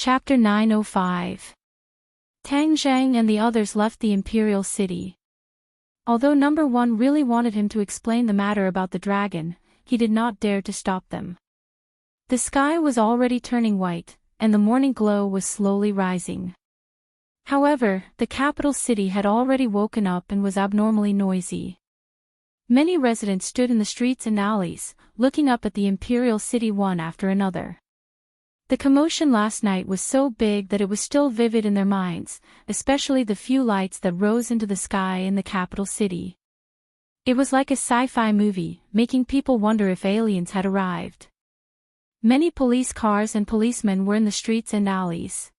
Chapter 905. Tang Zhang and the others left the imperial city. Although number 1 really wanted him to explain the matter about the dragon, he did not dare to stop them. The sky was already turning white, and the morning glow was slowly rising. However, the capital city had already woken up and was abnormally noisy. Many residents stood in the streets and alleys, looking up at the imperial city one after another. The commotion last night was so big that it was still vivid in their minds, especially the few lights that rose into the sky in the capital city. It was like a sci-fi movie, making people wonder if aliens had arrived. Many police cars and policemen were in the streets and alleys.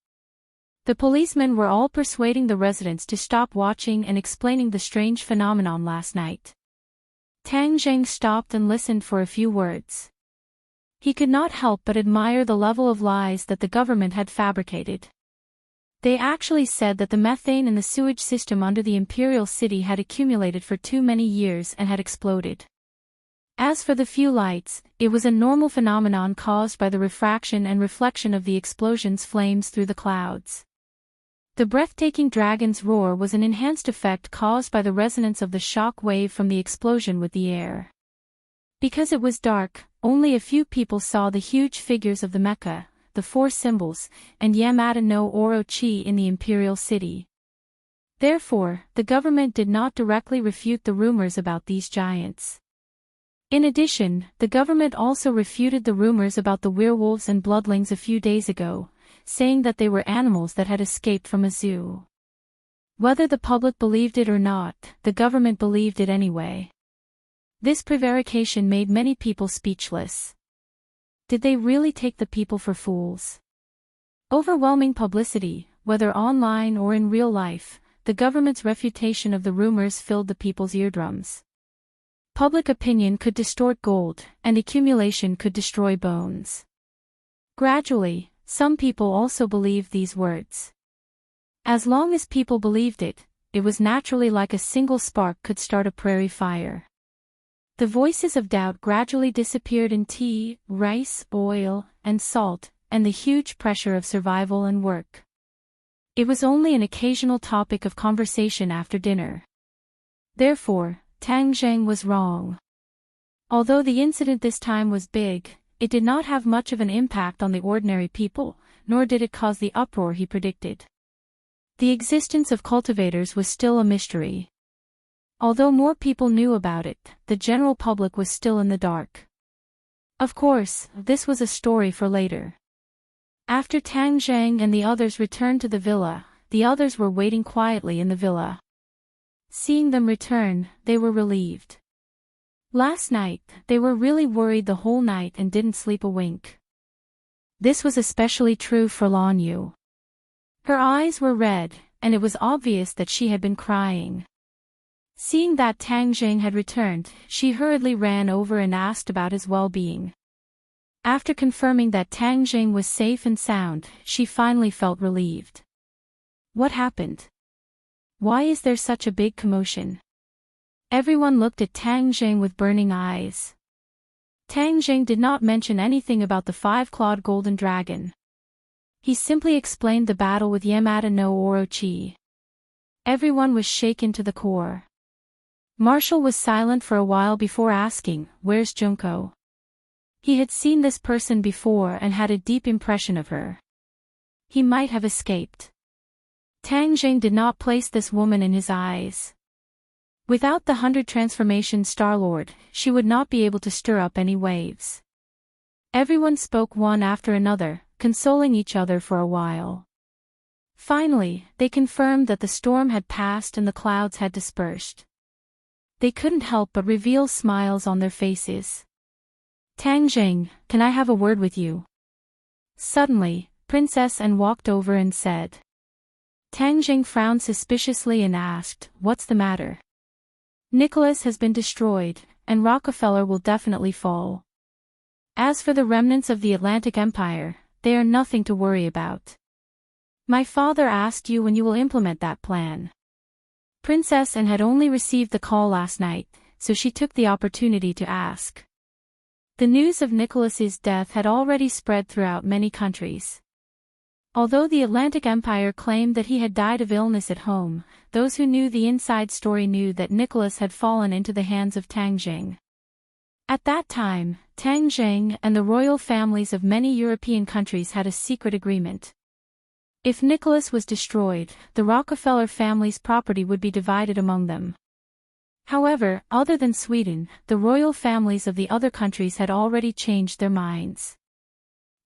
The policemen were all persuading the residents to stop watching and explaining the strange phenomenon last night. Tang Zhang stopped and listened for a few words. He could not help but admire the level of lies that the government had fabricated. They actually said that the methane in the sewage system under the imperial city had accumulated for too many years and had exploded. As for the few lights, it was a normal phenomenon caused by the refraction and reflection of the explosion's flames through the clouds. The breathtaking dragon's roar was an enhanced effect caused by the resonance of the shock wave from the explosion with the air. Because it was dark, only a few people saw the huge figures of the Mecha, the 4 symbols, and Yamada no Orochi in the imperial city. Therefore, the government did not directly refute the rumors about these giants. In addition, the government also refuted the rumors about the werewolves and bloodlings a few days ago, saying that they were animals that had escaped from a zoo. Whether the public believed it or not, the government believed it anyway. This prevarication made many people speechless. Did they really take the people for fools? Overwhelming publicity, whether online or in real life, the government's refutation of the rumors filled the people's eardrums. Public opinion could distort gold, and accumulation could destroy bones. Gradually, some people also believed these words. As long as people believed it, it was naturally like a single spark could start a prairie fire. The voices of doubt gradually disappeared in tea, rice, oil, and salt, and the huge pressure of survival and work. It was only an occasional topic of conversation after dinner. Therefore, Tang Zhang was wrong. Although the incident this time was big, it did not have much of an impact on the ordinary people, nor did it cause the uproar he predicted. The existence of cultivators was still a mystery. Although more people knew about it, the general public was still in the dark. Of course, this was a story for later. After Tang Zhang and the others returned to the villa, the others were waiting quietly in the villa. Seeing them return, they were relieved. Last night, they were really worried the whole night and didn't sleep a wink. This was especially true for Lan Yu. Her eyes were red, and it was obvious that she had been crying. Seeing that Tang Zhang had returned, she hurriedly ran over and asked about his well-being. After confirming that Tang Zhang was safe and sound, she finally felt relieved. What happened? Why is there such a big commotion? Everyone looked at Tang Zhang with burning eyes. Tang Zhang did not mention anything about the 5-clawed golden dragon. He simply explained the battle with Yamada no Orochi. Everyone was shaken to the core. Marshall was silent for a while before asking, "Where's Junko?" He had seen this person before and had a deep impression of her. He might have escaped. Tang Zhang did not place this woman in his eyes. Without the 100 transformation Star-Lord, she would not be able to stir up any waves. Everyone spoke one after another, consoling each other for a while. Finally, they confirmed that the storm had passed and the clouds had dispersed. They couldn't help but reveal smiles on their faces. "Tang Zhang, can I have a word with you?" Suddenly, Princess Anne walked over and said. Tang Zhang frowned suspiciously and asked, "What's the matter?" "Nicholas has been destroyed, and Rockefeller will definitely fall. As for the remnants of the Atlantic Empire, they are nothing to worry about. My father asked you when you will implement that plan." Princess Anne had only received the call last night, so she took the opportunity to ask. The news of Nicholas's death had already spread throughout many countries. Although the Atlantic Empire claimed that he had died of illness at home, those who knew the inside story knew that Nicholas had fallen into the hands of Tang Jing. At that time, Tang Jing and the royal families of many European countries had a secret agreement. If Nicholas was destroyed, the Rockefeller family's property would be divided among them. However, other than Sweden, the royal families of the other countries had already changed their minds.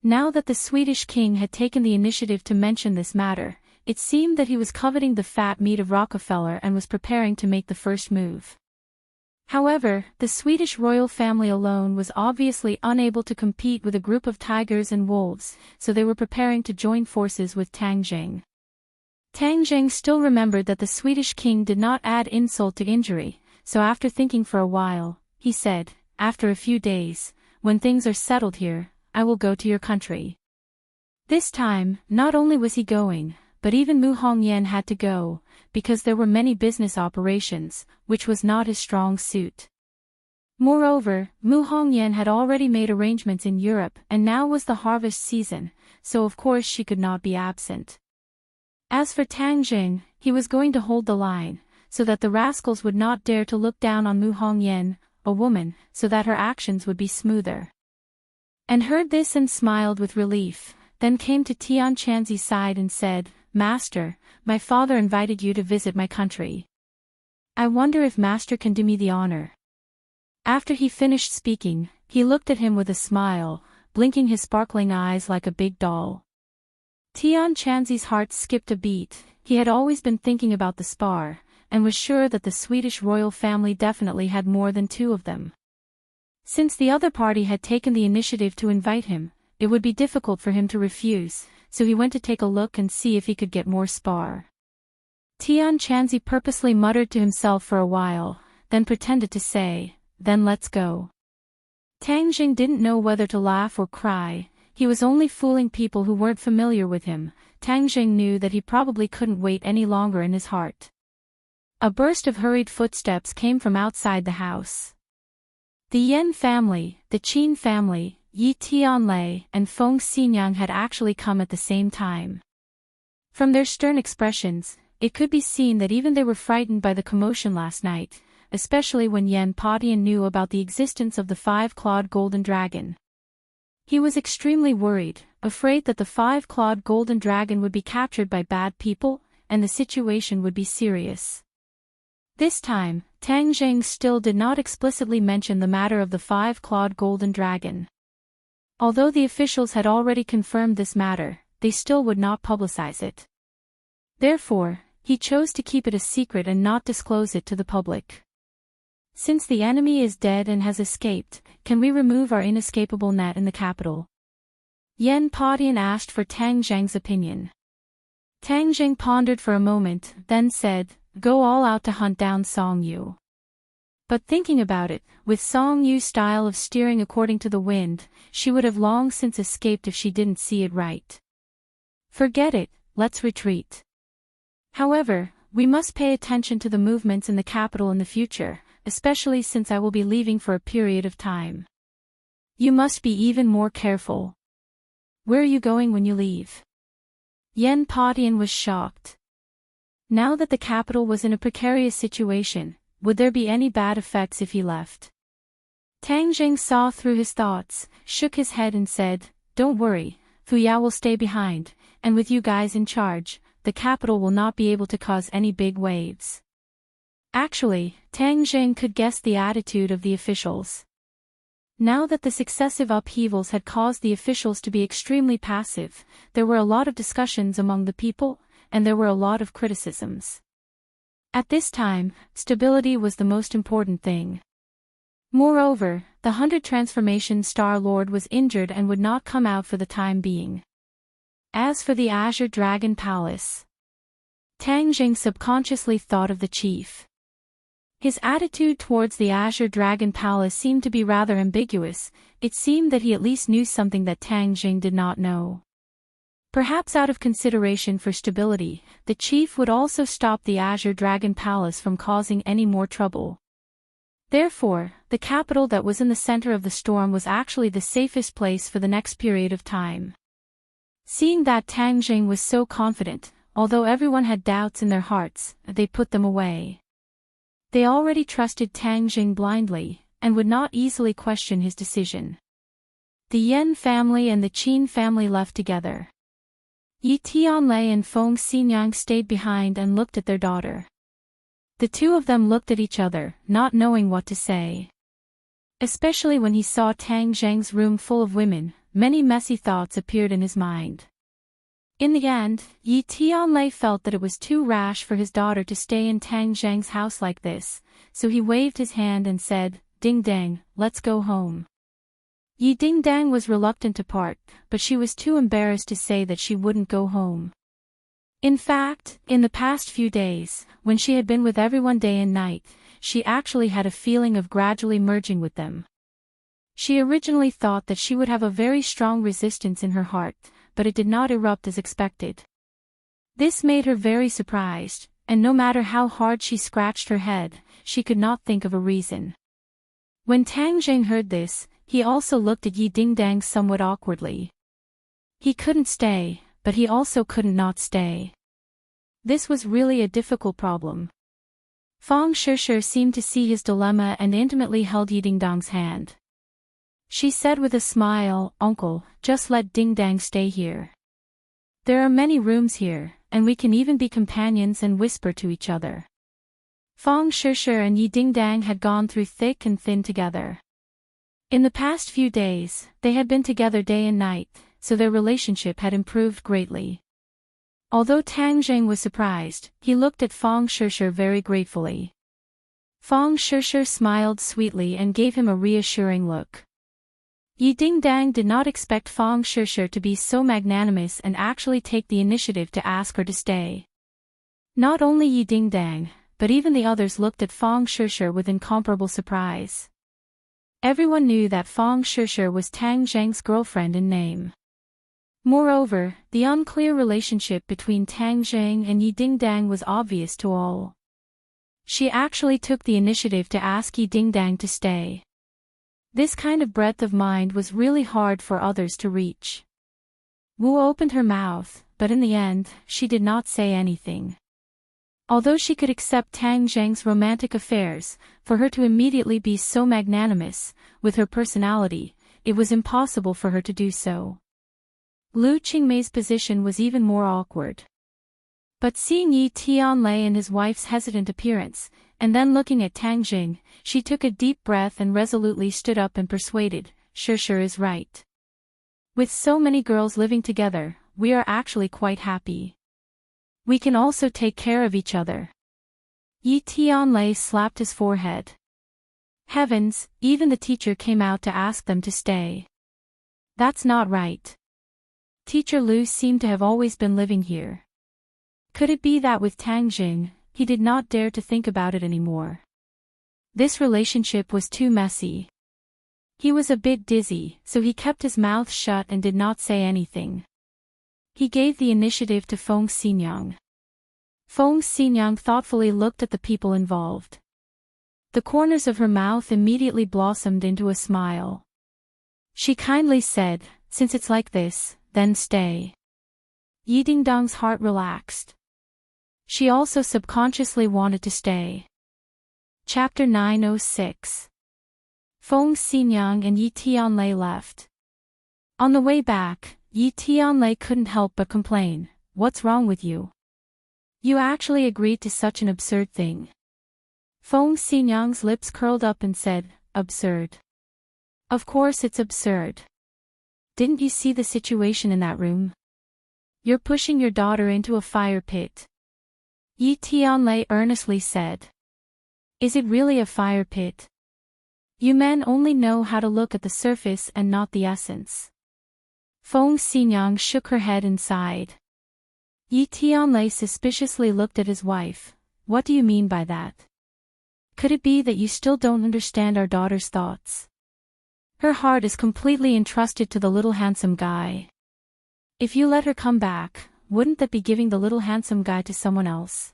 Now that the Swedish king had taken the initiative to mention this matter, it seemed that he was coveting the fat meat of Rockefeller and was preparing to make the first move. However, the Swedish royal family alone was obviously unable to compete with a group of tigers and wolves, so they were preparing to join forces with Tang Jing. Tang Jing still remembered that the Swedish king did not add insult to injury, so after thinking for a while, he said, "After a few days, when things are settled here, I will go to your country." This time, not only was he going, but even Mu Hongyan had to go, because there were many business operations, which was not his strong suit. Moreover, Mu Hongyan had already made arrangements in Europe and now was the harvest season, so of course she could not be absent. As for Tang Jing, he was going to hold the line, so that the rascals would not dare to look down on Mu Hongyan, a woman, so that her actions would be smoother. And heard this and smiled with relief, then came to Tian Chanzi's side and said, "Master, my father invited you to visit my country. I wonder if Master can do me the honor." After he finished speaking, he looked at him with a smile, blinking his sparkling eyes like a big doll. Tian Chanzi's heart skipped a beat. He had always been thinking about the spar, and was sure that the Swedish royal family definitely had more than two of them. Since the other party had taken the initiative to invite him, it would be difficult for him to refuse, so he went to take a look and see if he could get more spar. Tian Chanzi purposely muttered to himself for a while, then pretended to say, "Then let's go." Tang Jing didn't know whether to laugh or cry. He was only fooling people who weren't familiar with him. Tang Jing knew that he probably couldn't wait any longer in his heart. A burst of hurried footsteps came from outside the house. The Yen family, the Qin family, Yi Tianlei, and Feng Xinyang had actually come at the same time. From their stern expressions, it could be seen that even they were frightened by the commotion last night, especially when Yen Padian knew about the existence of the five-clawed golden dragon. He was extremely worried, afraid that the five-clawed golden dragon would be captured by bad people, and the situation would be serious. This time, Tang Jing still did not explicitly mention the matter of the five-clawed golden dragon. Although the officials had already confirmed this matter, they still would not publicize it. Therefore, he chose to keep it a secret and not disclose it to the public. "Since the enemy is dead and has escaped, can we remove our inescapable net in the capital?" Yen Padian asked for Tang Jing's opinion. Tang Jing pondered for a moment, then said, "Go all out to hunt down Song Yu." But thinking about it, with Song Yu's style of steering according to the wind, she would have long since escaped if she didn't see it right. "Forget it, let's retreat. However, we must pay attention to the movements in the capital in the future, especially since I will be leaving for a period of time. You must be even more careful." "Where are you going when you leave?" Yen Padian was shocked. Now that the capital was in a precarious situation, would there be any bad effects if he left? Tang Jing saw through his thoughts, shook his head and said, "Don't worry, Fu Ya will stay behind, and with you guys in charge, the capital will not be able to cause any big waves." Actually, Tang Jing could guess the attitude of the officials. Now that the successive upheavals had caused the officials to be extremely passive, there were a lot of discussions among the people, and there were a lot of criticisms. At this time, stability was the most important thing. Moreover, the 100 Transformation Star Lord was injured and would not come out for the time being. As for the Azure Dragon Palace, Tang Jing subconsciously thought of the chief. His attitude towards the Azure Dragon Palace seemed to be rather ambiguous. It seemed that he at least knew something that Tang Jing did not know. Perhaps out of consideration for stability, the chief would also stop the Azure Dragon Palace from causing any more trouble. Therefore, the capital that was in the center of the storm was actually the safest place for the next period of time. Seeing that Tang Jing was so confident, although everyone had doubts in their hearts, they put them away. They already trusted Tang Jing blindly, and would not easily question his decision. The Yen family and the Qin family left together. Yi Tianlei and Feng Xinyang stayed behind and looked at their daughter. The two of them looked at each other, not knowing what to say. Especially when he saw Tang Zheng's room full of women, many messy thoughts appeared in his mind. In the end, Yi Tianlei felt that it was too rash for his daughter to stay in Tang Zheng's house like this, so he waved his hand and said, "Ding Dang, let's go home." Yi Ding Dang was reluctant to part, but she was too embarrassed to say that she wouldn't go home. In fact, in the past few days, when she had been with everyone day and night, she actually had a feeling of gradually merging with them. She originally thought that she would have a very strong resistance in her heart, but it did not erupt as expected. This made her very surprised, and no matter how hard she scratched her head, she could not think of a reason. When Tang Jing heard this, he also looked at Yi Dingdang somewhat awkwardly. He couldn't stay, but he also couldn't not stay. This was really a difficult problem. Feng Shishir seemed to see his dilemma and intimately held Yi Dingdang's hand. She said with a smile, "Uncle, just let Dingdang stay here. There are many rooms here, and we can even be companions and whisper to each other." Feng Shishir and Yi Dingdang had gone through thick and thin together. In the past few days, they had been together day and night, so their relationship had improved greatly. Although Tang Jing was surprised, he looked at Feng Shishir very gratefully. Feng Shishir smiled sweetly and gave him a reassuring look. Yi Dingdang did not expect Feng Shishir to be so magnanimous and actually take the initiative to ask her to stay. Not only Yi Dingdang, but even the others looked at Feng Shishir with incomparable surprise. Everyone knew that Feng Shishir was Tang Zheng's girlfriend in name. Moreover, the unclear relationship between Tang Zheng and Yi Dingdang was obvious to all. She actually took the initiative to ask Yi Dingdang to stay. This kind of breadth of mind was really hard for others to reach. Wu opened her mouth, but in the end, she did not say anything. Although she could accept Tang Zheng's romantic affairs, for her to immediately be so magnanimous, with her personality, it was impossible for her to do so. Lu Qingmei's position was even more awkward. But seeing Yi Tianlei and his wife's hesitant appearance, and then looking at Tang Jing, she took a deep breath and resolutely stood up and persuaded, "Shishir is right. With so many girls living together, we are actually quite happy. We can also take care of each other." Yi Tianlei slapped his forehead. Heavens, even the teacher came out to ask them to stay. That's not right. Teacher Lu seemed to have always been living here. Could it be that with Tang Jing, he did not dare to think about it anymore? This relationship was too messy. He was a bit dizzy, so he kept his mouth shut and did not say anything. He gave the initiative to Feng Xinyang. Feng Xinyang thoughtfully looked at the people involved. The corners of her mouth immediately blossomed into a smile. She kindly said, "Since it's like this, then stay." Yi Dingdang's heart relaxed. She also subconsciously wanted to stay. Chapter 906. Feng Xinyang and Yi Tianlei left. On the way back, Yi Tianlei couldn't help but complain, "What's wrong with you? You actually agreed to such an absurd thing." Feng Xinyang's lips curled up and said, "Absurd? Of course it's absurd. Didn't you see the situation in that room? You're pushing your daughter into a fire pit." Yi Tianlei earnestly said. "Is it really a fire pit? You men only know how to look at the surface and not the essence." Feng Xinyang shook her head and sighed. Yi Tianlei suspiciously looked at his wife. "What do you mean by that? Could it be that you still don't understand our daughter's thoughts? Her heart is completely entrusted to the little handsome guy. If you let her come back, wouldn't that be giving the little handsome guy to someone else?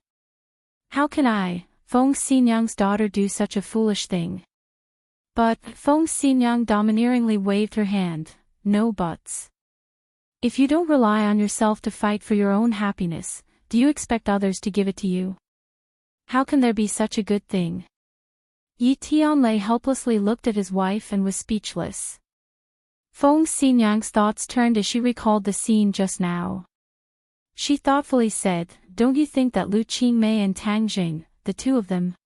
How can I, Feng Xinyang's daughter, do such a foolish thing?" But Feng Xinyang domineeringly waved her hand. "No buts. If you don't rely on yourself to fight for your own happiness, do you expect others to give it to you? How can there be such a good thing? Yi Tianlei helplessly looked at his wife and was speechless. Feng Xinyang's thoughts turned as she recalled the scene just now. She thoughtfully said, "Don't you think that Lu Qingmei and Tang Jing, the two of them?"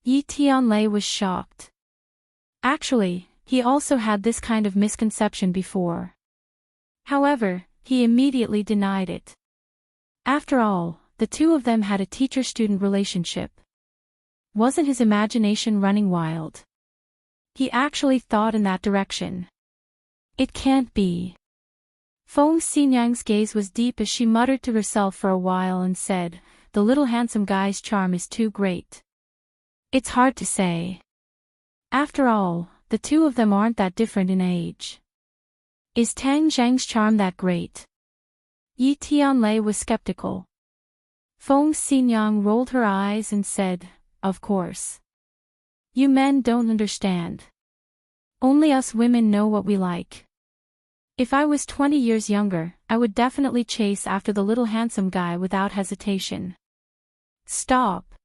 Yi Tianlei was shocked. Actually, he also had this kind of misconception before. However, he immediately denied it. After all, the two of them had a teacher-student relationship. Wasn't his imagination running wild? He actually thought in that direction. It can't be. Feng Xinyang's gaze was deep as she muttered to herself for a while and said, "The little handsome guy's charm is too great. It's hard to say. After all, the two of them aren't that different in age. Is Tang Zhang's charm that great?" Yi Tianlei was skeptical. Feng Xinyang rolled her eyes and said, "Of course. You men don't understand. Only us women know what we like. If I was 20 years younger, I would definitely chase after the little handsome guy without hesitation." "Stop.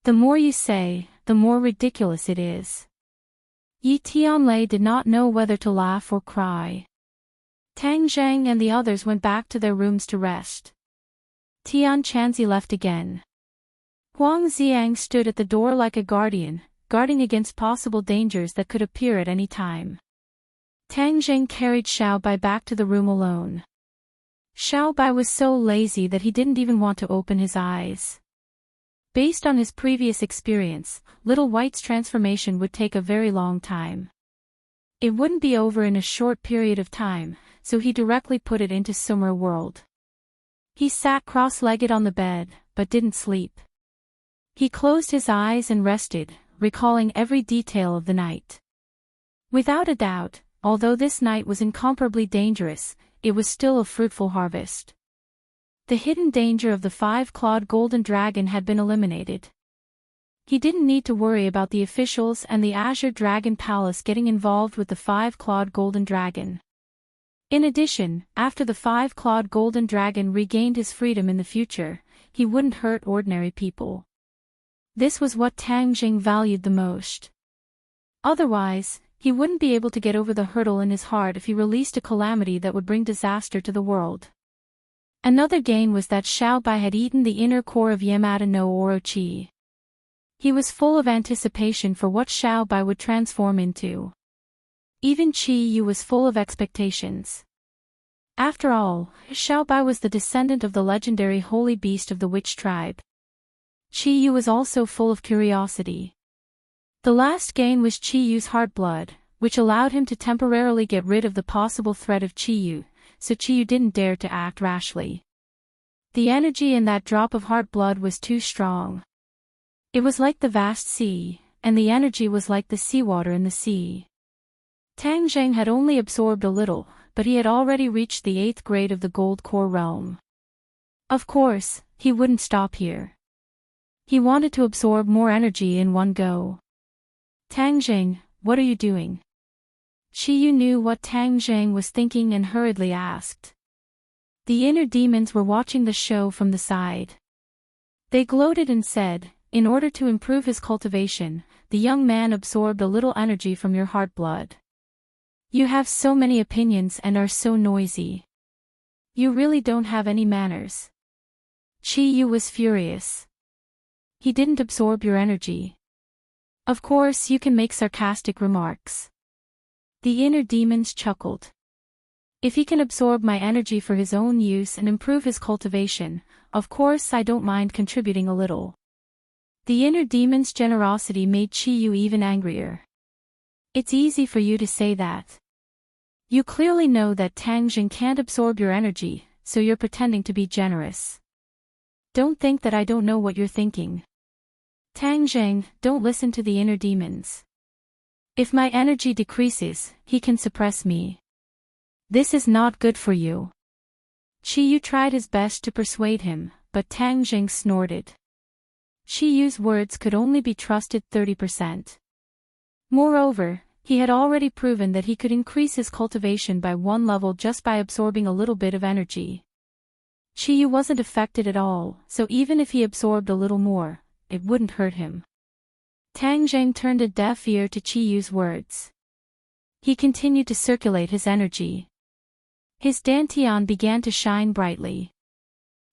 The more you say, the more ridiculous it is." Yi Tianlei did not know whether to laugh or cry. Tang Zhang and the others went back to their rooms to rest. Tian Chanzi left again. Huang Xiang stood at the door like a guardian, guarding against possible dangers that could appear at any time. Tang Zhang carried Xiaobai back to the room alone. Xiaobai was so lazy that he didn't even want to open his eyes. Based on his previous experience, Little White's transformation would take a very long time. It wouldn't be over in a short period of time, so he directly put it into Sumer world. He sat cross-legged on the bed, but didn't sleep. He closed his eyes and rested, recalling every detail of the night. Without a doubt, although this night was incomparably dangerous, it was still a fruitful harvest. The hidden danger of the five-clawed golden dragon had been eliminated. He didn't need to worry about the officials and the Azure Dragon Palace getting involved with the five-clawed golden dragon. In addition, after the five-clawed golden dragon regained his freedom in the future, he wouldn't hurt ordinary people. This was what Tang Jing valued the most. Otherwise, he wouldn't be able to get over the hurdle in his heart if he released a calamity that would bring disaster to the world. Another gain was that Xiaobai had eaten the inner core of Yamada no Orochi. He was full of anticipation for what Xiaobai would transform into. Even Qi Yu was full of expectations. After all, Xiaobai was the descendant of the legendary holy beast of the witch tribe. Qi Yu was also full of curiosity. The last gain was Qi Yu's heart blood, which allowed him to temporarily get rid of the possible threat of Qi Yu, so Qi Yu didn't dare to act rashly. The energy in that drop of heart blood was too strong. It was like the vast sea, and the energy was like the seawater in the sea. Tang Zhang had only absorbed a little, but he had already reached the 8th grade of the Gold Core realm. Of course, he wouldn't stop here. He wanted to absorb more energy in one go. "Tang Zhang, what are you doing?" Qi Yu knew what Tang Zhang was thinking and hurriedly asked. The inner demons were watching the show from the side. They gloated and said, "In order to improve his cultivation, the young man absorbed a little energy from your heart blood. You have so many opinions and are so noisy. You really don't have any manners." Qi Yu was furious. "He didn't absorb your energy. Of course you can make sarcastic remarks." The inner demons chuckled. "If he can absorb my energy for his own use and improve his cultivation, of course I don't mind contributing a little." The inner demon's generosity made Qi Yu even angrier. "It's easy for you to say that. You clearly know that Tang Jing can't absorb your energy, so you're pretending to be generous. Don't think that I don't know what you're thinking. Tang Jing, don't listen to the inner demons. If my energy decreases, he can suppress me. This is not good for you." Qi Yu tried his best to persuade him, but Tang Jing snorted. Qi Yu's words could only be trusted 30%. Moreover, He had already proven that he could increase his cultivation by one level just by absorbing a little bit of energy. Qiyu wasn't affected at all, so even if he absorbed a little more, it wouldn't hurt him. Tang Zheng turned a deaf ear to Qiyu's words. He continued to circulate his energy. His dantian began to shine brightly.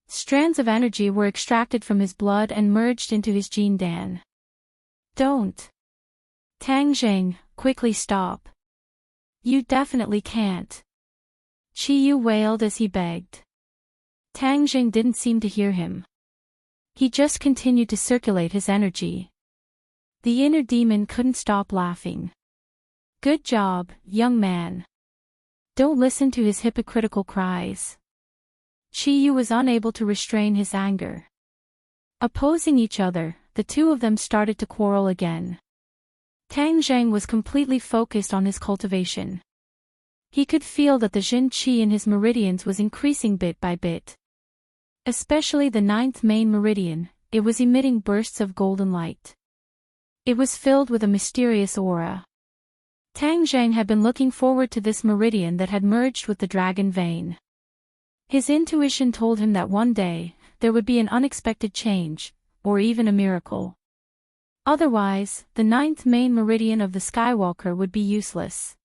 Strands of energy were extracted from his blood and merged into his Jin Dan. Don't. Tang Zheng, quickly stop. You definitely can't. Qiyu wailed as he begged. Tang Zheng didn't seem to hear him. He just continued to circulate his energy. The inner demon couldn't stop laughing. Good job, young man. Don't listen to his hypocritical cries. Qiyu was unable to restrain his anger. Opposing each other, the two of them started to quarrel again. Tang Zheng was completely focused on his cultivation. He could feel that the Jin Qi in his meridians was increasing bit by bit. Especially the 9th main meridian, it was emitting bursts of golden light. It was filled with a mysterious aura. Tang Zheng had been looking forward to this meridian that had merged with the dragon vein. His intuition told him that one day, there would be an unexpected change, or even a miracle. Otherwise, the 9th main meridian of the Skywalker would be useless.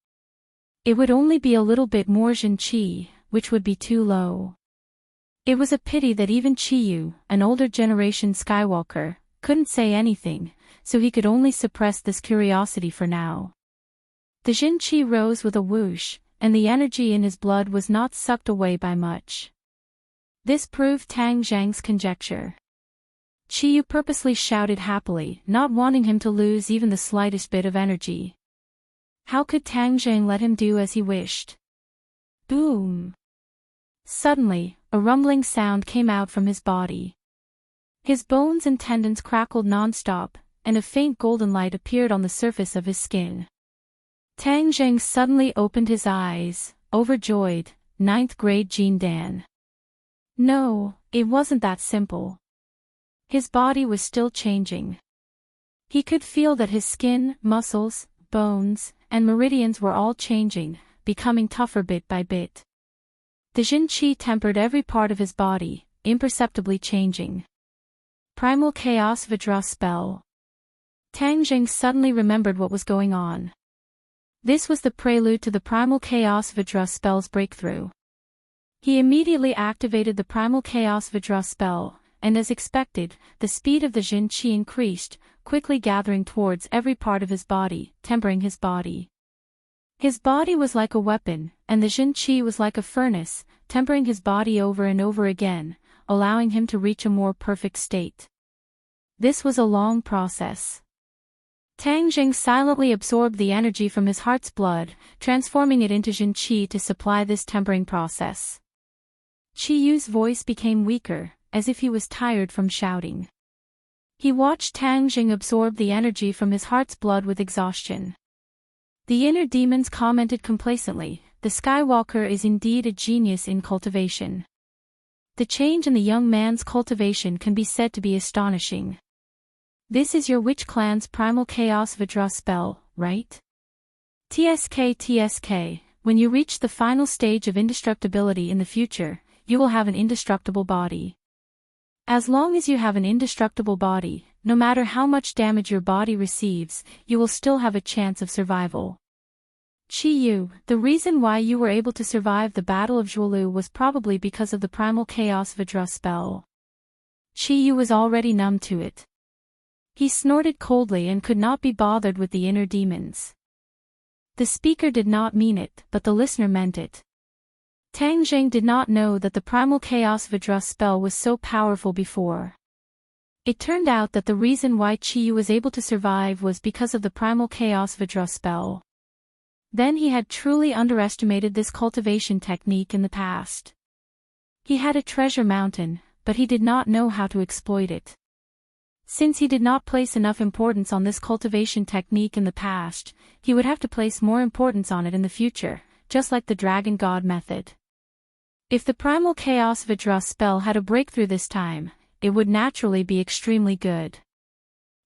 It would only be a little bit more Jin Qi, which would be too low. It was a pity that even Qiyu, an older generation Skywalker, couldn't say anything, so he could only suppress this curiosity for now. The Jin Qi rose with a whoosh, and the energy in his blood was not sucked away by much. This proved Tang Zheng's conjecture. Qiyu purposely shouted happily, not wanting him to lose even the slightest bit of energy. How could Tang Zheng let him do as he wished? Boom! Suddenly, a rumbling sound came out from his body. His bones and tendons crackled non-stop, and a faint golden light appeared on the surface of his skin. Tang Zheng suddenly opened his eyes, overjoyed. 9th grade Jin Dan. No, it wasn't that simple. His body was still changing. He could feel that his skin, muscles, bones, and meridians were all changing, becoming tougher bit by bit. The Jin Qi tempered every part of his body, imperceptibly changing. Primal Chaos Vajra spell. Tang Zheng suddenly remembered what was going on. This was the prelude to the Primal Chaos Vajra spell's breakthrough. He immediately activated the Primal Chaos Vajra spell, and as expected, the speed of the Jin Qi increased, quickly gathering towards every part of his body, tempering his body. His body was like a weapon, and the Jin Qi was like a furnace, tempering his body over and over again, allowing him to reach a more perfect state. This was a long process. Tang Zheng silently absorbed the energy from his heart's blood, transforming it into Jin Qi to supply this tempering process. Qiyu's voice became weaker, as if he was tired from shouting. He watched Tang Zheng absorb the energy from his heart's blood with exhaustion. The inner demons commented complacently, "The Skywalker is indeed a genius in cultivation." The change in the young man's cultivation can be said to be astonishing. This is your witch clan's Primal Chaos Vajra spell, right? TSK, when you reach the final stage of indestructibility in the future, you will have an indestructible body. As long as you have an indestructible body, no matter how much damage your body receives, you will still have a chance of survival. Qiyu, the reason why you were able to survive the Battle of Zhuolu was probably because of the Primal Chaos Vajra spell. Qiyu was already numb to it. He snorted coldly and could not be bothered with the inner demons. The speaker did not mean it, but the listener meant it. Tang Zheng did not know that the Primal Chaos Vajra spell was so powerful before. It turned out that the reason why Qiyu was able to survive was because of the Primal Chaos Vajra spell. Then he had truly underestimated this cultivation technique in the past. He had a treasure mountain, but he did not know how to exploit it. Since he did not place enough importance on this cultivation technique in the past, he would have to place more importance on it in the future, just like the Dragon God method. If the Primal Chaos Vajra spell had a breakthrough this time, it would naturally be extremely good.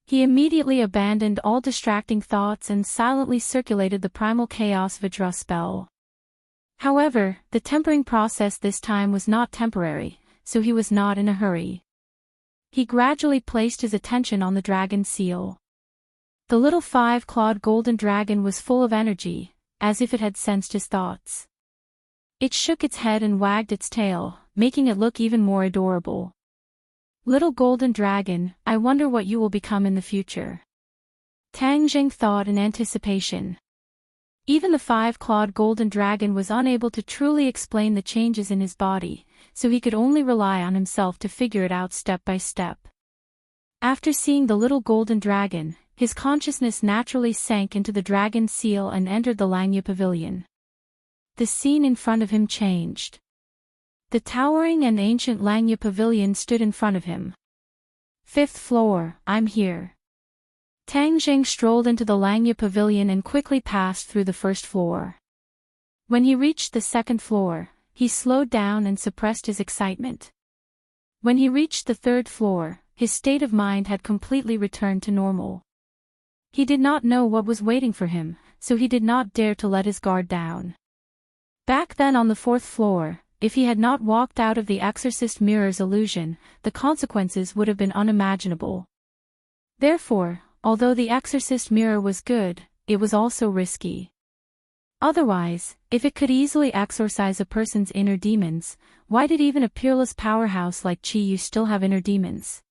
He immediately abandoned all distracting thoughts and silently circulated the primal chaos Vajra spell. However, the tempering process this time was not temporary, so he was not in a hurry. He gradually placed his attention on the dragon seal. The little 5-clawed golden dragon was full of energy, as if it had sensed his thoughts. It shook its head and wagged its tail, making it look even more adorable. Little golden dragon, I wonder what you will become in the future. Tang Jing thought in anticipation. Even the 5-clawed golden dragon was unable to truly explain the changes in his body, so he could only rely on himself to figure it out step by step. After seeing the little golden dragon, his consciousness naturally sank into the dragon seal and entered the Langya pavilion. The scene in front of him changed. The towering and ancient Langya pavilion stood in front of him. 5th floor, I'm here. Tang Jing strolled into the Langya pavilion and quickly passed through the 1st floor. When he reached the 2nd floor, he slowed down and suppressed his excitement. When he reached the 3rd floor, his state of mind had completely returned to normal. He did not know what was waiting for him, so he did not dare to let his guard down. Back then on the 4th floor, if he had not walked out of the exorcist mirror's illusion, the consequences would have been unimaginable. Therefore, although the exorcist mirror was good, it was also risky. Otherwise, if it could easily exorcise a person's inner demons, why did even a peerless powerhouse like Chi Yu still have inner demons?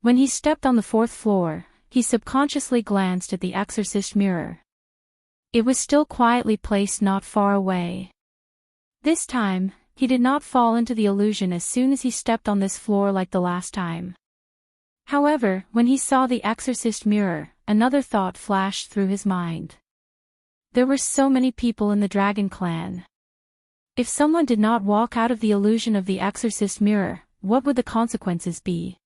When he stepped on the 4th floor, he subconsciously glanced at the exorcist mirror. It was still quietly placed not far away. This time, he did not fall into the illusion as soon as he stepped on this floor like the last time. However, when he saw the exorcist mirror, another thought flashed through his mind. There were so many people in the dragon clan. If someone did not walk out of the illusion of the exorcist mirror, what would the consequences be?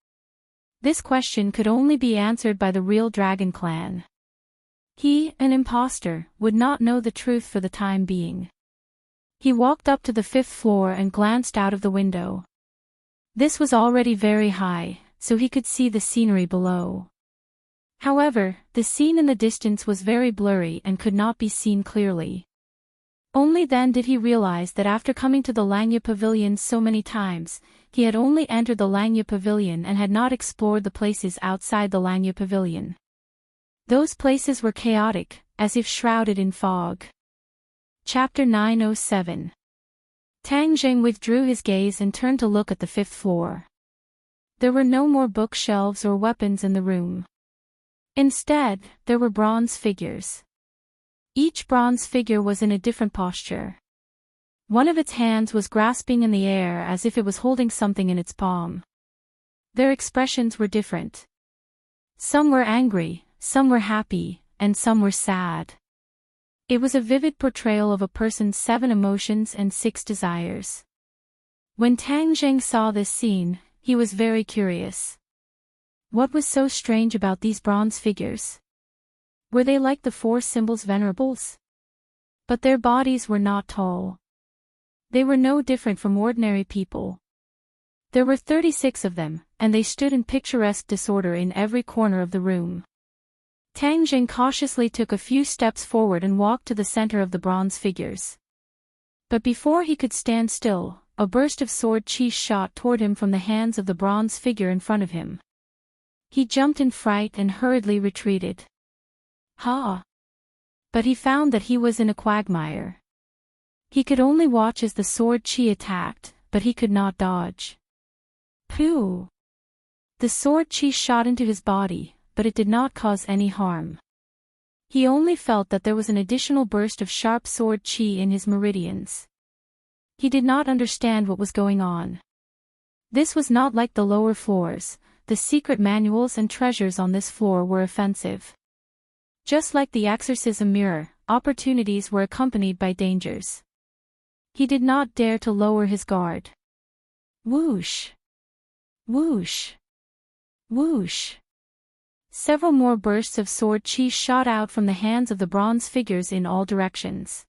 This question could only be answered by the real dragon clan. He, an imposter, would not know the truth for the time being. He walked up to the 5th floor and glanced out of the window. This was already very high, so he could see the scenery below. However, the scene in the distance was very blurry and could not be seen clearly. Only then did he realize that after coming to the Langya pavilion so many times, he had only entered the Langya pavilion and had not explored the places outside the Langya pavilion. Those places were chaotic, as if shrouded in fog. Chapter 907. Tang Jing withdrew his gaze and turned to look at the 5th floor. There were no more bookshelves or weapons in the room. Instead, there were bronze figures. Each bronze figure was in a different posture. One of its hands was grasping in the air as if it was holding something in its palm. Their expressions were different. Some were angry, some were happy, and some were sad. It was a vivid portrayal of a person's 7 emotions and 6 desires. When Tang Jing saw this scene, he was very curious. What was so strange about these bronze figures? Were they like the 4 symbols venerables? But their bodies were not tall. They were no different from ordinary people. There were 36 of them, and they stood in picturesque disorder in every corner of the room. Tang Jing cautiously took a few steps forward and walked to the center of the bronze figures. But before he could stand still, a burst of sword chi shot toward him from the hands of the bronze figure in front of him. He jumped in fright and hurriedly retreated. Ha! But he found that he was in a quagmire. He could only watch as the sword chi attacked, but he could not dodge. Phew! The sword chi shot into his body, but it did not cause any harm. He only felt that there was an additional burst of sharp sword chi in his meridians. He did not understand what was going on. This was not like the lower floors. The secret manuals and treasures on this floor were offensive. Just like the exorcism mirror, opportunities were accompanied by dangers. He did not dare to lower his guard. Whoosh! Whoosh! Whoosh! Several more bursts of sword chi shot out from the hands of the bronze figures in all directions.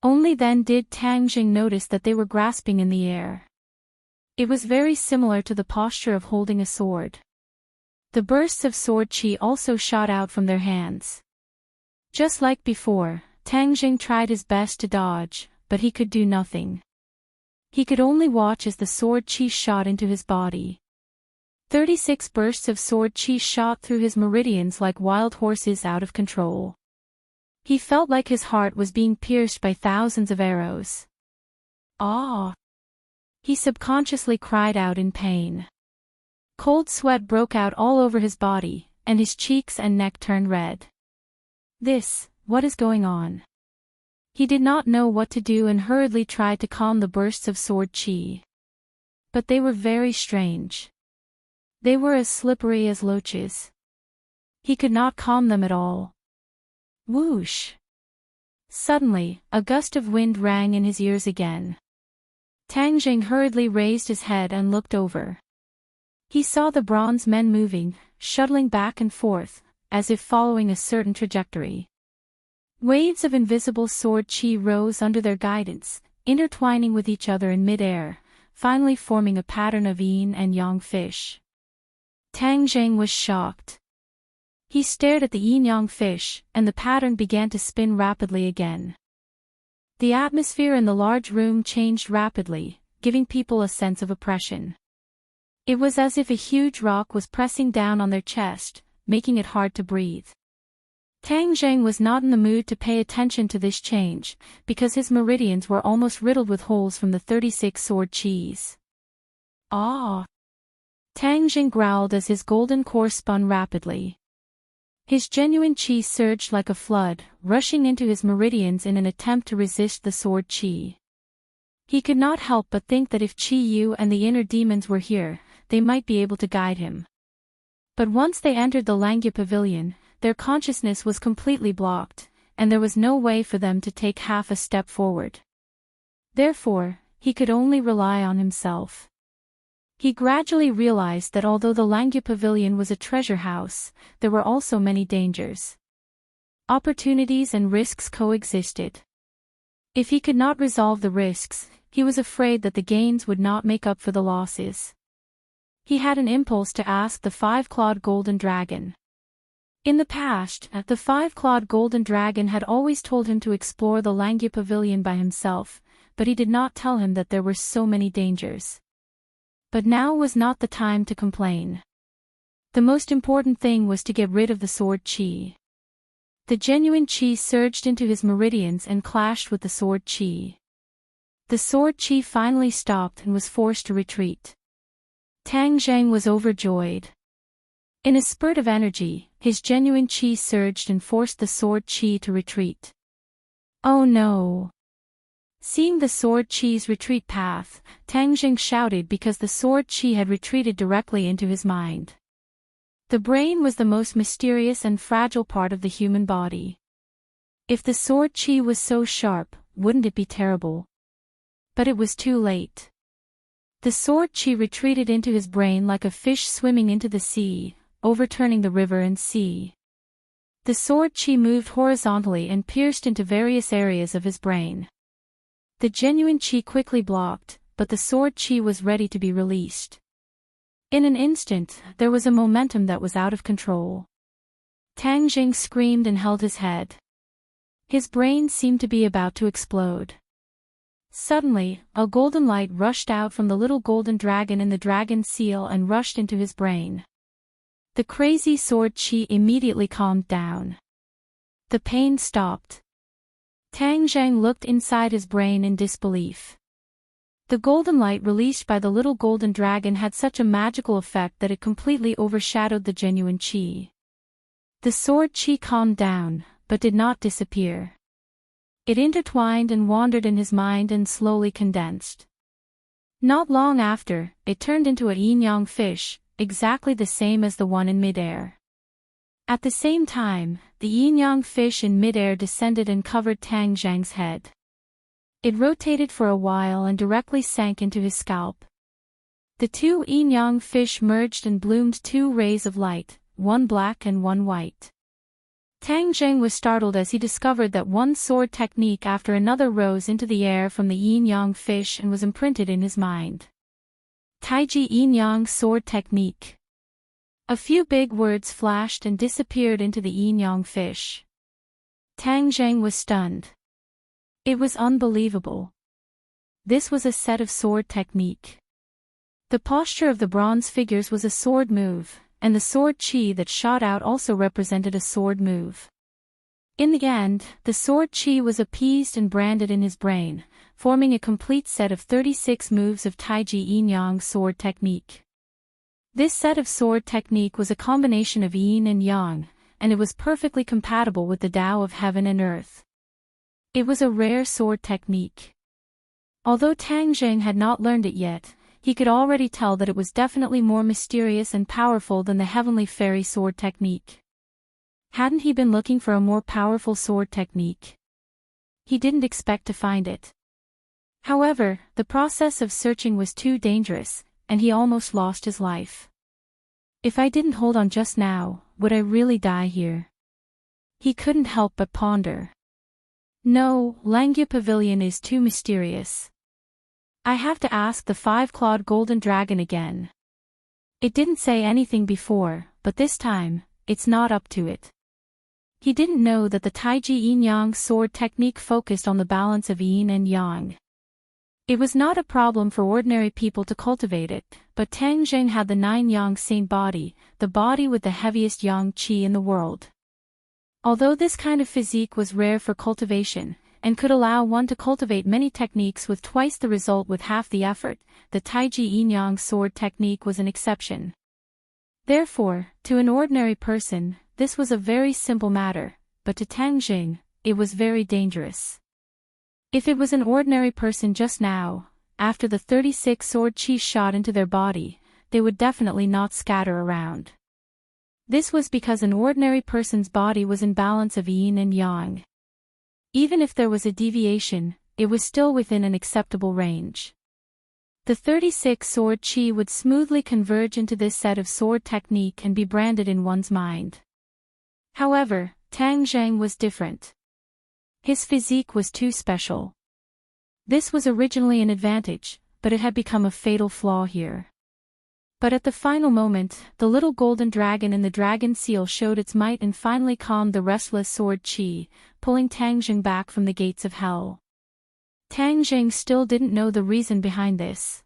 Only then did Tang Jing notice that they were grasping in the air. It was very similar to the posture of holding a sword. The bursts of sword chi also shot out from their hands. Just like before, Tang Jing tried his best to dodge, but he could do nothing. He could only watch as the sword chi shot into his body. 36 bursts of sword chi shot through his meridians like wild horses out of control. He felt like his heart was being pierced by thousands of arrows. Ah! He subconsciously cried out in pain. Cold sweat broke out all over his body, and his cheeks and neck turned red. What is going on? He did not know what to do and hurriedly tried to calm the bursts of sword chi. But they were very strange. They were as slippery as loaches. He could not calm them at all. Whoosh! Suddenly, a gust of wind rang in his ears again. Tang Jing hurriedly raised his head and looked over. He saw the bronze men moving, shuttling back and forth, as if following a certain trajectory. Waves of invisible sword chi rose under their guidance, intertwining with each other in mid-air, finally forming a pattern of yin and yang fish. Tang Jing was shocked. He stared at the yin-yang fish, and the pattern began to spin rapidly again. The atmosphere in the large room changed rapidly, giving people a sense of oppression. It was as if a huge rock was pressing down on their chest, making it hard to breathe. Tang Jing was not in the mood to pay attention to this change, because his meridians were almost riddled with holes from the 36 sword chis. Ah! Tang Jing growled as his golden core spun rapidly. His genuine chi surged like a flood, rushing into his meridians in an attempt to resist the sword chi. He could not help but think that if Chi Yu and the inner demons were here, they might be able to guide him. But once they entered the Langya Pavilion, their consciousness was completely blocked, and there was no way for them to take half a step forward. Therefore, he could only rely on himself. He gradually realized that although the Langya Pavilion was a treasure house, there were also many dangers. Opportunities and risks coexisted. If he could not resolve the risks, he was afraid that the gains would not make up for the losses. He had an impulse to ask the five-clawed golden dragon. In the past, the five-clawed golden dragon had always told him to explore the Langya Pavilion by himself, but he did not tell him that there were so many dangers. But now was not the time to complain. The most important thing was to get rid of the sword chi. The genuine chi surged into his meridians and clashed with the sword chi. The sword chi finally stopped and was forced to retreat. Tang Jing was overjoyed. In a spurt of energy, his genuine chi surged and forced the sword chi to retreat. Oh no! Seeing the sword chi's retreat path, Tang Jing shouted because the sword chi had retreated directly into his mind. The brain was the most mysterious and fragile part of the human body. If the sword chi was so sharp, wouldn't it be terrible? But it was too late. The sword chi retreated into his brain like a fish swimming into the sea, overturning the river and sea. The sword chi moved horizontally and pierced into various areas of his brain. The genuine chi quickly blocked, but the sword chi was ready to be released. In an instant, there was a momentum that was out of control. Tang Jing screamed and held his head. His brain seemed to be about to explode. Suddenly, a golden light rushed out from the little golden dragon in the dragon seal and rushed into his brain. The crazy sword chi immediately calmed down. The pain stopped. Tang Jing looked inside his brain in disbelief. The golden light released by the little golden dragon had such a magical effect that it completely overshadowed the genuine chi. The sword chi calmed down, but did not disappear. It intertwined and wandered in his mind and slowly condensed. Not long after, it turned into a yin-yang fish, exactly the same as the one in midair. At the same time, the yin-yang fish in midair descended and covered Tang Jing's head. It rotated for a while and directly sank into his scalp. The two yin-yang fish merged and bloomed two rays of light, one black and one white. Tang Jing was startled as he discovered that one sword technique after another rose into the air from the yin-yang fish and was imprinted in his mind. Taiji yin-yang sword technique. A few big words flashed and disappeared into the yin-yang fish. Tang Zheng was stunned. It was unbelievable. This was a set of sword technique. The posture of the bronze figures was a sword move, and the sword chi that shot out also represented a sword move. In the end, the sword chi was appeased and branded in his brain, forming a complete set of 36 moves of Taiji yin-yang sword technique. This set of sword technique was a combination of yin and yang, and it was perfectly compatible with the Tao of heaven and earth. It was a rare sword technique. Although Tang Zheng had not learned it yet, he could already tell that it was definitely more mysterious and powerful than the heavenly fairy sword technique. Hadn't he been looking for a more powerful sword technique? He didn't expect to find it. However, the process of searching was too dangerous, and he almost lost his life. If I didn't hold on just now, would I really die here? He couldn't help but ponder. No, Langya Pavilion is too mysterious. I have to ask the five-clawed golden dragon again. It didn't say anything before, but this time, it's not up to it. He didn't know that the Taiji yin-yang sword technique focused on the balance of yin and yang. It was not a problem for ordinary people to cultivate it, but Tang Zheng had the 9-yang saint body, the body with the heaviest yang qi in the world. Although this kind of physique was rare for cultivation, and could allow one to cultivate many techniques with twice the result with half the effort, the Taiji yin-yang sword technique was an exception. Therefore, to an ordinary person, this was a very simple matter, but to Tang Zheng, it was very dangerous. If it was an ordinary person just now, after the 36 sword chi shot into their body, they would definitely not scatter around. This was because an ordinary person's body was in balance of yin and yang. Even if there was a deviation, it was still within an acceptable range. The 36 sword chi would smoothly converge into this set of sword technique and be branded in one's mind. However, Tang Zheng was different. His physique was too special. This was originally an advantage, but it had become a fatal flaw here. But at the final moment, the little golden dragon in the dragon seal showed its might and finally calmed the restless sword chi, pulling Tang Zheng back from the gates of hell. Tang Zheng still didn't know the reason behind this.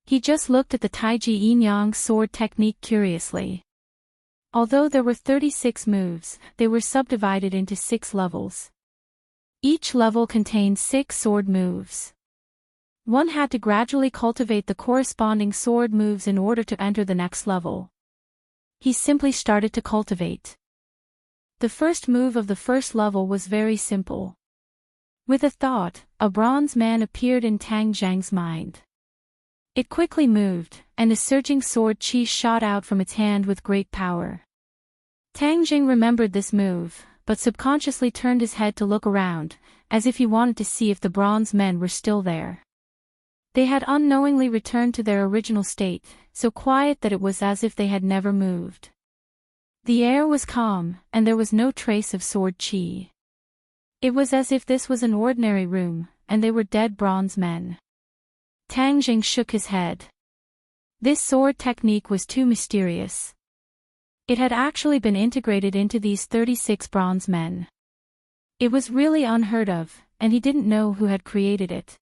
He just looked at the Taiji yin-yang sword technique curiously. Although there were 36 moves, they were subdivided into 6 levels. Each level contained 6 sword moves. One had to gradually cultivate the corresponding sword moves in order to enter the next level. He simply started to cultivate. The first move of the first level was very simple. With a thought, a bronze man appeared in Tang Zheng's mind. It quickly moved, and a surging sword chi shot out from its hand with great power. Tang Zheng remembered this move, but subconsciously turned his head to look around, as if he wanted to see if the bronze men were still there. They had unknowingly returned to their original state, so quiet that it was as if they had never moved. The air was calm, and there was no trace of sword chi. It was as if this was an ordinary room, and they were dead bronze men. Tang Zheng shook his head. This sword technique was too mysterious. It had actually been integrated into these 36 bronze men. It was really unheard of, and he didn't know who had created it.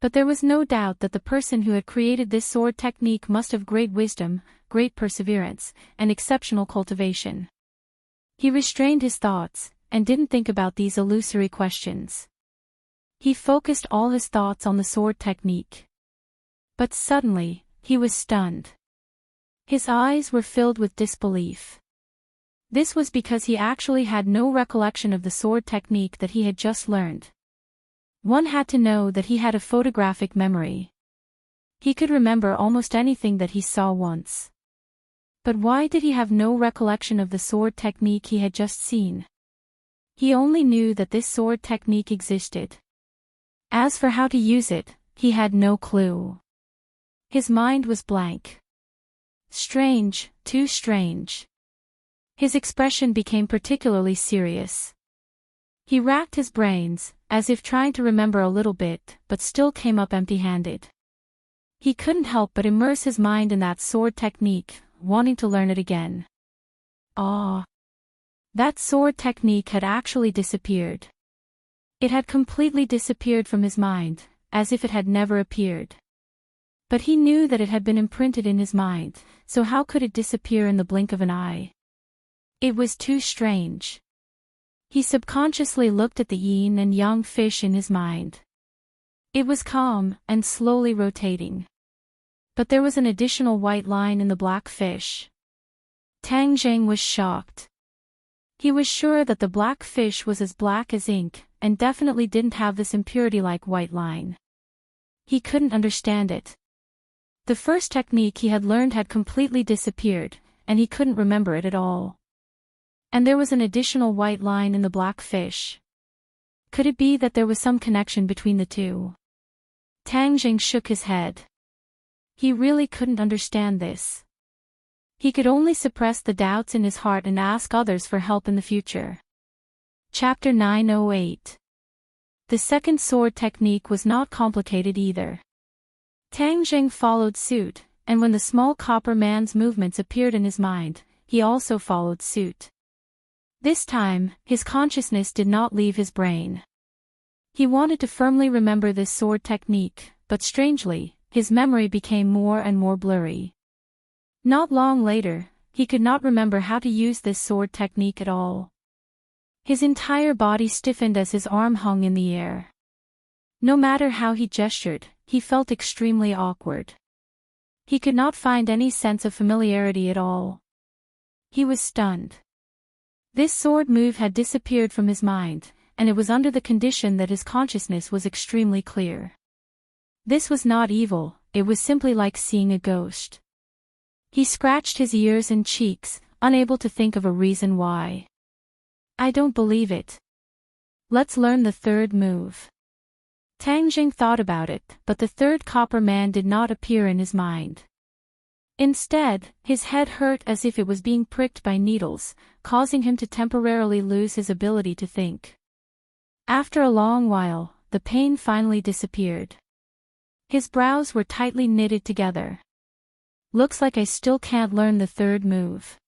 But there was no doubt that the person who had created this sword technique must have great wisdom, great perseverance, and exceptional cultivation. He restrained his thoughts, and didn't think about these illusory questions. He focused all his thoughts on the sword technique. But suddenly, he was stunned. His eyes were filled with disbelief. This was because he actually had no recollection of the sword technique that he had just learned. One had to know that he had a photographic memory. He could remember almost anything that he saw once. But why did he have no recollection of the sword technique he had just seen? He only knew that this sword technique existed. As for how to use it, he had no clue. His mind was blank. Strange, too strange. His expression became particularly serious. He racked his brains, as if trying to remember a little bit, but still came up empty-handed. He couldn't help but immerse his mind in that sword technique, wanting to learn it again. Ah! That sword technique had actually disappeared. It had completely disappeared from his mind, as if it had never appeared. But he knew that it had been imprinted in his mind, so how could it disappear in the blink of an eye? It was too strange. He subconsciously looked at the yin and yang fish in his mind. It was calm and slowly rotating. But there was an additional white line in the black fish. Tang Zheng was shocked. He was sure that the black fish was as black as ink, and definitely didn't have this impurity-like white line. He couldn't understand it. The first technique he had learned had completely disappeared, and he couldn't remember it at all. And there was an additional white line in the black fish. Could it be that there was some connection between the two? Tang Zheng shook his head. He really couldn't understand this. He could only suppress the doubts in his heart and ask others for help in the future. Chapter 908. The second sword technique was not complicated either. Tang Zheng followed suit, and when the small copper man's movements appeared in his mind, he also followed suit. This time, his consciousness did not leave his brain. He wanted to firmly remember this sword technique, but strangely, his memory became more and more blurry. Not long later, he could not remember how to use this sword technique at all. His entire body stiffened as his arm hung in the air. No matter how he gestured, he felt extremely awkward. He could not find any sense of familiarity at all. He was stunned. This sword move had disappeared from his mind, and it was under the condition that his consciousness was extremely clear. This was not evil, it was simply like seeing a ghost. He scratched his ears and cheeks, unable to think of a reason why. I don't believe it. Let's learn the third move. Tang Zheng thought about it, but the third copper man did not appear in his mind. Instead, his head hurt as if it was being pricked by needles, causing him to temporarily lose his ability to think. After a long while, the pain finally disappeared. His brows were tightly knitted together. Looks like I still can't learn the third move.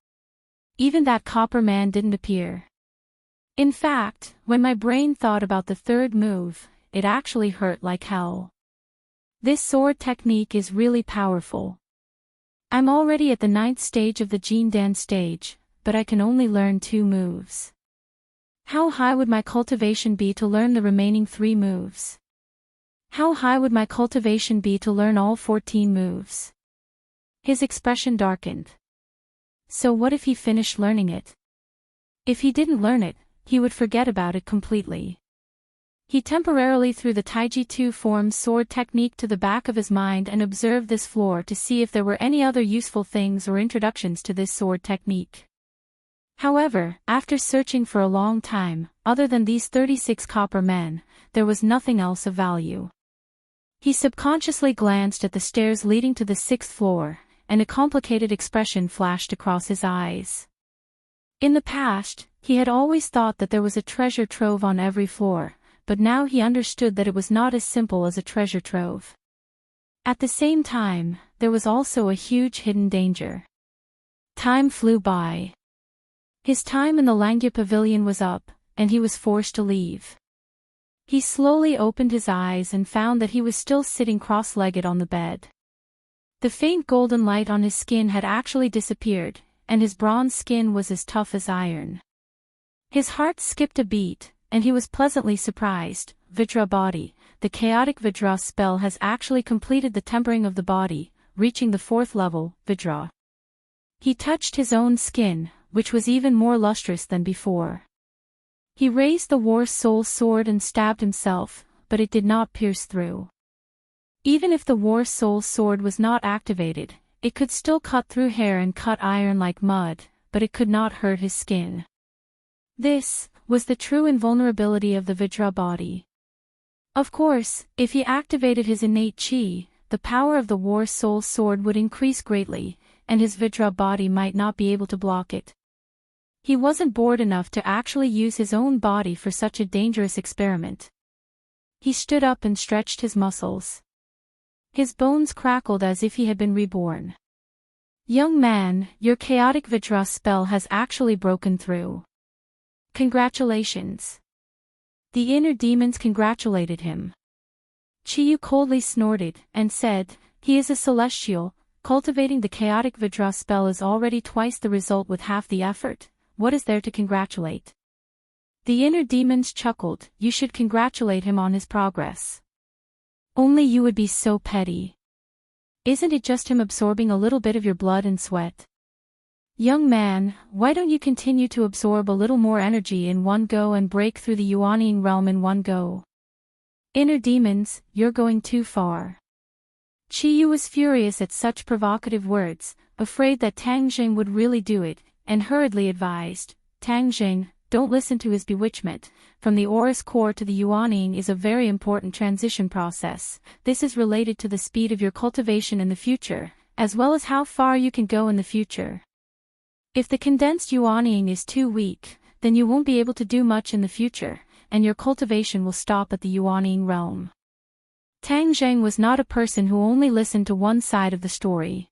Even that copper man didn't appear. In fact, when my brain thought about the third move, it actually hurt like hell. This sword technique is really powerful. I'm already at the 9th stage of the Jindan stage, but I can only learn 2 moves. How high would my cultivation be to learn the remaining 3 moves? How high would my cultivation be to learn all 14 moves? His expression darkened. So what if he finished learning it? If he didn't learn it, he would forget about it completely. He temporarily threw the Taiji 2 form sword technique to the back of his mind and observed this floor to see if there were any other useful things or introductions to this sword technique. However, after searching for a long time, other than these 36 copper men, there was nothing else of value. He subconsciously glanced at the stairs leading to the 6th floor, and a complicated expression flashed across his eyes. In the past, he had always thought that there was a treasure trove on every floor, but now he understood that it was not as simple as a treasure trove. At the same time, there was also a huge hidden danger. Time flew by. His time in the Langya Pavilion was up, and he was forced to leave. He slowly opened his eyes and found that he was still sitting cross-legged on the bed. The faint golden light on his skin had actually disappeared, and his bronze skin was as tough as iron. His heart skipped a beat, and he was pleasantly surprised. Vajra body, the chaotic Vajra spell has actually completed the tempering of the body, reaching the 4th level, Vajra. He touched his own skin, which was even more lustrous than before. He raised the war soul sword and stabbed himself, but it did not pierce through. Even if the war soul sword was not activated, it could still cut through hair and cut iron like mud, but it could not hurt his skin. This was the true invulnerability of the Vajra body. Of course, if he activated his innate chi, the power of the war soul sword would increase greatly, and his Vajra body might not be able to block it. He wasn't bored enough to actually use his own body for such a dangerous experiment. He stood up and stretched his muscles. His bones crackled as if he had been reborn. Young man, your chaotic Vajra spell has actually broken through. Congratulations. The inner demons congratulated him. Chiyu coldly snorted and said, he is a celestial. Cultivating the chaotic Vajra spell is already twice the result with half the effort. What is there to congratulate? The inner demons chuckled, you should congratulate him on his progress. Only you would be so petty. Isn't it just him absorbing a little bit of your blood and sweat? Young man, why don't you continue to absorb a little more energy in one go and break through the Yuaniing realm in one go? Inner demons, you're going too far. Chiyu was furious at such provocative words, afraid that Tang Jing would really do it, and hurriedly advised, Tang Jing, don't listen to his bewitchment. From the Aurous core to the Yuaniing is a very important transition process. This is related to the speed of your cultivation in the future, as well as how far you can go in the future. If the condensed Yuaniing is too weak, then you won't be able to do much in the future, and your cultivation will stop at the Yuaniing realm. Tang Zheng was not a person who only listened to one side of the story.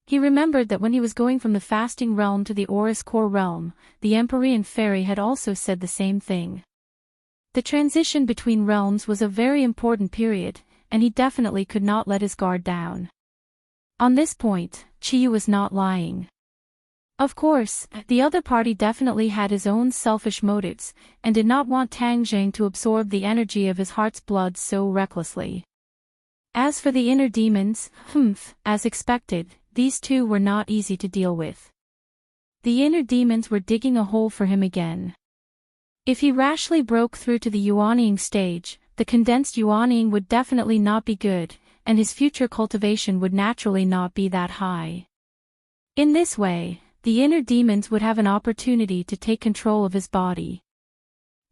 He remembered that when he was going from the fasting realm to the Aurous core realm, the Empyrean fairy had also said the same thing. The transition between realms was a very important period, and he definitely could not let his guard down. On this point, Chiyu was not lying. Of course, the other party definitely had his own selfish motives, and did not want Tang Jing to absorb the energy of his heart's blood so recklessly. As for the inner demons, as expected, these two were not easy to deal with. The inner demons were digging a hole for him again. If he rashly broke through to the Yuaniing stage, the condensed Yuaniing would definitely not be good, and his future cultivation would naturally not be that high. In this way, the inner demons would have an opportunity to take control of his body.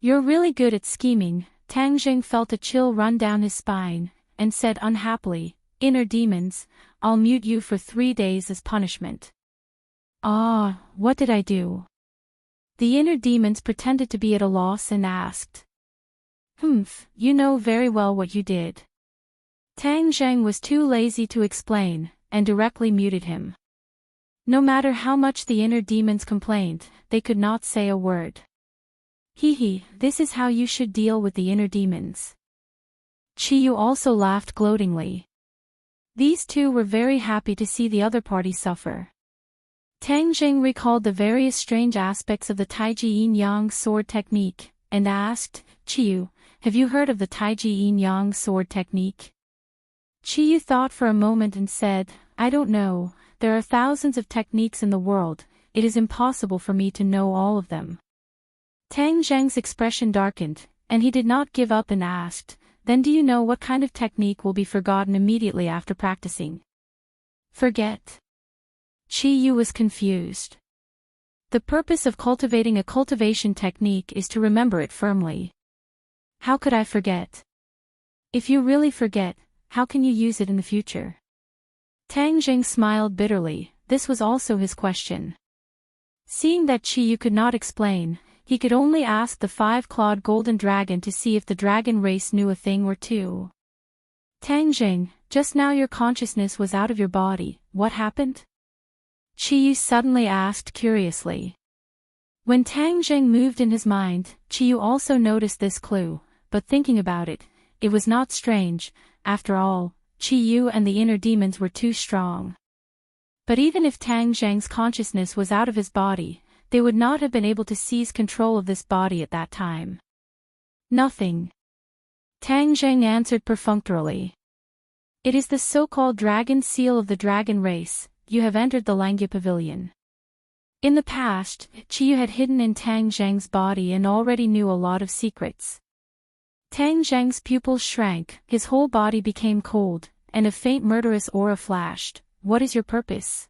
You're really good at scheming. Tang Jing felt a chill run down his spine, and said unhappily, Inner demons, I'll mute you for 3 days as punishment. Ah, what did I do? The inner demons pretended to be at a loss and asked. You know very well what you did. Tang Zheng was too lazy to explain, and directly muted him. No matter how much the inner demons complained, they could not say a word. This is how you should deal with the inner demons. Chiyu also laughed gloatingly. These two were very happy to see the other party suffer. Tang Jing recalled the various strange aspects of the Taiji Yin-Yang sword technique, and asked, Chiyu, have you heard of the Taiji Yin-Yang sword technique? Chiyu thought for a moment and said, I don't know, there are thousands of techniques in the world, it is impossible for me to know all of them. Tang Zheng's expression darkened, and he did not give up and asked, then do you know what kind of technique will be forgotten immediately after practicing? Forget. Chiyu was confused. The purpose of cultivating a cultivation technique is to remember it firmly. How could I forget? If you really forget, how can you use it in the future? Tang Jing smiled bitterly, this was also his question. Seeing that Chiyu could not explain, he could only ask the 5-clawed golden dragon to see if the dragon race knew a thing or two. Tang Jing, just now your consciousness was out of your body, what happened? Chiyu suddenly asked curiously. When Tang Jing moved in his mind, Chiyu also noticed this clue, but thinking about it, it was not strange, after all, Chiyu and the inner demons were too strong. But even if Tang Jing's consciousness was out of his body, they would not have been able to seize control of this body at that time. Nothing. Tang Jing answered perfunctorily. It is the so-called dragon seal of the dragon race, you have entered the Langya pavilion. In the past, Chiyu had hidden in Tang Zheng's body and already knew a lot of secrets. Tang Zheng's pupils shrank, his whole body became cold, and a faint murderous aura flashed. What is your purpose?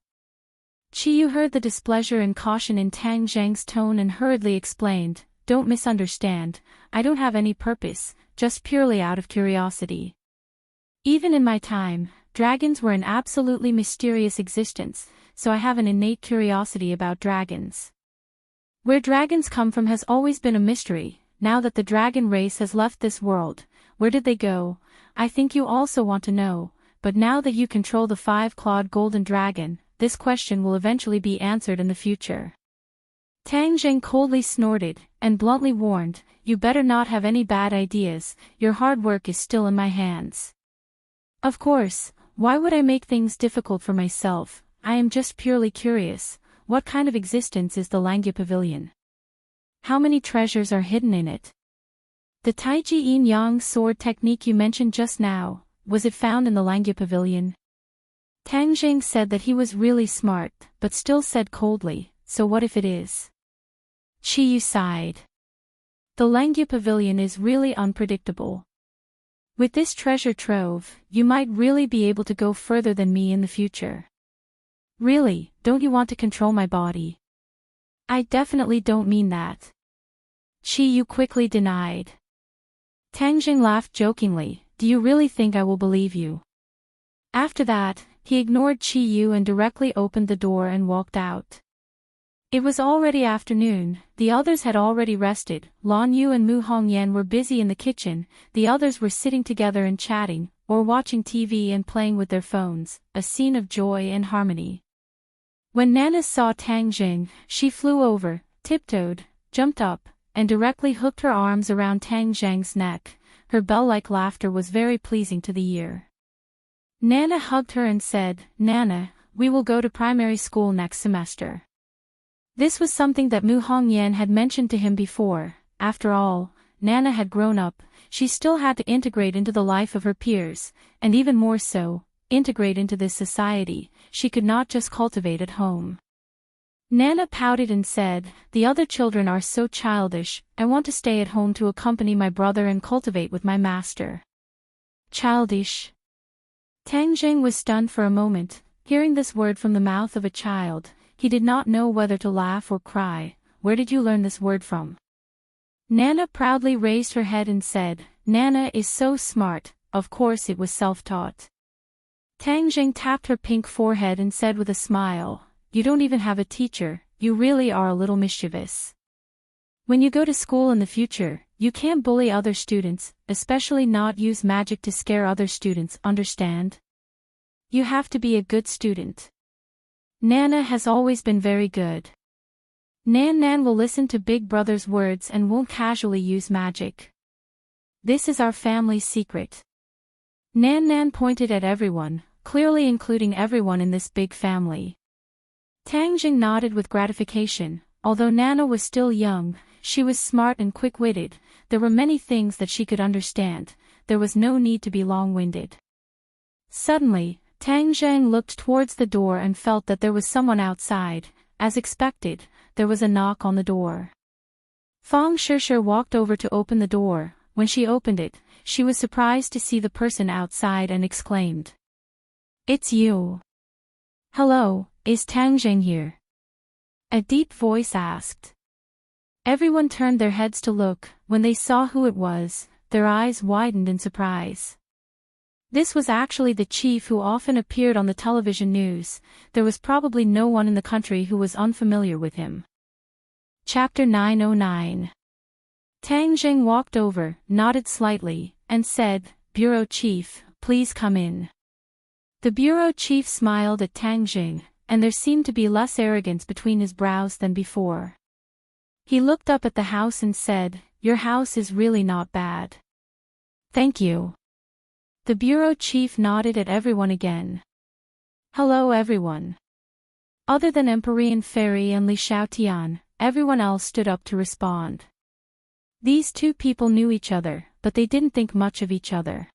Chiyu heard the displeasure and caution in Tang Zheng's tone and hurriedly explained, don't misunderstand, I don't have any purpose, just purely out of curiosity. Even in my time, dragons were an absolutely mysterious existence, so I have an innate curiosity about dragons. Where dragons come from has always been a mystery. Now that the dragon race has left this world, where did they go? I think you also want to know, but now that you control the 5-clawed golden dragon, this question will eventually be answered in the future. Tang Zheng coldly snorted, and bluntly warned, you better not have any bad ideas, your hard work is still in my hands. Of course, why would I make things difficult for myself? I am just purely curious, what kind of existence is the Langya Pavilion? How many treasures are hidden in it? The Taiji Yin-Yang sword technique you mentioned just now, was it found in the Langya Pavilion? Tang Zheng said that he was really smart, but still said coldly, so what if it is? Chi Yu sighed. The Langya Pavilion is really unpredictable. With this treasure trove, you might really be able to go further than me in the future. Really, don't you want to control my body? I definitely don't mean that. Chi Yu quickly denied. Tang Zheng laughed jokingly, do you really think I will believe you? After that, he ignored Chi Yu and directly opened the door and walked out. It was already afternoon, the others had already rested, Lan Yu and Mu Hongyan were busy in the kitchen, the others were sitting together and chatting, or watching TV and playing with their phones, a scene of joy and harmony. When Nana saw Tang Zheng, she flew over, tiptoed, jumped up, and directly hooked her arms around Tang Zheng's neck. Her bell-like laughter was very pleasing to the ear. Nana hugged her and said, Nana, we will go to primary school next semester. This was something that Mu Hongyan had mentioned to him before. After all, Nana had grown up, she still had to integrate into the life of her peers, and even more so, integrate into this society. She could not just cultivate at home. Nana pouted and said, the other children are so childish, I want to stay at home to accompany my brother and cultivate with my master. Childish. Tang Zheng was stunned for a moment, hearing this word from the mouth of a child. He did not know whether to laugh or cry. Where did you learn this word from? Nana proudly raised her head and said, Nana is so smart, of course it was self-taught. Tang Zheng tapped her pink forehead and said with a smile, you don't even have a teacher, you really are a little mischievous. When you go to school in the future, you can't bully other students, especially not use magic to scare other students, understand? You have to be a good student. Nana has always been very good. Nan will listen to Big Brother's words and won't casually use magic. This is our family's secret. Nan pointed at everyone, clearly including everyone in this big family. Tang Zheng nodded with gratification. Although Nana was still young, she was smart and quick-witted, there were many things that she could understand, there was no need to be long-winded. Suddenly, Tang Zheng looked towards the door and felt that there was someone outside. As expected, there was a knock on the door. Fang Shishir walked over to open the door. When she opened it, she was surprised to see the person outside and exclaimed, it's you. Hello, is Tang Zheng here? A deep voice asked. Everyone turned their heads to look. When they saw who it was, their eyes widened in surprise. This was actually the chief who often appeared on the television news. There was probably no one in the country who was unfamiliar with him. Chapter 909. Tang Zheng walked over, nodded slightly, and said, Bureau Chief, please come in. The bureau chief smiled at Tang Zheng, and there seemed to be less arrogance between his brows than before. He looked up at the house and said, your house is really not bad. Thank you. The bureau chief nodded at everyone again. Hello everyone. Other than Empyrean Fairy and Li Xiaotian, everyone else stood up to respond. These two people knew each other, but they didn't think much of each other.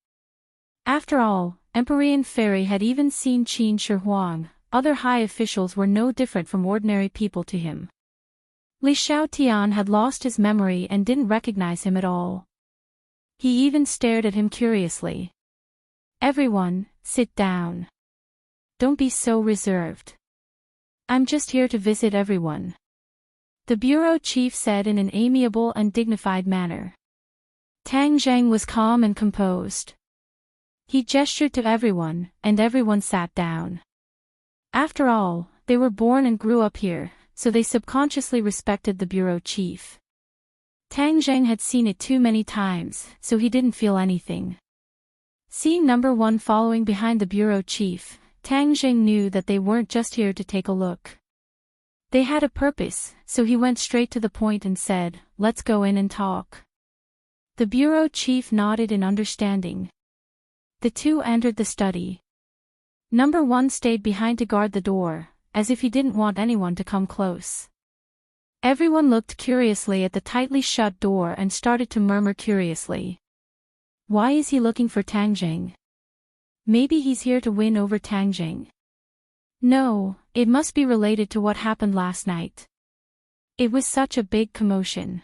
After all, Empyrean Fairy had even seen Qin Shi Huang. Other high officials were no different from ordinary people to him. Li Xiaotian had lost his memory and didn't recognize him at all. He even stared at him curiously. Everyone, sit down. Don't be so reserved. I'm just here to visit everyone. The bureau chief said in an amiable and dignified manner. Tang Zheng was calm and composed. He gestured to everyone, and everyone sat down. After all, they were born and grew up here, so they subconsciously respected the bureau chief. Tang Zheng had seen it too many times, so he didn't feel anything. Seeing number one following behind the bureau chief, Tang Jing knew that they weren't just here to take a look. They had a purpose, so he went straight to the point and said, "Let's go in and talk." The bureau chief nodded in understanding. The two entered the study. Number 1 stayed behind to guard the door, as if he didn't want anyone to come close. Everyone looked curiously at the tightly shut door and started to murmur curiously. Why is he looking for Tang Jing? Maybe he's here to win over Tang Jing. No, it must be related to what happened last night. It was such a big commotion.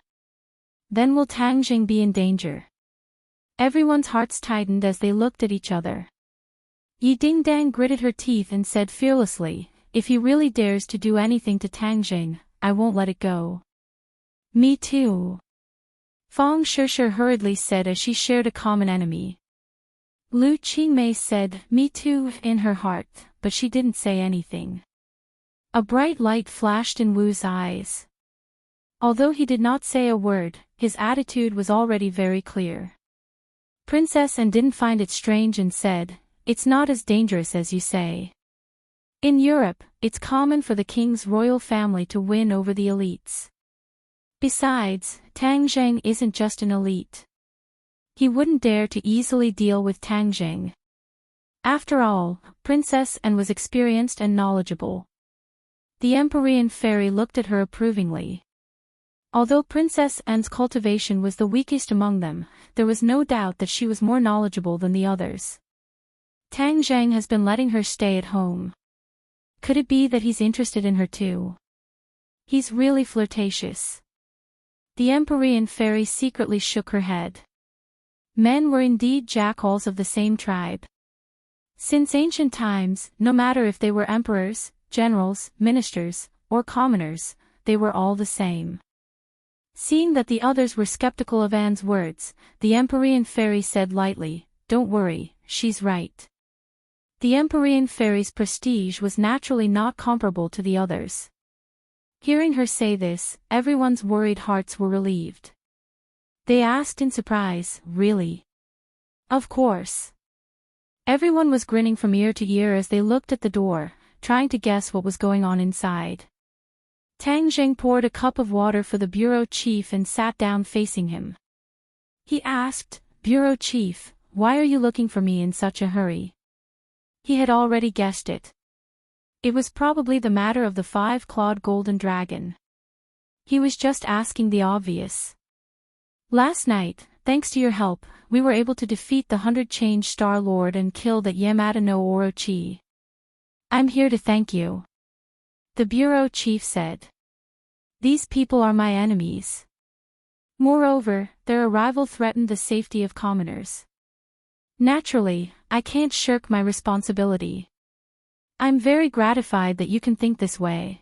Then will Tang Jing be in danger? Everyone's hearts tightened as they looked at each other. Yi Dingdang gritted her teeth and said fearlessly, "If he really dares to do anything to Tang Jing, I won't let it go." "Me too," Fang Shishir hurriedly said as she shared a common enemy. Lu Qingmei said, "Me too," in her heart, but she didn't say anything. A bright light flashed in Wu's eyes. Although he did not say a word, his attitude was already very clear. Princess Anne didn't find it strange and said, "It's not as dangerous as you say. In Europe, it's common for the king's royal family to win over the elites. Besides, Tang Jing isn't just an elite. He wouldn't dare to easily deal with Tang Jing. After all, Princess Anne was experienced and knowledgeable." The Empyrean fairy looked at her approvingly. Although Princess Anne's cultivation was the weakest among them, there was no doubt that she was more knowledgeable than the others. Tang Jing has been letting her stay at home. Could it be that he's interested in her too? He's really flirtatious. The Empyrean fairy secretly shook her head. Men were indeed jackals of the same tribe. Since ancient times, no matter if they were emperors, generals, ministers, or commoners, they were all the same. Seeing that the others were skeptical of Anne's words, the Empyrean fairy said lightly, "Don't worry, she's right." The Empyrean fairy's prestige was naturally not comparable to the others. Hearing her say this, everyone's worried hearts were relieved. They asked in surprise, "Really?" "Of course." Everyone was grinning from ear to ear as they looked at the door, trying to guess what was going on inside. Tang Jing poured a cup of water for the bureau chief and sat down facing him. He asked, "Bureau chief, why are you looking for me in such a hurry?" He had already guessed it. It was probably the matter of the 5-clawed golden dragon. He was just asking the obvious. "Last night, thanks to your help, we were able to defeat the 100-change Star Lord and kill that Yamada no Orochi. I'm here to thank you," the bureau chief said. "These people are my enemies. Moreover, their arrival threatened the safety of commoners. Naturally, I can't shirk my responsibility. I'm very gratified that you can think this way.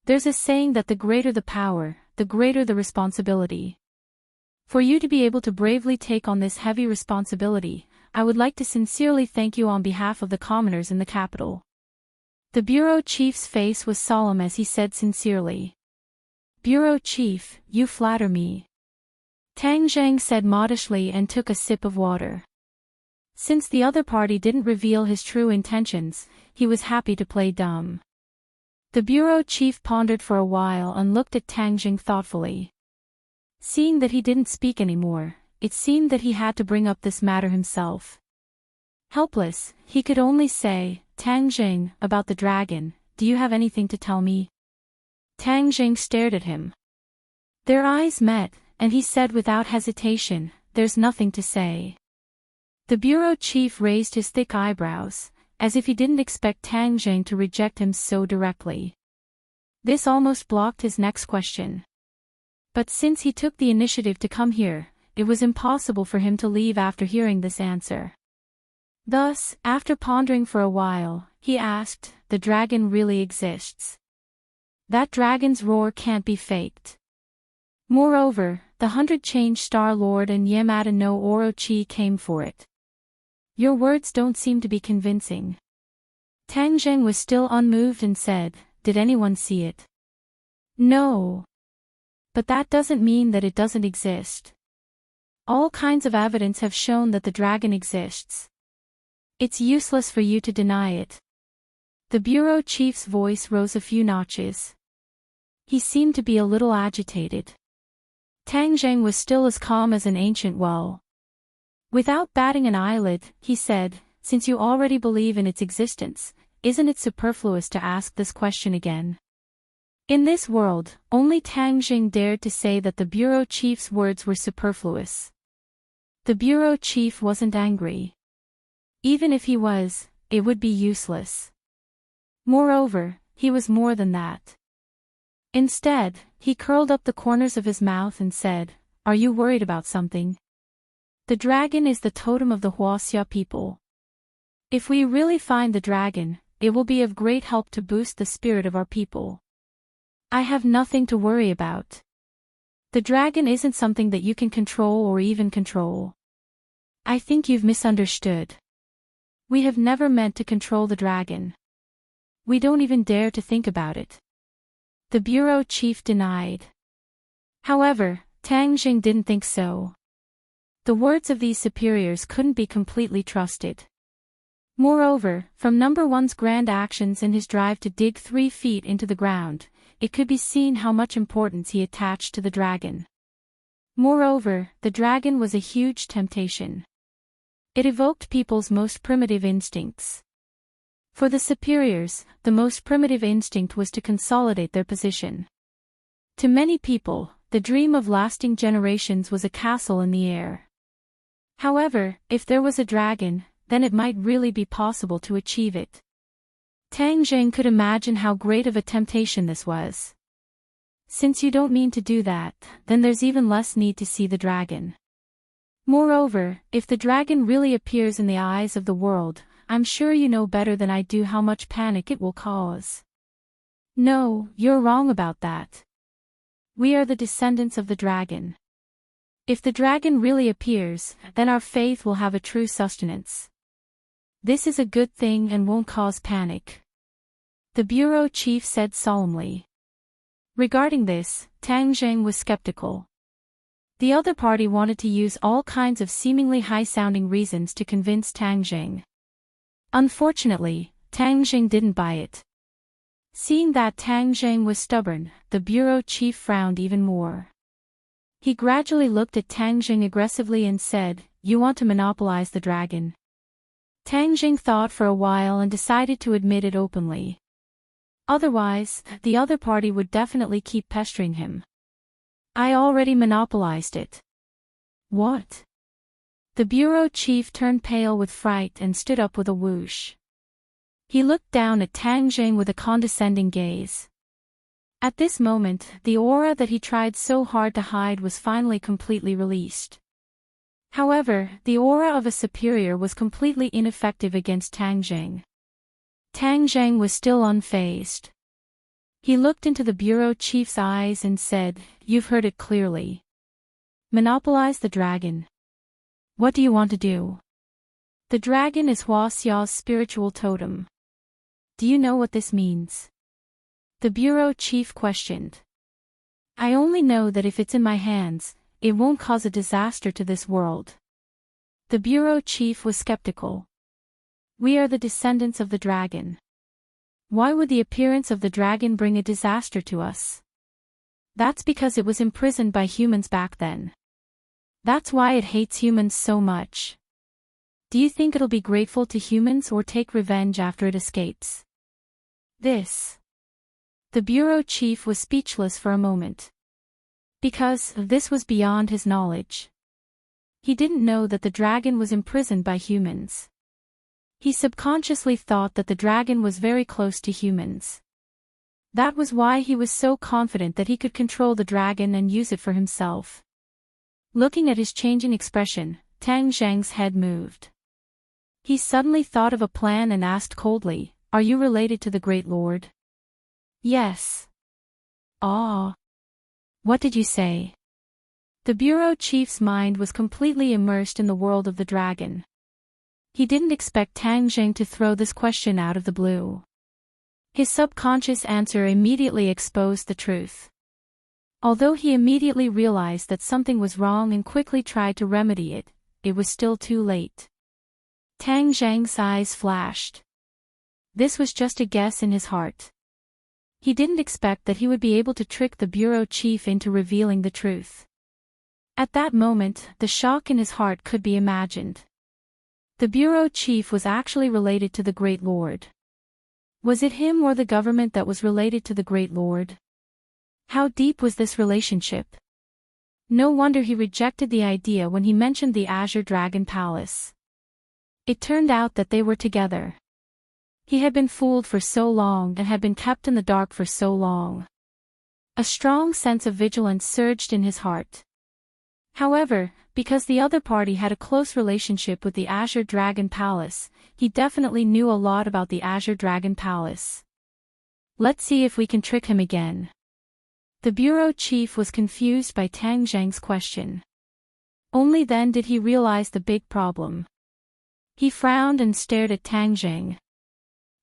There's a saying that the greater the power, the greater the responsibility. For you to be able to bravely take on this heavy responsibility, I would like to sincerely thank you on behalf of the commoners in the capital." The bureau chief's face was solemn as he said sincerely, "Bureau chief, you flatter me." Tang Jing said modestly and took a sip of water. Since the other party didn't reveal his true intentions, he was happy to play dumb. The bureau chief pondered for a while and looked at Tang Jing thoughtfully. Seeing that he didn't speak anymore, it seemed that he had to bring up this matter himself. Helpless, he could only say, "Tang Jing, about the dragon, do you have anything to tell me?" Tang Jing stared at him. Their eyes met, and he said without hesitation, "There's nothing to say." The bureau chief raised his thick eyebrows, as if he didn't expect Tang Jing to reject him so directly. This almost blocked his next question. But since he took the initiative to come here, it was impossible for him to leave after hearing this answer. Thus, after pondering for a while, he asked, "The dragon really exists? That dragon's roar can't be faked. Moreover, the 100-change Star Lord and Yamada no Orochi came for it. Your words don't seem to be convincing." Tang Jing was still unmoved and said, "Did anyone see it?" "No. But that doesn't mean that it doesn't exist. All kinds of evidence have shown that the dragon exists. It's useless for you to deny it." The bureau chief's voice rose a few notches. He seemed to be a little agitated. Tang Zheng was still as calm as an ancient well. Without batting an eyelid, he said, "Since you already believe in its existence, isn't it superfluous to ask this question again?" In this world, only Tang Zheng dared to say that the bureau chief's words were superfluous. The bureau chief wasn't angry. Even if he was, it would be useless. Moreover, he was more than that. Instead, he curled up the corners of his mouth and said, "Are you worried about something? The dragon is the totem of the Huaxia people. If we really find the dragon, it will be of great help to boost the spirit of our people. I have nothing to worry about. The dragon isn't something that you can control or even control. I think you've misunderstood. We have never meant to control the dragon. We don't even dare to think about it." The bureau chief denied. However, Tang Zheng didn't think so. The words of these superiors couldn't be completely trusted. Moreover, from number one's grand actions in his drive to dig 3 feet into the ground, it could be seen how much importance he attached to the dragon. Moreover, the dragon was a huge temptation. It evoked people's most primitive instincts. For the superiors, the most primitive instinct was to consolidate their position. To many people, the dream of lasting generations was a castle in the air. However, if there was a dragon, then it might really be possible to achieve it. Tang Zheng could imagine how great of a temptation this was. Since you don't mean to do that, then there's even less need to see the dragon. Moreover, if the dragon really appears in the eyes of the world, I'm sure you know better than I do how much panic it will cause. No, you're wrong about that. We are the descendants of the dragon. If the dragon really appears, then our faith will have a true sustenance. This is a good thing and won't cause panic. The bureau chief said solemnly. Regarding this, Tang Zheng was skeptical. The other party wanted to use all kinds of seemingly high-sounding reasons to convince Tang Zheng. Unfortunately, Tang Zheng didn't buy it. Seeing that Tang Zheng was stubborn, the bureau chief frowned even more. He gradually looked at Tang Zheng aggressively and said, "You want to monopolize the dragon." Tang Zheng thought for a while and decided to admit it openly. Otherwise, the other party would definitely keep pestering him. "I already monopolized it." "What?" The bureau chief turned pale with fright and stood up with a whoosh. He looked down at Tang Zheng with a condescending gaze. At this moment, the aura that he tried so hard to hide was finally completely released. However, the aura of a superior was completely ineffective against Tang Zheng. Tang Zheng was still unfazed. He looked into the bureau chief's eyes and said, "You've heard it clearly. Monopolize the dragon. What do you want to do?" The dragon is Huaxia's spiritual totem. Do you know what this means? The bureau chief questioned. "I only know that if it's in my hands, it won't cause a disaster to this world." The bureau chief was skeptical. "We are the descendants of the dragon. Why would the appearance of the dragon bring a disaster to us?" "That's because it was imprisoned by humans back then. That's why it hates humans so much. Do you think it'll be grateful to humans or take revenge after it escapes?" The bureau chief was speechless for a moment. Because this was beyond his knowledge. He didn't know that the dragon was imprisoned by humans. He subconsciously thought that the dragon was very close to humans. That was why he was so confident that he could control the dragon and use it for himself. Looking at his changing expression, Tang Zheng's head moved. He suddenly thought of a plan and asked coldly, "Are you related to the Great Lord?" "Yes." "Ah. What did you say?" The bureau chief's mind was completely immersed in the world of the dragon. He didn't expect Tang Zheng to throw this question out of the blue. His subconscious answer immediately exposed the truth. Although he immediately realized that something was wrong and quickly tried to remedy it, it was still too late. Tang Zheng's eyes flashed. This was just a guess in his heart. He didn't expect that he would be able to trick the bureau chief into revealing the truth. At that moment, the shock in his heart could be imagined. The bureau chief was actually related to the Great Lord. Was it him or the government that was related to the Great Lord? How deep was this relationship? No wonder he rejected the idea when he mentioned the Azure Dragon Palace. It turned out that they were together. He had been fooled for so long and had been kept in the dark for so long. A strong sense of vigilance surged in his heart. However, because the other party had a close relationship with the Azure Dragon Palace, he definitely knew a lot about the Azure Dragon Palace. Let's see if we can trick him again. The bureau chief was confused by Tang Zhang's question. Only then did he realize the big problem. He frowned and stared at Tang Zhang.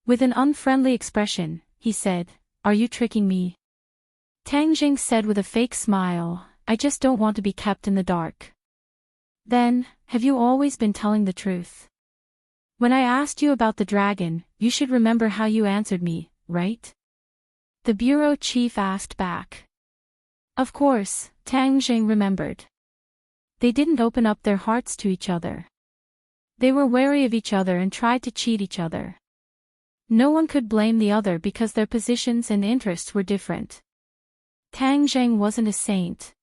With an unfriendly expression, he said, "Are you tricking me?" Tang Zhang said with a fake smile, "I just don't want to be kept in the dark." "Then, have you always been telling the truth? When I asked you about the dragon, you should remember how you answered me, right?" The bureau chief asked back. Of course, Tang Zhang remembered. They didn't open up their hearts to each other. They were wary of each other and tried to cheat each other. No one could blame the other because their positions and interests were different. Tang Zhang wasn't a saint.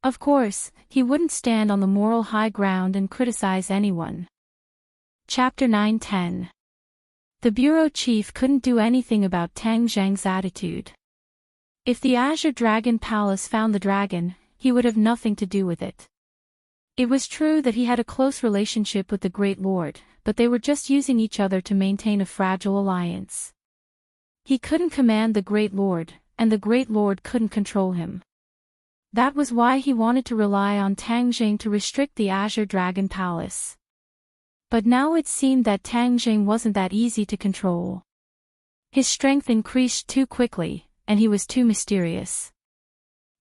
Of course, he wouldn't stand on the moral high ground and criticize anyone. Chapter 9-10. The bureau chief couldn't do anything about Tang Zhang's attitude. If the Azure Dragon Palace found the dragon, he would have nothing to do with it. It was true that he had a close relationship with the Great Lord, but they were just using each other to maintain a fragile alliance. He couldn't command the Great Lord, and the Great Lord couldn't control him. That was why he wanted to rely on Tang Zhang to restrict the Azure Dragon Palace. But now it seemed that Tang Zhang wasn't that easy to control. His strength increased too quickly, and he was too mysterious.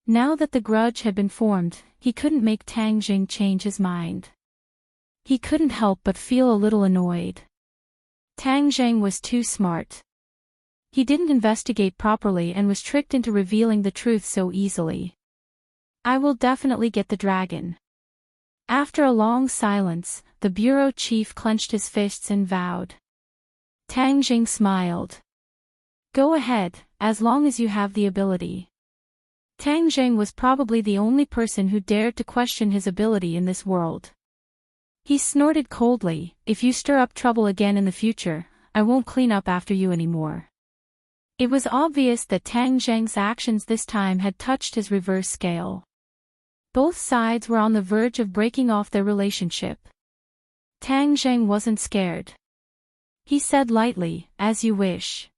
Now that the grudge had been formed, he couldn't make Tang Zhang change his mind. He couldn't help but feel a little annoyed. Tang Zhang was too smart. He didn't investigate properly and was tricked into revealing the truth so easily. "I will definitely get the dragon." After a long silence, the bureau chief clenched his fists and vowed. Tang Zhang smiled. "Go ahead, as long as you have the ability." Tang Zhang was probably the only person who dared to question his ability in this world. He snorted coldly, "If you stir up trouble again in the future, I won't clean up after you anymore." It was obvious that Tang Zhang's actions this time had touched his reverse scale. Both sides were on the verge of breaking off their relationship. Tang Zhang wasn't scared. He said lightly, "As you wish."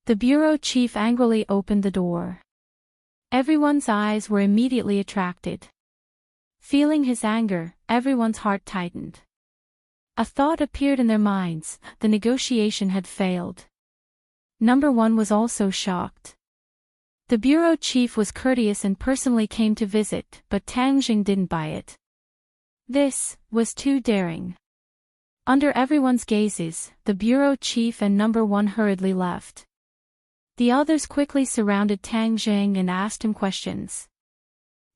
The bureau chief angrily opened the door. Everyone's eyes were immediately attracted. Feeling his anger, everyone's heart tightened. A thought appeared in their minds: the negotiation had failed. Number 1 was also shocked. The bureau chief was courteous and personally came to visit, but Tang Zhang didn't buy it. This was too daring. Under everyone's gazes, the bureau chief and Number 1 hurriedly left. The others quickly surrounded Tang Zhang and asked him questions.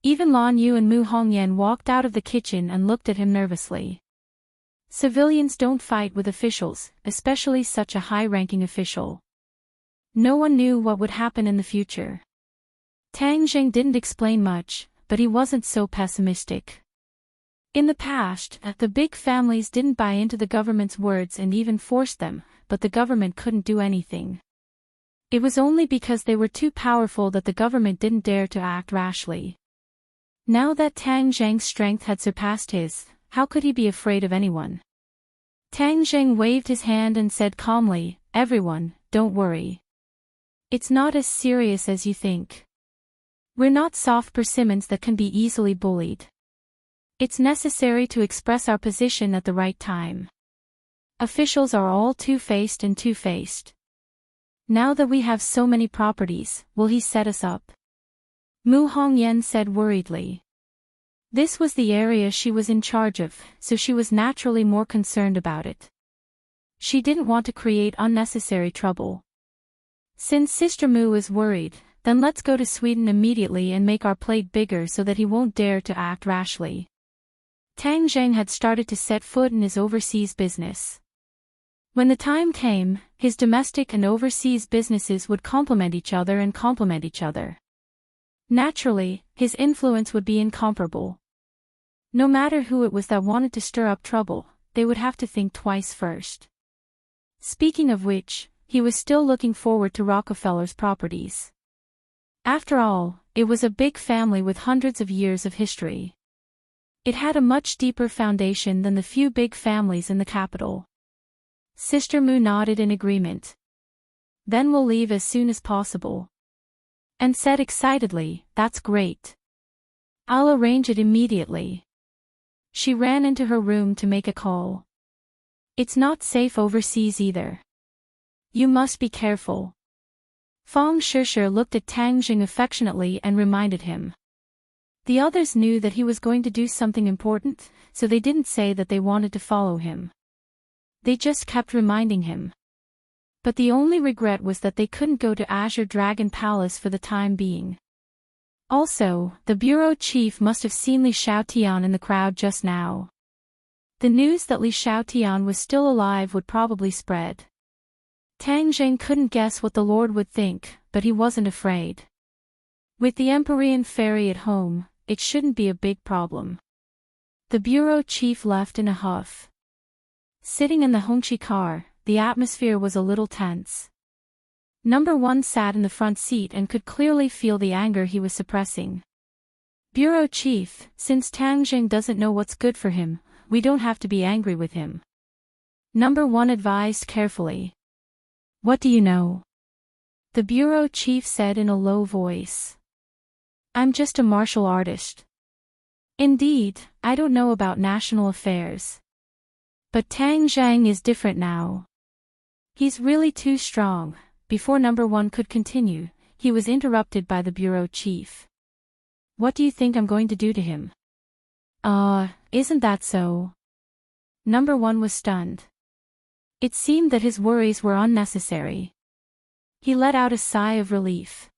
Even Lan Yu and Mu Hongyan walked out of the kitchen and looked at him nervously. Civilians don't fight with officials, especially such a high-ranking official. No one knew what would happen in the future. Tang Zhang didn't explain much, but he wasn't so pessimistic. In the past, the big families didn't buy into the government's words and even forced them, but the government couldn't do anything. It was only because they were too powerful that the government didn't dare to act rashly. Now that Tang Zhang's strength had surpassed his, how could he be afraid of anyone? Tang Zhang waved his hand and said calmly, "Everyone, don't worry. It's not as serious as you think. We're not soft persimmons that can be easily bullied. It's necessary to express our position at the right time. Officials are all two-faced and two-faced. Now that we have so many properties, will he set us up?" Mu Hongyan said worriedly. This was the area she was in charge of, so she was naturally more concerned about it. She didn't want to create unnecessary trouble. Since Sister Mu is worried, then let's go to Sweden immediately and make our plate bigger so that he won't dare to act rashly. Tang Zheng had started to set foot in his overseas business. When the time came, his domestic and overseas businesses would complement each other and complement each other. Naturally, his influence would be incomparable. No matter who it was that wanted to stir up trouble, they would have to think twice first. Speaking of which, he was still looking forward to Rockefeller's properties. After all, it was a big family with hundreds of years of history. It had a much deeper foundation than the few big families in the capital. Sister Mu nodded in agreement. Then we'll leave as soon as possible. And said excitedly, that's great. I'll arrange it immediately. She ran into her room to make a call. It's not safe overseas either. You must be careful. Fong Shishir looked at Tang Jing affectionately and reminded him. The others knew that he was going to do something important, so they didn't say that they wanted to follow him. They just kept reminding him. But the only regret was that they couldn't go to Azure Dragon Palace for the time being. Also, the bureau chief must have seen Li Xiaotian in the crowd just now. The news that Li Xiaotian was still alive would probably spread. Tang Zheng couldn't guess what the Lord would think, but he wasn't afraid. With the Empyrean fairy at home, it shouldn't be a big problem. The bureau chief left in a huff. Sitting in the Hongqi car, the atmosphere was a little tense. Number 1 sat in the front seat and could clearly feel the anger he was suppressing. Bureau chief, since Tang Zheng doesn't know what's good for him, we don't have to be angry with him. Number 1 advised carefully. What do you know? The bureau chief said in a low voice. I'm just a martial artist. Indeed, I don't know about national affairs. But Tang Zheng is different now. He's really too strong. Before Number 1 could continue, he was interrupted by the bureau chief. What do you think I'm going to do to him? Isn't that so? Number 1 was stunned. It seemed that his worries were unnecessary. He let out a sigh of relief.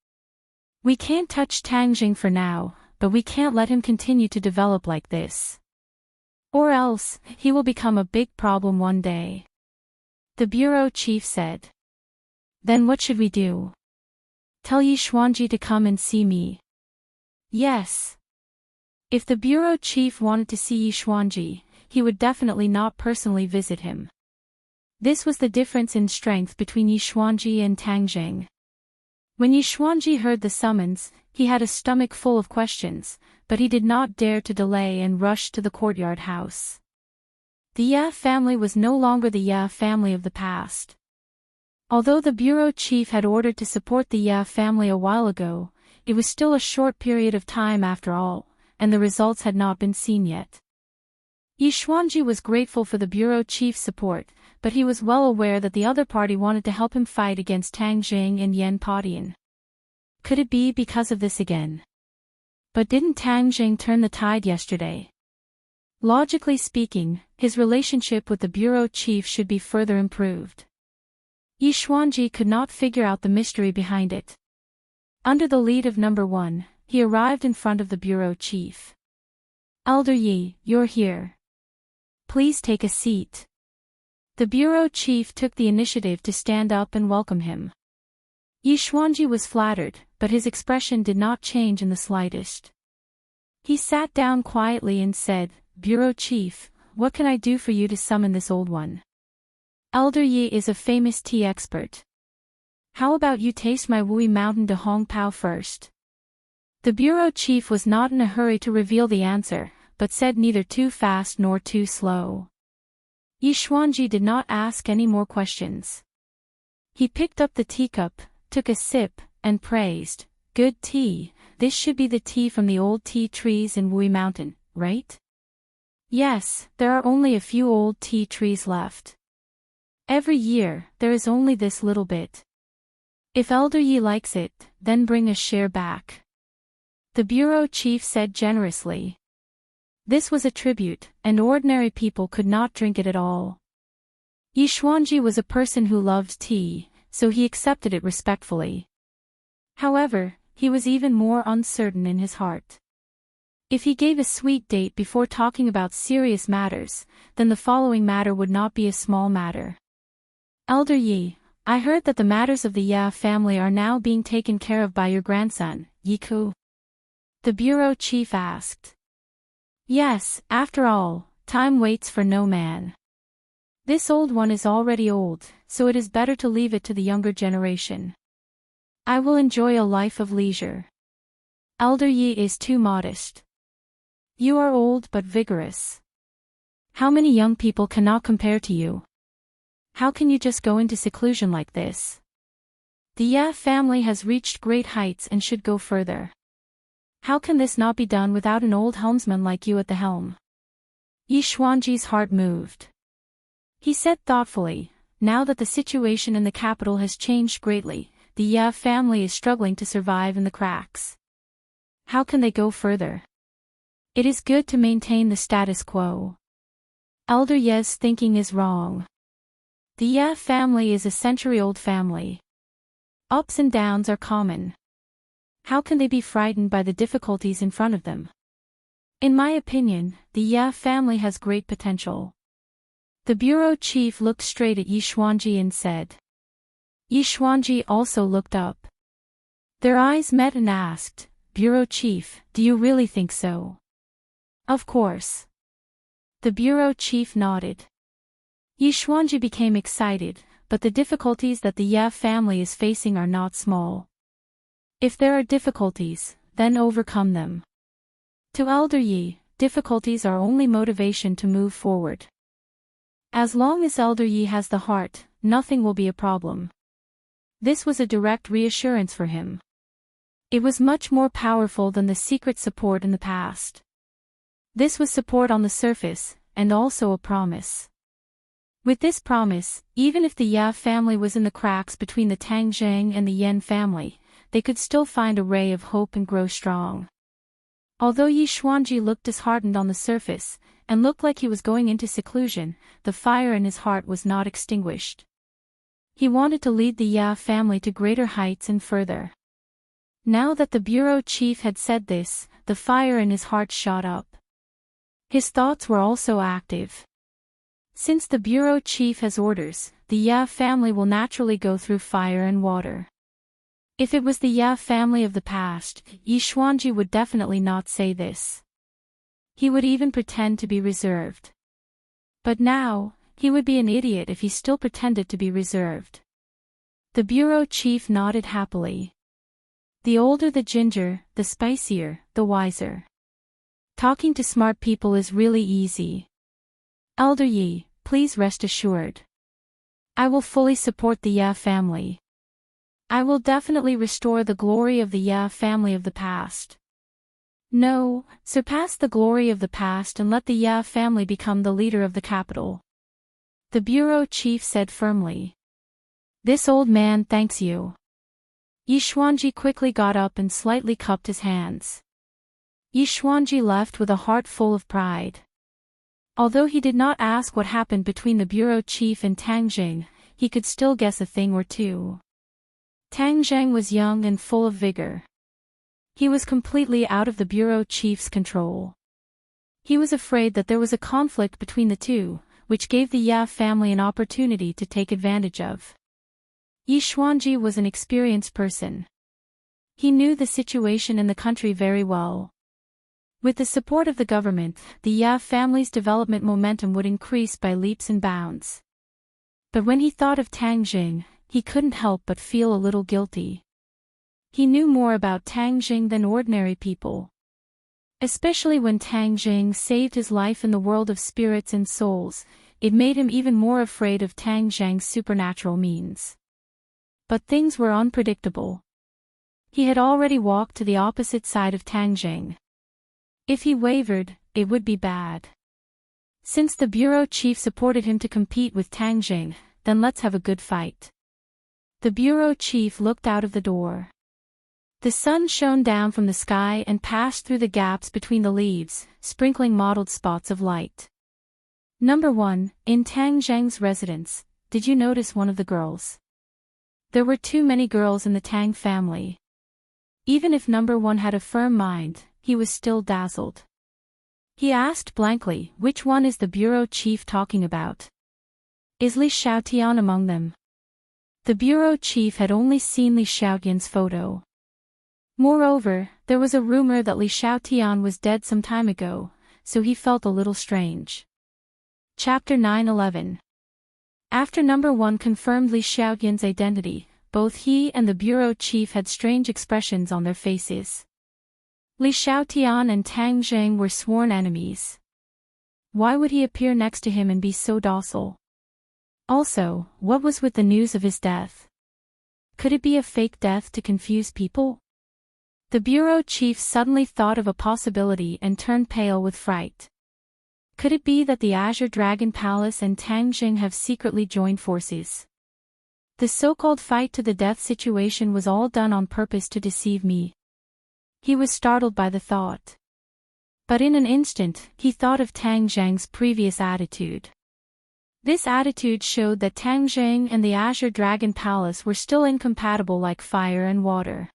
We can't touch Tang Jing for now, but we can't let him continue to develop like this. Or else, he will become a big problem one day. The bureau chief said. Then what should we do? Tell Yi Xuanji to come and see me. Yes. If the bureau chief wanted to see Yi Xuanji, he would definitely not personally visit him. This was the difference in strength between Yi Xuanji and Tang Jing. When Yi Xuanji heard the summons, he had a stomach full of questions, but he did not dare to delay and rushed to the courtyard house. The Ye family was no longer the Ye family of the past. Although the bureau chief had ordered to support the Ye family a while ago, it was still a short period of time after all, and the results had not been seen yet. Yi Xuanji was grateful for the bureau chief's support, but he was well aware that the other party wanted to help him fight against Tang Jing and Yan Padian. Could it be because of this again? But didn't Tang Jing turn the tide yesterday? Logically speaking, his relationship with the bureau chief should be further improved. Yi Xuanji could not figure out the mystery behind it. Under the lead of Number 1, he arrived in front of the bureau chief. Elder Yi, you're here. Please take a seat. The bureau chief took the initiative to stand up and welcome him. Yi Xuanji was flattered, but his expression did not change in the slightest. He sat down quietly and said, Bureau chief, what can I do for you to summon this old one? Elder Yi is a famous tea expert. How about you taste my Wui Mountain de Hong Pao first? The bureau chief was not in a hurry to reveal the answer, but said neither too fast nor too slow. Yi Xuanji did not ask any more questions. He picked up the teacup, took a sip, and praised, Good tea, this should be the tea from the old tea trees in Wui Mountain, right? Yes, there are only a few old tea trees left. Every year, there is only this little bit. If Elder Yi likes it, then bring a share back. The bureau chief said generously. This was a tribute, and ordinary people could not drink it at all. Yi Xuanji was a person who loved tea, so he accepted it respectfully. However, he was even more uncertain in his heart. If he gave a sweet date before talking about serious matters, then the following matter would not be a small matter. Elder Yi, I heard that the matters of the Ya family are now being taken care of by your grandson, Yi Ku. The bureau chief asked. Yes, after all, time waits for no man. This old one is already old, so it is better to leave it to the younger generation. I will enjoy a life of leisure. Elder Yi is too modest. You are old but vigorous. How many young people cannot compare to you? How can you just go into seclusion like this? The Ya family has reached great heights and should go further. How can this not be done without an old helmsman like you at the helm? Yi Xuanji's heart moved. He said thoughtfully, now that the situation in the capital has changed greatly, the Ya family is struggling to survive in the cracks. How can they go further? It is good to maintain the status quo. Elder Ye's thinking is wrong. The Ya family is a century-old family. Ups and downs are common. How can they be frightened by the difficulties in front of them? In my opinion, the Ya family has great potential. The bureau chief looked straight at Yi Xuanji and said. Yi Xuanji also looked up. Their eyes met and asked, Bureau chief, do you really think so? Of course. The bureau chief nodded. Yi Xuanji became excited, but the difficulties that the Ya family is facing are not small. If there are difficulties, then overcome them. To Elder Yi, difficulties are only motivation to move forward. As long as Elder Yi has the heart, nothing will be a problem. This was a direct reassurance for him. It was much more powerful than the secret support in the past. This was support on the surface, and also a promise. With this promise, even if the Ya family was in the cracks between the Tang Zheng and the Yen family, they could still find a ray of hope and grow strong. Although Yi Xuanji looked disheartened on the surface, and looked like he was going into seclusion, the fire in his heart was not extinguished. He wanted to lead the Ya family to greater heights and further. Now that the bureau chief had said this, the fire in his heart shot up. His thoughts were also active. Since the bureau chief has orders, the Ya family will naturally go through fire and water. If it was the Ya family of the past, Yi Xuanji would definitely not say this. He would even pretend to be reserved. But now, he would be an idiot if he still pretended to be reserved. The bureau chief nodded happily. The older the ginger, the spicier, the wiser. Talking to smart people is really easy. Elder Yi, please rest assured. I will fully support the Ya family. I will definitely restore the glory of the Ya family of the past. No, surpass the glory of the past and let the Ya family become the leader of the capital. The bureau chief said firmly. This old man thanks you. Yi Xuanji quickly got up and slightly cupped his hands. Yi Xuanji left with a heart full of pride. Although he did not ask what happened between the bureau chief and Tang Zheng, he could still guess a thing or two. Tang Zheng was young and full of vigor. He was completely out of the bureau chief's control. He was afraid that there was a conflict between the two, which gave the Ya family an opportunity to take advantage of. Yi Xuanji was an experienced person. He knew the situation in the country very well. With the support of the government, the Ya family's development momentum would increase by leaps and bounds. But when he thought of Tang Zheng, he couldn't help but feel a little guilty. He knew more about Tang Zheng than ordinary people. Especially when Tang Zheng saved his life in the world of spirits and souls, it made him even more afraid of Tang Zheng's supernatural means. But things were unpredictable. He had already walked to the opposite side of Tang Zheng. If he wavered, it would be bad. Since the bureau chief supported him to compete with Tang Zheng, then let's have a good fight. The bureau chief looked out of the door. The sun shone down from the sky and passed through the gaps between the leaves, sprinkling mottled spots of light. Number 1, in Tang Zheng's residence, did you notice one of the girls? There were too many girls in the Tang family. Even if number 1 had a firm mind, he was still dazzled. He asked blankly, which one is the bureau chief talking about? Is Li Xiaotian among them? The bureau chief had only seen Li Xiaotian's photo. Moreover, there was a rumor that Li Xiaotian was dead some time ago, so he felt a little strange. Chapter 9:11. After number 1 confirmed Li Xiaotian's identity, both he and the bureau chief had strange expressions on their faces. Li Xiaotian and Tang Zheng were sworn enemies. Why would he appear next to him and be so docile? Also, what was with the news of his death? Could it be a fake death to confuse people? The bureau chief suddenly thought of a possibility and turned pale with fright. Could it be that the Azure Dragon Palace and Tang Zheng have secretly joined forces? The so-called fight to the death situation was all done on purpose to deceive me. He was startled by the thought. But in an instant, he thought of Tang Zheng's previous attitude. This attitude showed that Tang Zheng and the Azure Dragon Palace were still incompatible like fire and water.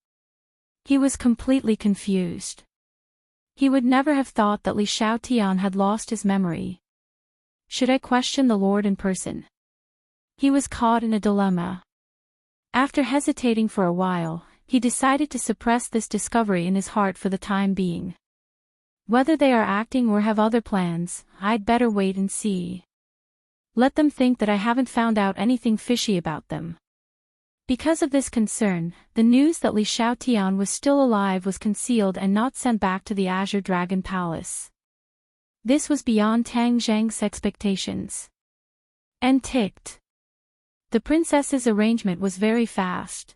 He was completely confused. He would never have thought that Li Xiaotian had lost his memory. Should I question the Lord in person? He was caught in a dilemma. After hesitating for a while, he decided to suppress this discovery in his heart for the time being. Whether they are acting or have other plans, I'd better wait and see. Let them think that I haven't found out anything fishy about them. Because of this concern, the news that Li Xiaotian was still alive was concealed and not sent back to the Azure Dragon Palace. This was beyond Tang Zheng's expectations. And ticked. The princess's arrangement was very fast.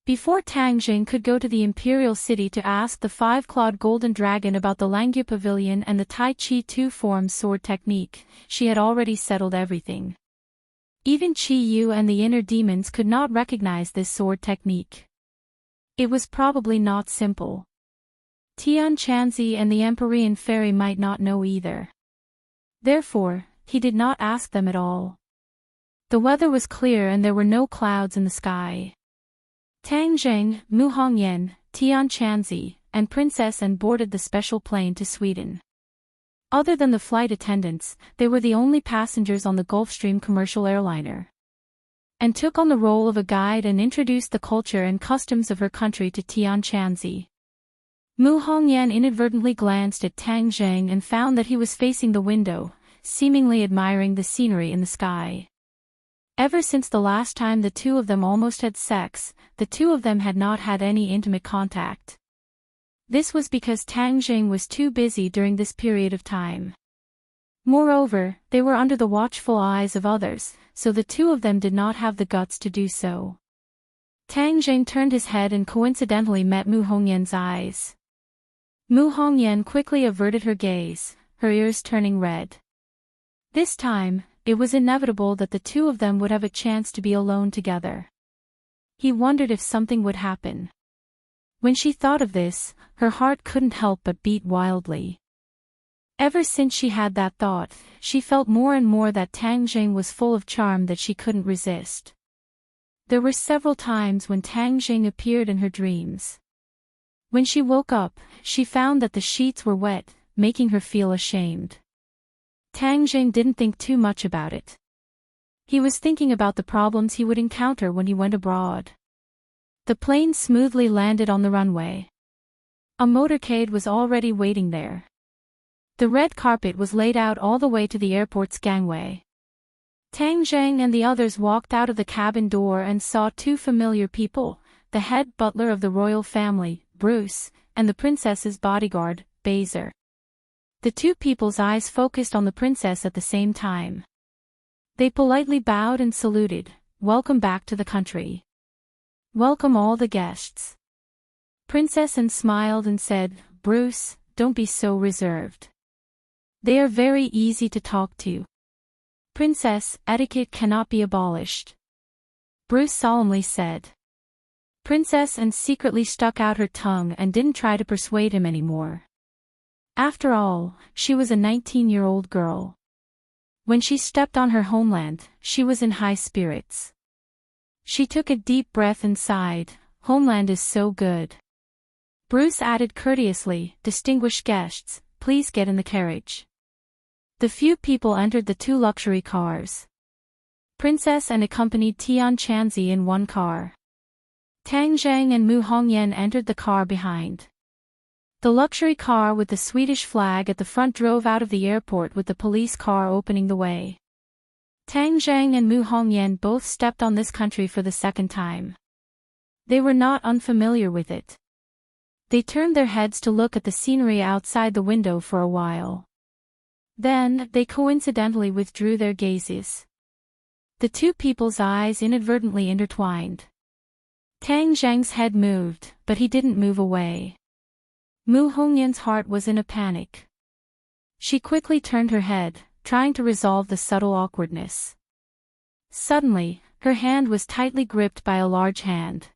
Before Tang Zheng could go to the imperial city to ask the 5-clawed golden dragon about the Langya pavilion and the Tai Chi 2-form sword technique, she had already settled everything. Even Qi Yu and the inner demons could not recognize this sword technique. It was probably not simple. Tian Chanzi and the Empyrean fairy might not know either. Therefore, he did not ask them at all. The weather was clear and there were no clouds in the sky. Tang Zheng, Mu Hongyan, Tian Chanzi, and Princess An boarded the special plane to Sweden. Other than the flight attendants, they were the only passengers on the Gulfstream commercial airliner. And took on the role of a guide and introduced the culture and customs of her country to Tian Chanzi. Mu Hongyan inadvertently glanced at Tang Zheng and found that he was facing the window, seemingly admiring the scenery in the sky. Ever since the last time the two of them almost had sex, the two of them had not had any intimate contact. This was because Tang Zheng was too busy during this period of time. Moreover, they were under the watchful eyes of others, so the two of them did not have the guts to do so. Tang Zheng turned his head and coincidentally met Mu Hongyan's eyes. Mu Hongyan quickly averted her gaze, her ears turning red. This time, it was inevitable that the two of them would have a chance to be alone together. He wondered if something would happen. When she thought of this, her heart couldn't help but beat wildly. Ever since she had that thought, she felt more and more that Tang Zheng was full of charm that she couldn't resist. There were several times when Tang Zheng appeared in her dreams. When she woke up, she found that the sheets were wet, making her feel ashamed. Tang Zheng didn't think too much about it. He was thinking about the problems he would encounter when he went abroad. The plane smoothly landed on the runway. A motorcade was already waiting there. The red carpet was laid out all the way to the airport's gangway. Tang Zheng and the others walked out of the cabin door and saw two familiar people, the head butler of the royal family, Bruce, and the princess's bodyguard, Baser. The two people's eyes focused on the princess at the same time. They politely bowed and saluted, "Welcome back to the country. Welcome all the guests." Princess Anne smiled and said, "Bruce, don't be so reserved. They are very easy to talk to. Princess, etiquette cannot be abolished," Bruce solemnly said. Princess Anne secretly stuck out her tongue and didn't try to persuade him anymore. After all, she was a 19-year-old girl. When she stepped on her homeland, she was in high spirits. She took a deep breath and sighed, "Homeland is so good." Bruce added courteously, "Distinguished guests, please get in the carriage." The few people entered the two luxury cars. Princess and accompanied Tian Chanzi in one car. Tang Zhang and Mu Hongyan entered the car behind. The luxury car with the Swedish flag at the front drove out of the airport with the police car opening the way. Tang Zhang and Mu Hongyan both stepped on this country for the second time. They were not unfamiliar with it. They turned their heads to look at the scenery outside the window for a while. Then, they coincidentally withdrew their gazes. The two people's eyes inadvertently intertwined. Tang Zhang's head moved, but he didn't move away. Mu Hongyan's heart was in a panic. She quickly turned her head, trying to resolve the subtle awkwardness. Suddenly, her hand was tightly gripped by a large hand.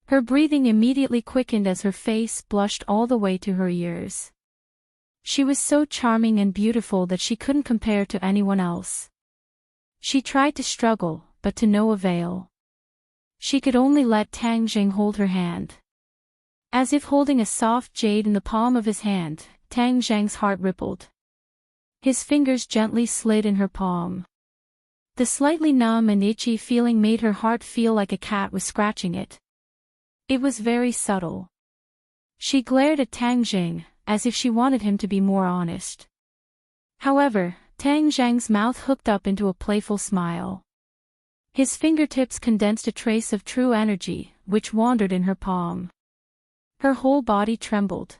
Her breathing immediately quickened as her face blushed all the way to her ears. She was so charming and beautiful that she couldn't compare to anyone else. She tried to struggle, but to no avail. She could only let Tang Zhang hold her hand. As if holding a soft jade in the palm of his hand, Tang Zhang's heart rippled. His fingers gently slid in her palm. The slightly numb and itchy feeling made her heart feel like a cat was scratching it. It was very subtle. She glared at Tang Zhang, as if she wanted him to be more honest. However, Tang Zhang's mouth hooked up into a playful smile. His fingertips condensed a trace of true energy, which wandered in her palm. Her whole body trembled.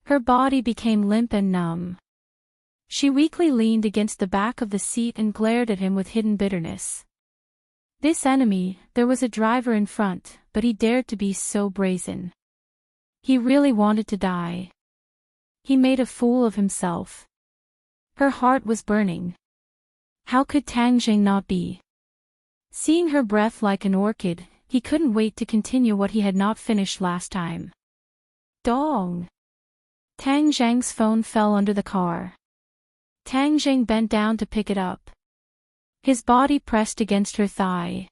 Her body became limp and numb. She weakly leaned against the back of the seat and glared at him with hidden bitterness. This enemy, there was a driver in front, but he dared to be so brazen. He really wanted to die. He made a fool of himself. Her heart was burning. How could Tang Zhang not be? Seeing her breath like an orchid, he couldn't wait to continue what he had not finished last time. Dong! Tang Zhang's phone fell under the car. Tang Zhang bent down to pick it up. His body pressed against her thigh.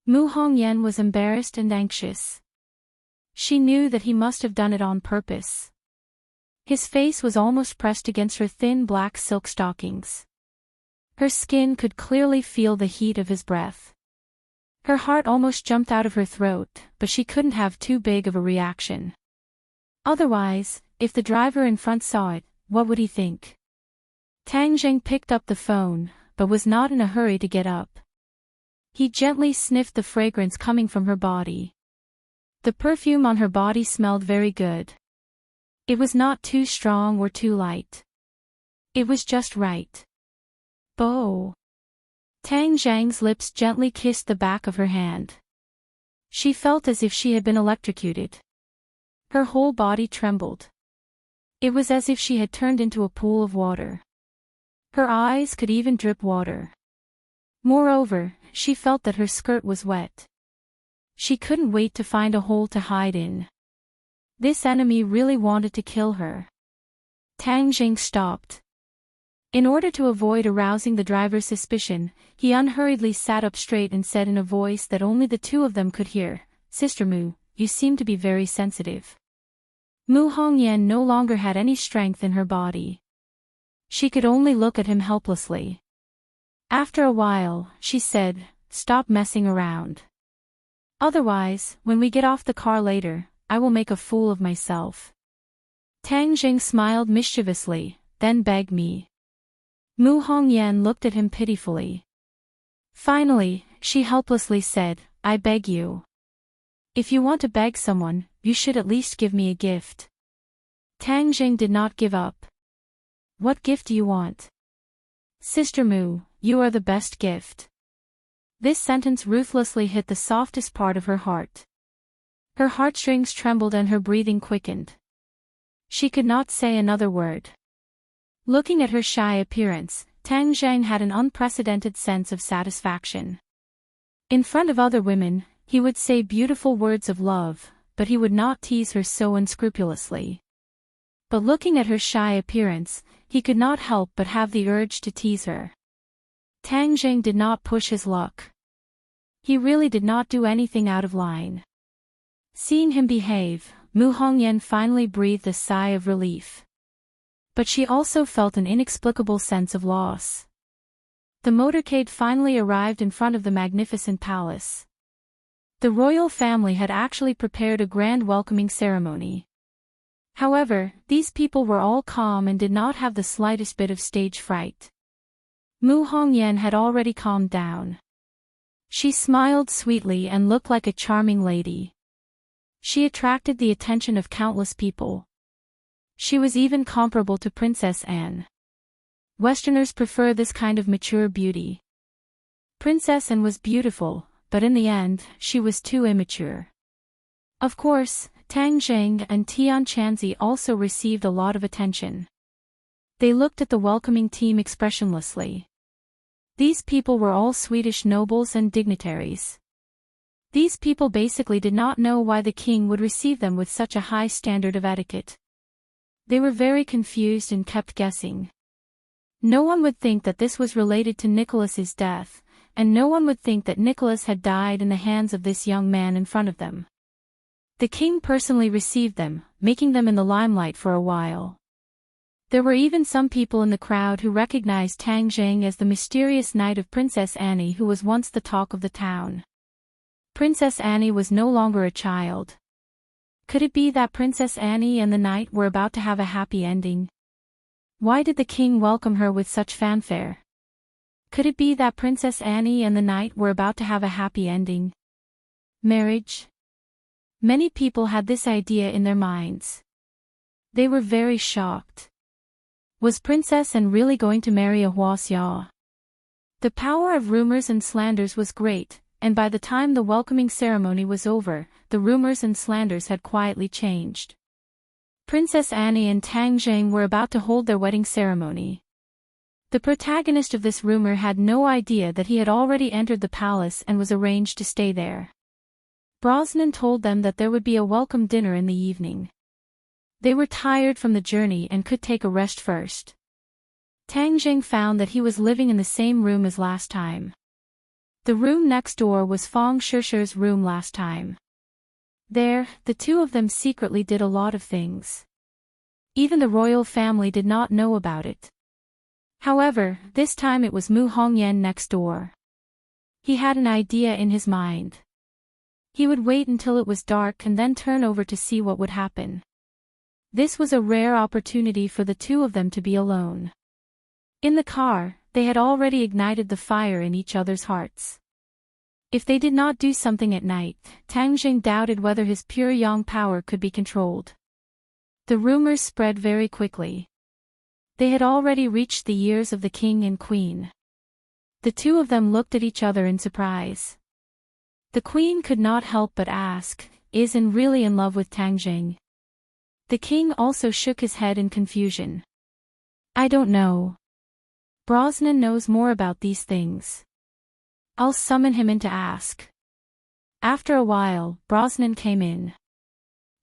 Mu Hongyan was embarrassed and anxious. She knew that he must have done it on purpose. His face was almost pressed against her thin black silk stockings. Her skin could clearly feel the heat of his breath. Her heart almost jumped out of her throat, but she couldn't have too big of a reaction. Otherwise, if the driver in front saw it, what would he think? Tang Zhang picked up the phone, but was not in a hurry to get up. He gently sniffed the fragrance coming from her body. The perfume on her body smelled very good. It was not too strong or too light. It was just right. Bo! Tang Zhang's lips gently kissed the back of her hand. She felt as if she had been electrocuted. Her whole body trembled. It was as if she had turned into a pool of water. Her eyes could even drip water. Moreover, she felt that her skirt was wet. She couldn't wait to find a hole to hide in. This enemy really wanted to kill her. Tang Zhang stopped. In order to avoid arousing the driver's suspicion, he unhurriedly sat up straight and said in a voice that only the two of them could hear, "Sister Mu, you seem to be very sensitive." Mu Hongyan no longer had any strength in her body. She could only look at him helplessly. After a while, she said, "Stop messing around. Otherwise, when we get off the car later, I will make a fool of myself." Tang Zhang smiled mischievously, then begged me. Mu Hongyan looked at him pitifully. Finally, she helplessly said, "I beg you. If you want to beg someone, you should at least give me a gift." Tang Zhang did not give up. "What gift do you want?" "Sister Mu, you are the best gift." This sentence ruthlessly hit the softest part of her heart. Her heartstrings trembled and her breathing quickened. She could not say another word. Looking at her shy appearance, Tang Zhang had an unprecedented sense of satisfaction. In front of other women, he would say beautiful words of love, but he would not tease her so unscrupulously. But looking at her shy appearance, he could not help but have the urge to tease her. Tang Jing did not push his luck. He really did not do anything out of line. Seeing him behave, Mu Hongyan finally breathed a sigh of relief. But she also felt an inexplicable sense of loss. The motorcade finally arrived in front of the magnificent palace. The royal family had actually prepared a grand welcoming ceremony. However, these people were all calm and did not have the slightest bit of stage fright. Mu Hongyan had already calmed down. She smiled sweetly and looked like a charming lady. She attracted the attention of countless people. She was even comparable to Princess Anne. Westerners prefer this kind of mature beauty. Princess Anne was beautiful, but in the end, she was too immature. Of course, Tang Jing and Tian Chanzi also received a lot of attention. They looked at the welcoming team expressionlessly. These people were all Swedish nobles and dignitaries. These people basically did not know why the king would receive them with such a high standard of etiquette. They were very confused and kept guessing. No one would think that this was related to Nicholas's death, and no one would think that Nicholas had died in the hands of this young man in front of them. The king personally received them, making them in the limelight for a while. There were even some people in the crowd who recognized Tang Jing as the mysterious knight of Princess Annie who was once the talk of the town. Princess Annie was no longer a child. Could it be that Princess Annie and the knight were about to have a happy ending? Why did the king welcome her with such fanfare? Could it be that Princess Annie and the knight were about to have a happy ending? Marriage? Many people had this idea in their minds. They were very shocked. Was Princess Anne really going to marry a Huaxia? The power of rumors and slanders was great, and by the time the welcoming ceremony was over, the rumors and slanders had quietly changed. Princess Annie and Tang Jing were about to hold their wedding ceremony. The protagonist of this rumor had no idea that he had already entered the palace and was arranged to stay there. Brosnan told them that there would be a welcome dinner in the evening. They were tired from the journey and could take a rest first. Tang Jing found that he was living in the same room as last time. The room next door was Fang Shishi's room last time. There, the two of them secretly did a lot of things. Even the royal family did not know about it. However, this time it was Mu Hongyan next door. He had an idea in his mind. He would wait until it was dark and then turn over to see what would happen. This was a rare opportunity for the two of them to be alone. In the car, they had already ignited the fire in each other's hearts. If they did not do something at night, Tang Jing doubted whether his pure yang power could be controlled. The rumors spread very quickly. They had already reached the years of the king and queen. The two of them looked at each other in surprise. The queen could not help but ask, "Is Anne really in love with Tang Jing?" The king also shook his head in confusion. "I don't know. Brosnan knows more about these things. I'll summon him in to ask." After a while, Brosnan came in.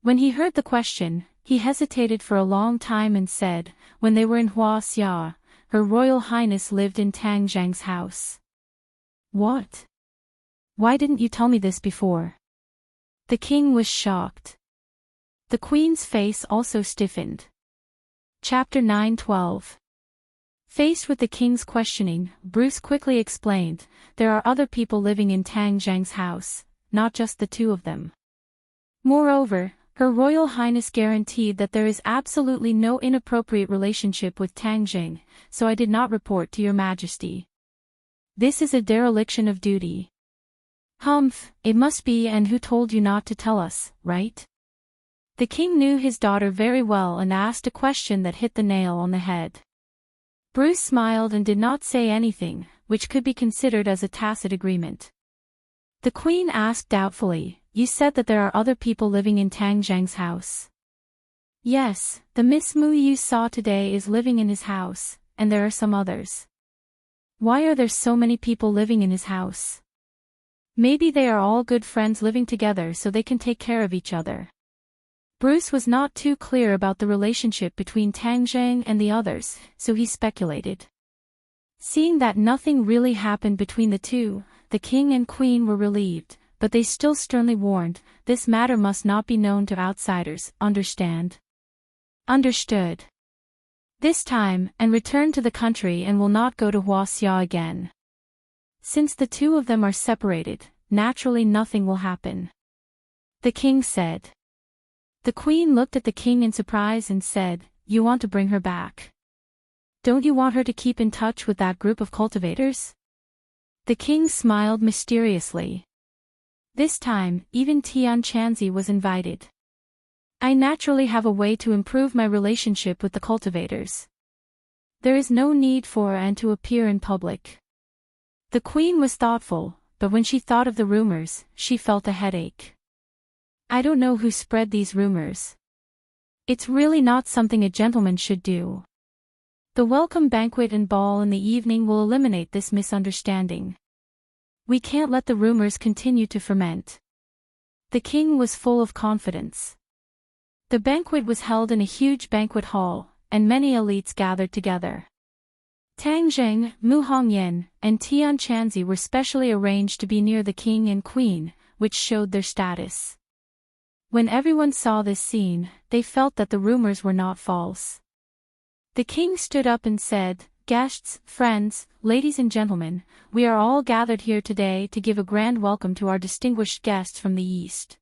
When he heard the question, he hesitated for a long time and said, "When they were in Huaxia, Her Royal Highness lived in Tang Jing's house." "What? Why didn't you tell me this before?" The king was shocked. The queen's face also stiffened. Chapter 9:12. Faced with the king's questioning, Bruce quickly explained, "There are other people living in Tang Jing's house, not just the two of them. Moreover, Her Royal Highness guaranteed that there is absolutely no inappropriate relationship with Tang Jing, so I did not report to your majesty. This is a dereliction of duty." "Humph, it must be, and who told you not to tell us, right?" The king knew his daughter very well and asked a question that hit the nail on the head. Bruce smiled and did not say anything, which could be considered as a tacit agreement. The queen asked doubtfully, "You said that there are other people living in Tang Jing's house?" "Yes, the Miss Mu you saw today is living in his house, and there are some others." "Why are there so many people living in his house?" "Maybe they are all good friends living together so they can take care of each other." Bruce was not too clear about the relationship between Tang Zhang and the others, so he speculated. Seeing that nothing really happened between the two, the king and queen were relieved, but they still sternly warned, this matter must not be known to outsiders, understand? Understood. This time, and return to the country and will not go to Huaxia again. Since the two of them are separated, naturally nothing will happen. The king said. The queen looked at the king in surprise and said, you want to bring her back? Don't you want her to keep in touch with that group of cultivators? The king smiled mysteriously. This time, even Tian Chanzi was invited. I naturally have a way to improve my relationship with the cultivators. There is no need for and to appear in public. The queen was thoughtful, but when she thought of the rumors, she felt a headache. I don't know who spread these rumors. It's really not something a gentleman should do. The welcome banquet and ball in the evening will eliminate this misunderstanding. We can't let the rumors continue to ferment. The king was full of confidence. The banquet was held in a huge banquet hall, and many elites gathered together. Tang Zheng, Mu Hongyan, and Tian Chanzi were specially arranged to be near the king and queen, which showed their status. When everyone saw this scene, they felt that the rumors were not false. The king stood up and said, guests, friends, ladies and gentlemen, we are all gathered here today to give a grand welcome to our distinguished guests from the East.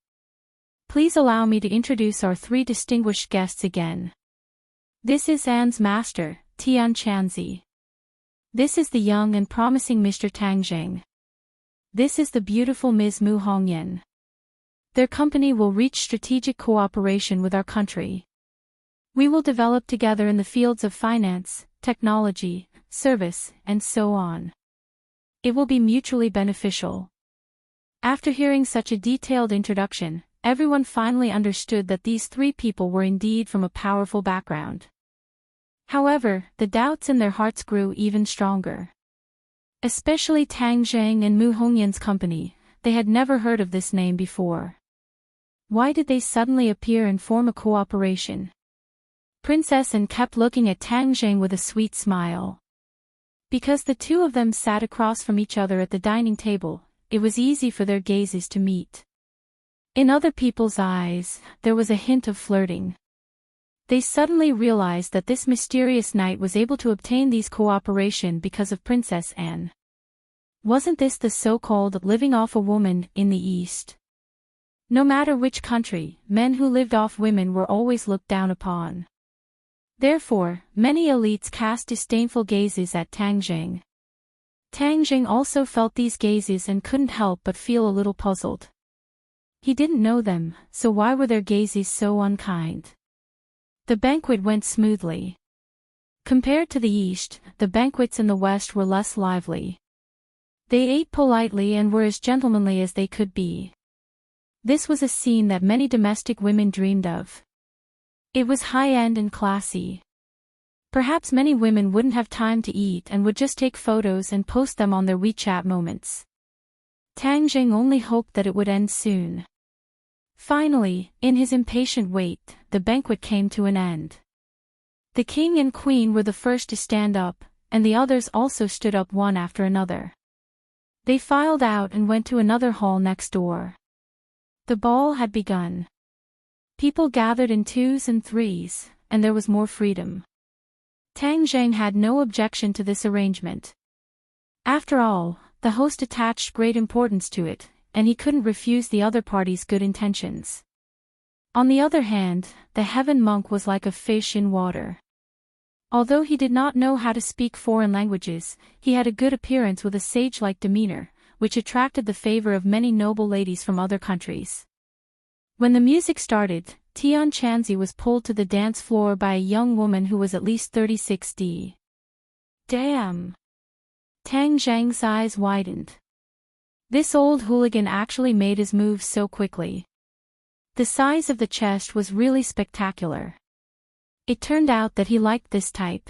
Please allow me to introduce our three distinguished guests again. This is Anne's master, Tian Chanzi. This is the young and promising Mr. Tang Zheng. This is the beautiful Ms. Mu Hongyan. Their company will reach strategic cooperation with our country. We will develop together in the fields of finance, technology, service, and so on. It will be mutually beneficial. After hearing such a detailed introduction, everyone finally understood that these three people were indeed from a powerful background. However, the doubts in their hearts grew even stronger. Especially Tang Zheng and Mu Hongyan's company, they had never heard of this name before. Why did they suddenly appear and form a cooperation? Princess Anne kept looking at Tang Zheng with a sweet smile. Because the two of them sat across from each other at the dining table, it was easy for their gazes to meet. In other people's eyes, there was a hint of flirting. They suddenly realized that this mysterious knight was able to obtain these cooperation because of Princess Anne. Wasn't this the so-called living off a woman in the East? No matter which country, men who lived off women were always looked down upon. Therefore, many elites cast disdainful gazes at Tang Zheng. Tang Zheng also felt these gazes and couldn't help but feel a little puzzled. He didn't know them, so why were their gazes so unkind? The banquet went smoothly. Compared to the East, the banquets in the West were less lively. They ate politely and were as gentlemanly as they could be. This was a scene that many domestic women dreamed of. It was high-end and classy. Perhaps many women wouldn't have time to eat and would just take photos and post them on their WeChat moments. Tang Zheng only hoped that it would end soon. Finally, in his impatient wait, the banquet came to an end. The king and queen were the first to stand up, and the others also stood up one after another. They filed out and went to another hall next door. The ball had begun. People gathered in twos and threes, and there was more freedom. Tang Zheng had no objection to this arrangement. After all, the host attached great importance to it, and he couldn't refuse the other party's good intentions. On the other hand, the heaven monk was like a fish in water. Although he did not know how to speak foreign languages, he had a good appearance with a sage-like demeanor, which attracted the favor of many noble ladies from other countries. When the music started, Tian Chanzi was pulled to the dance floor by a young woman who was at least 36D. Damn! Tang Zheng's eyes widened. This old hooligan actually made his moves so quickly. The size of the chest was really spectacular. It turned out that he liked this type.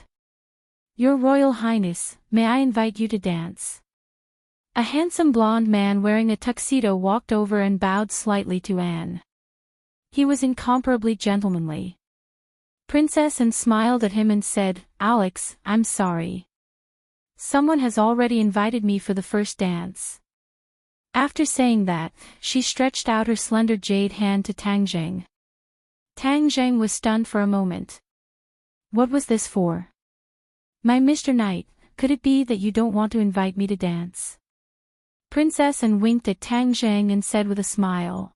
Your Royal Highness, may I invite you to dance? A handsome blonde man wearing a tuxedo walked over and bowed slightly to Anne. He was incomparably gentlemanly. Princess Anne smiled at him and said, "Alex, I'm sorry. Someone has already invited me for the first dance." After saying that, she stretched out her slender jade hand to Tang Zheng. Tang Zheng was stunned for a moment. What was this for? "My Mr. Knight, could it be that you don't want to invite me to dance?" Princess Anne winked at Tang Zheng and said with a smile,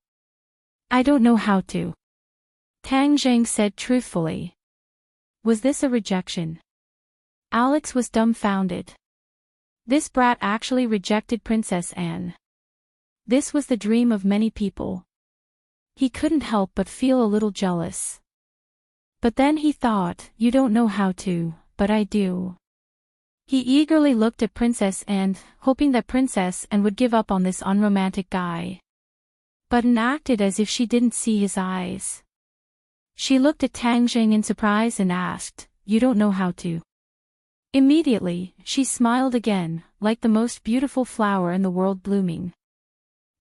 "I don't know how to." Tang Zheng said truthfully. Was this a rejection? Alex was dumbfounded. This brat actually rejected Princess Anne. This was the dream of many people. He couldn't help but feel a little jealous. But then he thought, you don't know how to, but I do. He eagerly looked at Princess Anne, hoping that Princess Anne would give up on this unromantic guy. But Anne acted as if she didn't see his eyes. She looked at Tang Zheng in surprise and asked, "You don't know how to?" Immediately, she smiled again, like the most beautiful flower in the world blooming.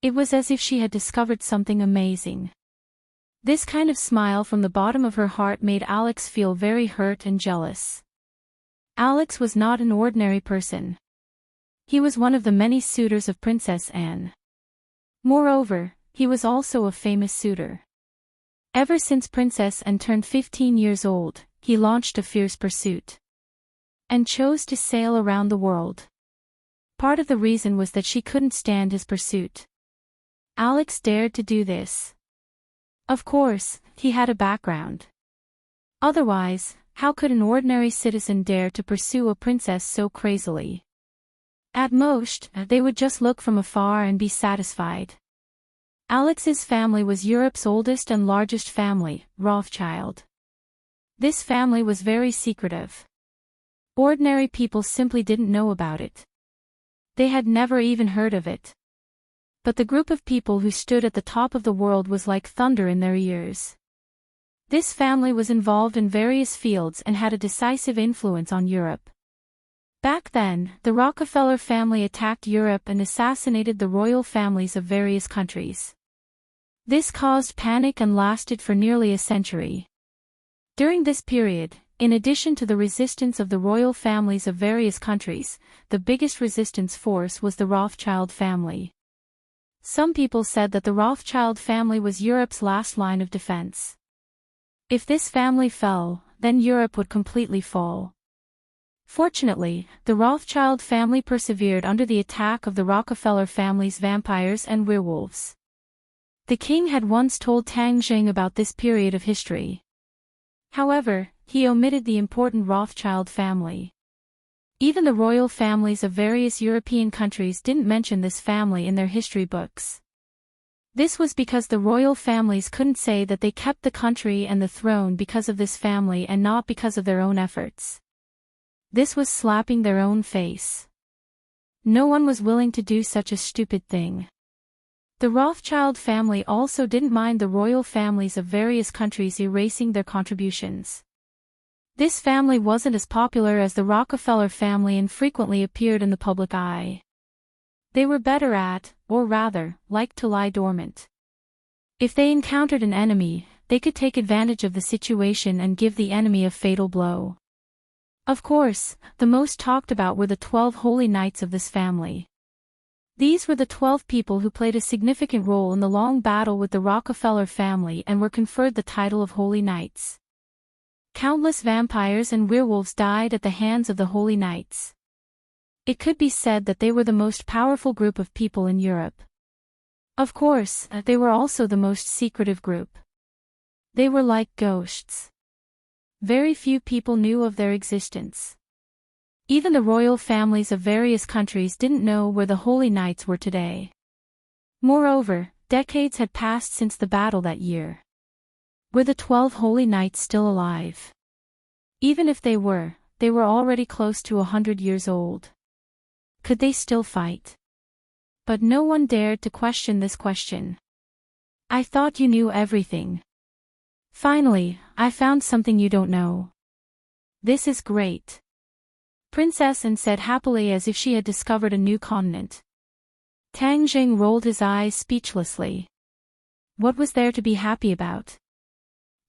It was as if she had discovered something amazing. This kind of smile from the bottom of her heart made Alex feel very hurt and jealous. Alex was not an ordinary person. He was one of the many suitors of Princess Anne. Moreover, he was also a famous suitor. Ever since Princess Anne turned 15 years old, he launched a fierce pursuit. And chose to sail around the world. Part of the reason was that she couldn't stand his pursuit. Alex dared to do this. Of course, he had a background. Otherwise, how could an ordinary citizen dare to pursue a princess so crazily? At most, they would just look from afar and be satisfied. Alex's family was Europe's oldest and largest family, Rothschild. This family was very secretive. Ordinary people simply didn't know about it. They had never even heard of it. But the group of people who stood at the top of the world was like thunder in their ears. This family was involved in various fields and had a decisive influence on Europe. Back then, the Rockefeller family attacked Europe and assassinated the royal families of various countries. This caused panic and lasted for nearly a century. During this period, in addition to the resistance of the royal families of various countries, the biggest resistance force was the Rothschild family. Some people said that the Rothschild family was Europe's last line of defense. If this family fell, then Europe would completely fall. Fortunately, the Rothschild family persevered under the attack of the Rockefeller family's vampires and werewolves. The king had once told Tang Zheng about this period of history. However, he omitted the important Rothschild family. Even the royal families of various European countries didn't mention this family in their history books. This was because the royal families couldn't say that they kept the country and the throne because of this family and not because of their own efforts. This was slapping their own face. No one was willing to do such a stupid thing. The Rothschild family also didn't mind the royal families of various countries erasing their contributions. This family wasn't as popular as the Rockefeller family and frequently appeared in the public eye. They were better at, or rather, liked to lie dormant. If they encountered an enemy, they could take advantage of the situation and give the enemy a fatal blow. Of course, the most talked about were the 12 holy knights of this family. These were the 12 people who played a significant role in the long battle with the Rockefeller family and were conferred the title of Holy Knights. Countless vampires and werewolves died at the hands of the Holy Knights. It could be said that they were the most powerful group of people in Europe. Of course, they were also the most secretive group. They were like ghosts. Very few people knew of their existence. Even the royal families of various countries didn't know where the Holy Knights were today. Moreover, decades had passed since the battle that year. Were the 12 Holy Knights still alive? Even if they were already close to 100 years old. Could they still fight? But no one dared to question this question. I thought you knew everything. Finally, I found something you don't know. This is great. Princess Anne said happily as if she had discovered a new continent. Tang Zheng rolled his eyes speechlessly. What was there to be happy about?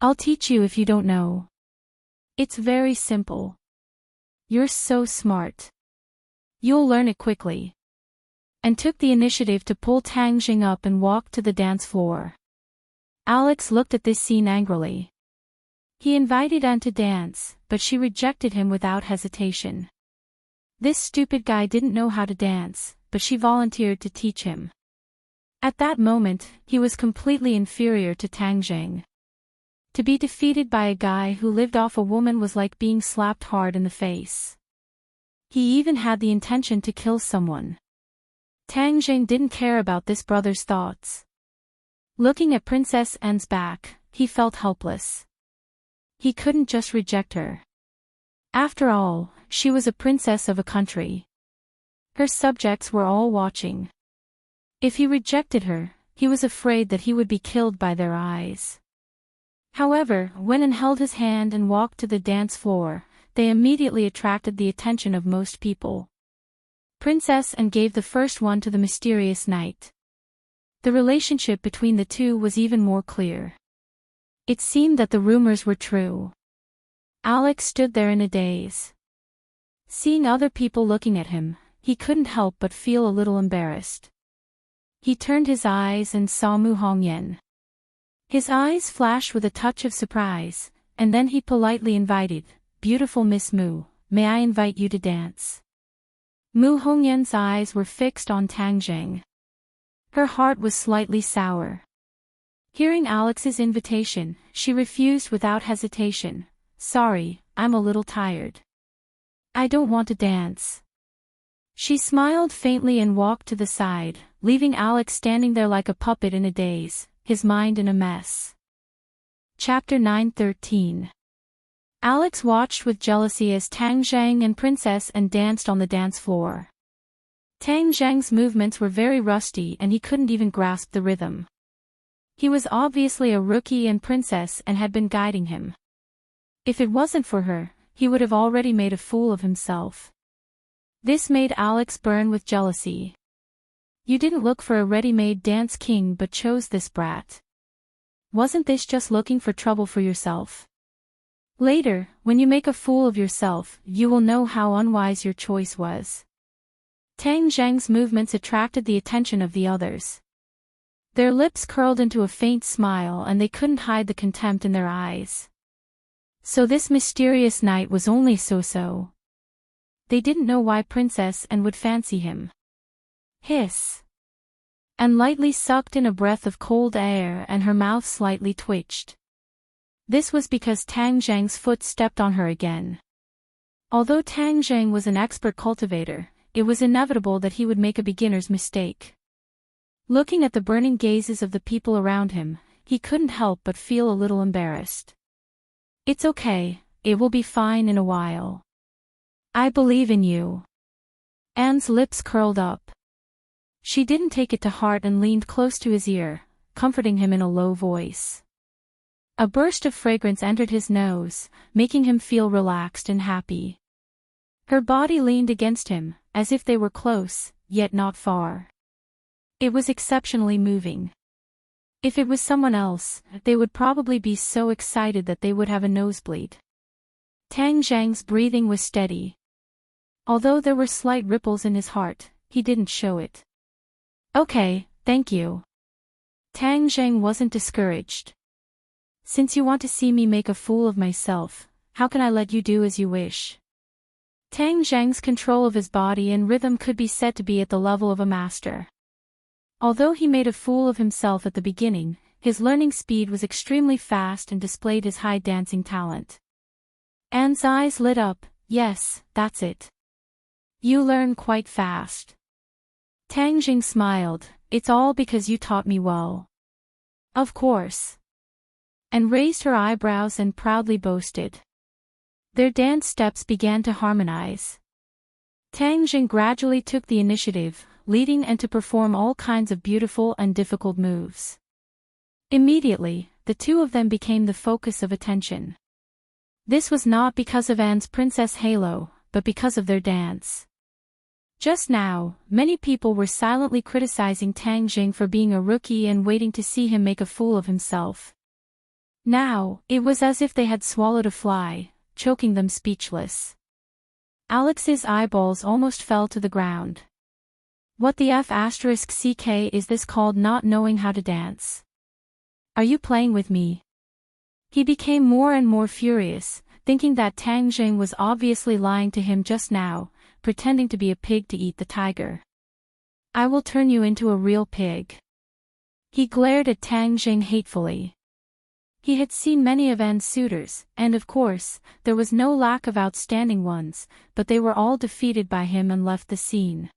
I'll teach you if you don't know. It's very simple. You're so smart. You'll learn it quickly. And took the initiative to pull Tang Jing up and walk to the dance floor. Alex looked at this scene angrily. He invited Anne to dance, but she rejected him without hesitation. This stupid guy didn't know how to dance, but she volunteered to teach him. At that moment, he was completely inferior to Tang Jing. To be defeated by a guy who lived off a woman was like being slapped hard in the face. He even had the intention to kill someone. Tang Jing didn't care about this brother's thoughts. Looking at Princess Anne's back, he felt helpless. He couldn't just reject her. After all, she was a princess of a country. Her subjects were all watching. If he rejected her, he was afraid that he would be killed by their eyes. However, when Anne held his hand and walked to the dance floor, they immediately attracted the attention of most people. Princess Anne gave the first one to the mysterious knight. The relationship between the two was even more clear. It seemed that the rumors were true. Alex stood there in a daze. Seeing other people looking at him, he couldn't help but feel a little embarrassed. He turned his eyes and saw Mu Hongyan. His eyes flashed with a touch of surprise, and then he politely invited, "Beautiful Miss Mu, may I invite you to dance?" Mu Hongyan's eyes were fixed on Tang Jing. Her heart was slightly sour. Hearing Alex's invitation, she refused without hesitation. "Sorry, I'm a little tired. I don't want to dance." She smiled faintly and walked to the side, leaving Alex standing there like a puppet in a daze, his mind in a mess. Chapter 9:13. Alex watched with jealousy as Tang Zhang and Princess Anne danced on the dance floor. Tang Zhang's movements were very rusty and he couldn't even grasp the rhythm. He was obviously a rookie and Princess Anne had been guiding him. If it wasn't for her, he would have already made a fool of himself. This made Alex burn with jealousy. You didn't look for a ready-made dance king but chose this brat. Wasn't this just looking for trouble for yourself? Later, when you make a fool of yourself, you will know how unwise your choice was. Tang Zhang's movements attracted the attention of the others. Their lips curled into a faint smile and they couldn't hide the contempt in their eyes. So this mysterious knight was only so-so. They didn't know why Princess Anne would fancy him. Hiss. Anne lightly sucked in a breath of cold air and her mouth slightly twitched. This was because Tang Zhang's foot stepped on her again. Although Tang Zhang was an expert cultivator, it was inevitable that he would make a beginner's mistake. Looking at the burning gazes of the people around him, he couldn't help but feel a little embarrassed. "It's okay, it will be fine in a while. I believe in you." Anne's lips curled up. She didn't take it to heart and leaned close to his ear, comforting him in a low voice. A burst of fragrance entered his nose, making him feel relaxed and happy. Her body leaned against him, as if they were close, yet not far. It was exceptionally moving. If it was someone else, they would probably be so excited that they would have a nosebleed. Tang Zhang's breathing was steady. Although there were slight ripples in his heart, he didn't show it. "Okay, thank you." Tang Zhang wasn't discouraged. "Since you want to see me make a fool of myself, how can I let you do as you wish?" Tang Zhang's control of his body and rhythm could be said to be at the level of a master. Although he made a fool of himself at the beginning, his learning speed was extremely fast and displayed his high dancing talent. Anne's eyes lit up. "Yes, that's it. You learn quite fast." Tang Jing smiled. "It's all because you taught me well." "Of course." And raised her eyebrows and proudly boasted. Their dance steps began to harmonize. Tang Jing gradually took the initiative, leading and to perform all kinds of beautiful and difficult moves. Immediately, the two of them became the focus of attention. This was not because of Anne's princess halo, but because of their dance. Just now, many people were silently criticizing Tang Jing for being a rookie and waiting to see him make a fool of himself. Now, it was as if they had swallowed a fly, choking them speechless. Alex's eyeballs almost fell to the ground. What the f*ck is this called not knowing how to dance? Are you playing with me? He became more and more furious, thinking that Tang Jing was obviously lying to him just now, pretending to be a pig to eat the tiger. I will turn you into a real pig. He glared at Tang Jing hatefully. He had seen many of An's suitors, and of course, there was no lack of outstanding ones, but they were all defeated by him and left the scene.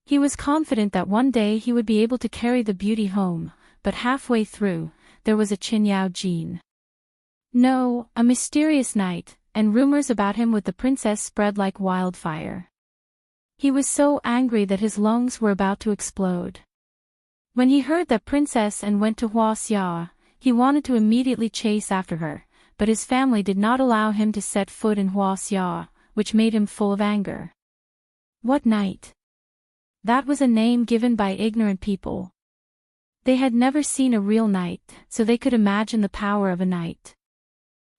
He was confident that one day he would be able to carry the beauty home, but halfway through, there was a Qinyao Jin. No, a mysterious night, and rumors about him with the princess spread like wildfire. He was so angry that his lungs were about to explode. When he heard that Princess An went to Huaxia, he wanted to immediately chase after her, but his family did not allow him to set foot in Huaxia, which made him full of anger. What night? That was a name given by ignorant people. They had never seen a real knight, so they could imagine the power of a knight.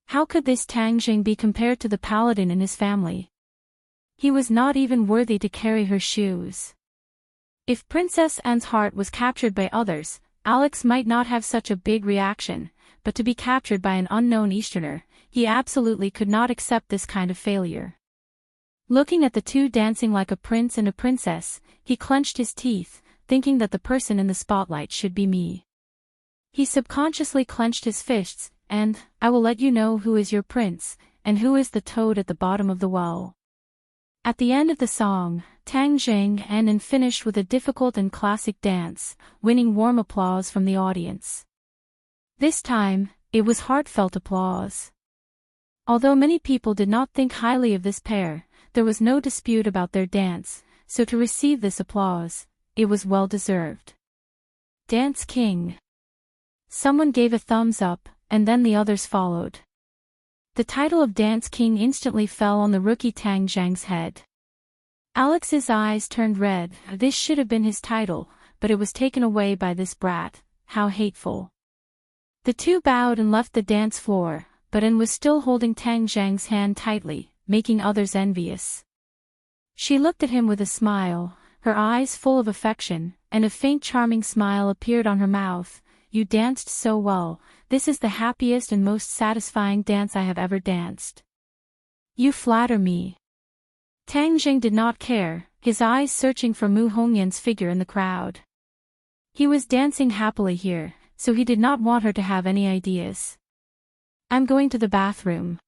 How could this Tang Jing be compared to the paladin in his family? He was not even worthy to carry her shoes. If Princess Anne's heart was captured by others, Alex might not have such a big reaction, but to be captured by an unknown Easterner, he absolutely could not accept this kind of failure. Looking at the two dancing like a prince and a princess, he clenched his teeth, thinking that the person in the spotlight should be me. He subconsciously clenched his fists, and, I will let you know who is your prince, and who is the toad at the bottom of the well. At the end of the song, Tang Jing and finished with a difficult and classic dance, winning warm applause from the audience. This time, it was heartfelt applause. Although many people did not think highly of this pair, there was no dispute about their dance, so to receive this applause, it was well deserved. Dance King. Someone gave a thumbs up, and then the others followed. The title of Dance King instantly fell on the rookie Tang Jing's head. Alex's eyes turned red. This should have been his title, but it was taken away by this brat. How hateful. The two bowed and left the dance floor, but An was still holding Tang Jing's hand tightly, making others envious. She looked at him with a smile, her eyes full of affection, and a faint charming smile appeared on her mouth. You danced so well, this is the happiest and most satisfying dance I have ever danced. You flatter me. Tang Jing did not care, his eyes searching for Mu Hongyan's figure in the crowd. He was dancing happily here, so he did not want her to have any ideas. I'm going to the bathroom.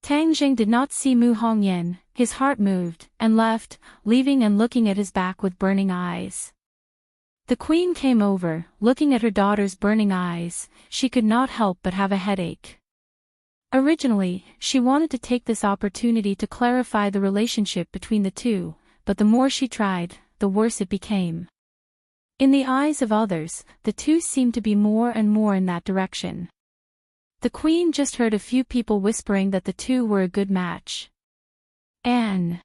Tang Jing did not see Mu Hongyan, his heart moved, and left, leaving and looking at his back with burning eyes. The queen came over, looking at her daughter's burning eyes, she could not help but have a headache. Originally, she wanted to take this opportunity to clarify the relationship between the two, but the more she tried, the worse it became. In the eyes of others, the two seemed to be more and more in that direction. The queen just heard a few people whispering that the two were a good match. Anne.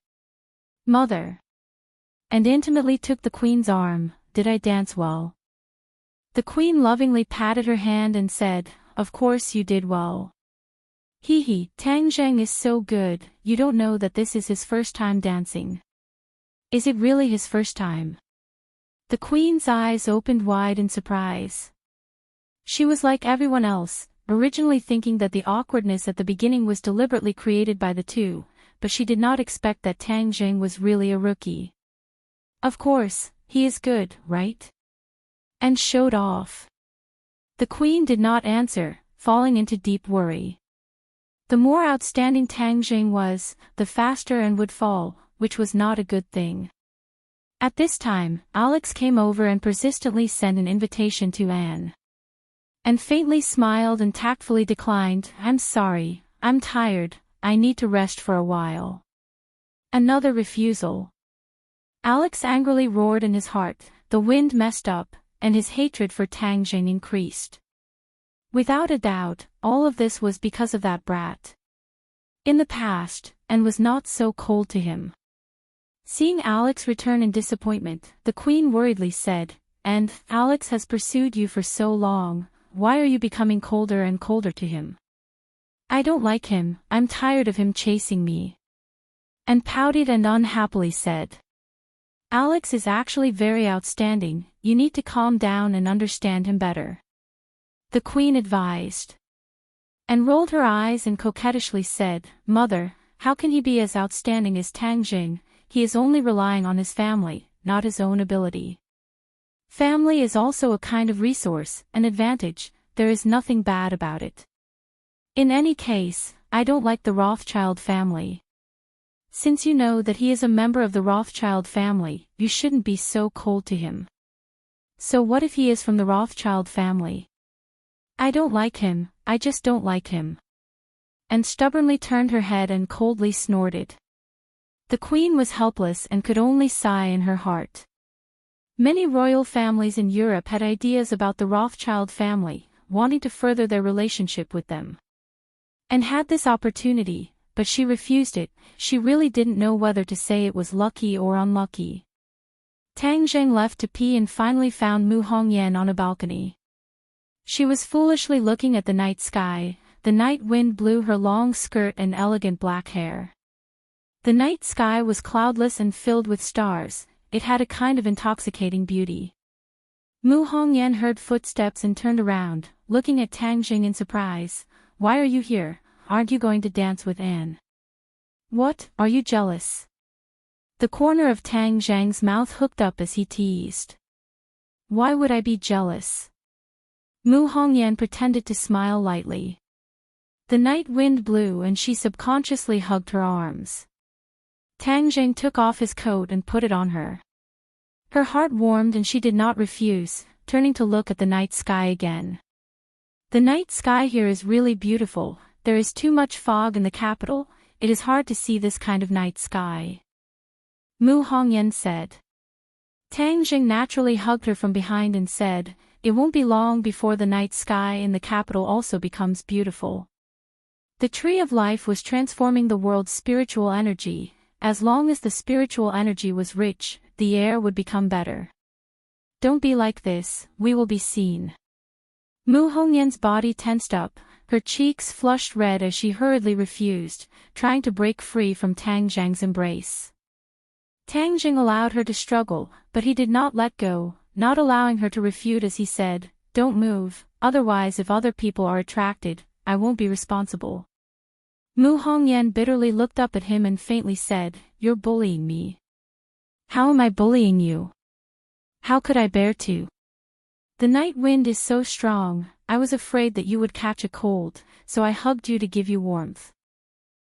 Mother. And intimately took the queen's arm. Did I dance well? The queen lovingly patted her hand and said, Of course you did well. Hee, Tang Jing is so good, you don't know that this is his first time dancing. Is it really his first time? The queen's eyes opened wide in surprise. She was like everyone else, originally thinking that the awkwardness at the beginning was deliberately created by the two, but she did not expect that Tang Jing was really a rookie. Of course, he is good, right? And showed off. The queen did not answer, falling into deep worry. The more outstanding Tang Jing was, the faster An would fall, which was not a good thing. At this time, Alex came over and persistently sent an invitation to Anne. Anne faintly smiled and tactfully declined, I'm sorry, I'm tired, I need to rest for a while. Another refusal. Alex angrily roared in his heart, the wind messed up, and his hatred for Tang Jing increased. Without a doubt, all of this was because of that brat. In the past, Anne was not so cold to him. Seeing Alex return in disappointment, the queen worriedly said, "And, Alex has pursued you for so long, why are you becoming colder and colder to him?" "I don't like him, I'm tired of him chasing me." And pouted and unhappily said, "Alex is actually very outstanding, you need to calm down and understand him better," the queen advised. And rolled her eyes and coquettishly said, "Mother, how can he be as outstanding as Tang Jing? He is only relying on his family, not his own ability. Family is also a kind of resource, an advantage, there is nothing bad about it. In any case, I don't like the Rothschild family. Since you know that he is a member of the Rothschild family, you shouldn't be so cold to him. So what if he is from the Rothschild family? I don't like him, I just don't like him." And stubbornly turned her head and coldly snorted. The queen was helpless and could only sigh in her heart. Many royal families in Europe had ideas about the Rothschild family, wanting to further their relationship with them. And had this opportunity, but she refused it, she really didn't know whether to say it was lucky or unlucky. Tang Zheng left to pee and finally found Mu Hongyan on a balcony. She was foolishly looking at the night sky, the night wind blew her long skirt and elegant black hair. The night sky was cloudless and filled with stars, it had a kind of intoxicating beauty. Mu Hongyan heard footsteps and turned around, looking at Tang Jing in surprise. "Why are you here? Aren't you going to dance with Anne?" "What, are you jealous?" The corner of Tang Zhang's mouth hooked up as he teased. "Why would I be jealous?" Mu Hongyan pretended to smile lightly. The night wind blew and she subconsciously hugged her arms. Tang Zheng took off his coat and put it on her. Her heart warmed and she did not refuse, turning to look at the night sky again. "The night sky here is really beautiful, there is too much fog in the capital, it is hard to see this kind of night sky," Mu Hongyan said. Tang Jing naturally hugged her from behind and said, "It won't be long before the night sky in the capital also becomes beautiful." The tree of life was transforming the world's spiritual energy. As long as the spiritual energy was rich, the air would become better. "Don't be like this, we will be seen." Mu Hongyan's body tensed up, her cheeks flushed red as she hurriedly refused, trying to break free from Tang Zhang's embrace. Tang Jing allowed her to struggle, but he did not let go, not allowing her to refute as he said, "Don't move, otherwise if other people are attracted, I won't be responsible." Mu Hongyan bitterly looked up at him and faintly said, "You're bullying me." "How am I bullying you? How could I bear to? The night wind is so strong, I was afraid that you would catch a cold, so I hugged you to give you warmth."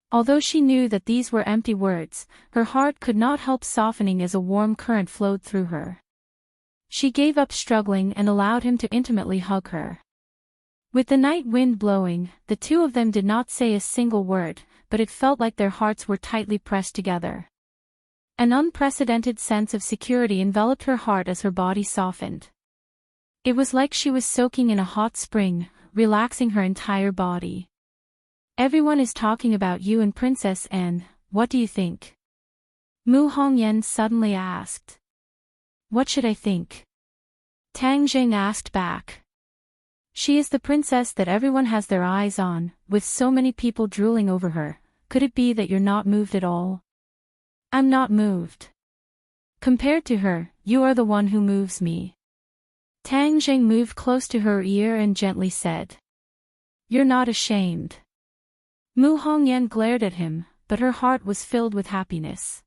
Although she knew that these were empty words, her heart could not help softening as a warm current flowed through her. She gave up struggling and allowed him to intimately hug her. With the night wind blowing, the two of them did not say a single word, but it felt like their hearts were tightly pressed together. An unprecedented sense of security enveloped her heart as her body softened. It was like she was soaking in a hot spring, relaxing her entire body. "Everyone is talking about you and Princess Anne, what do you think?" Mu Hongyan suddenly asked. "What should I think?" Tang Jing asked back. "She is the princess that everyone has their eyes on, with so many people drooling over her, could it be that you're not moved at all?" "I'm not moved. Compared to her, you are the one who moves me." Tang Jing moved close to her ear and gently said, "You're not ashamed." Mu Hongyan glared at him, but her heart was filled with happiness.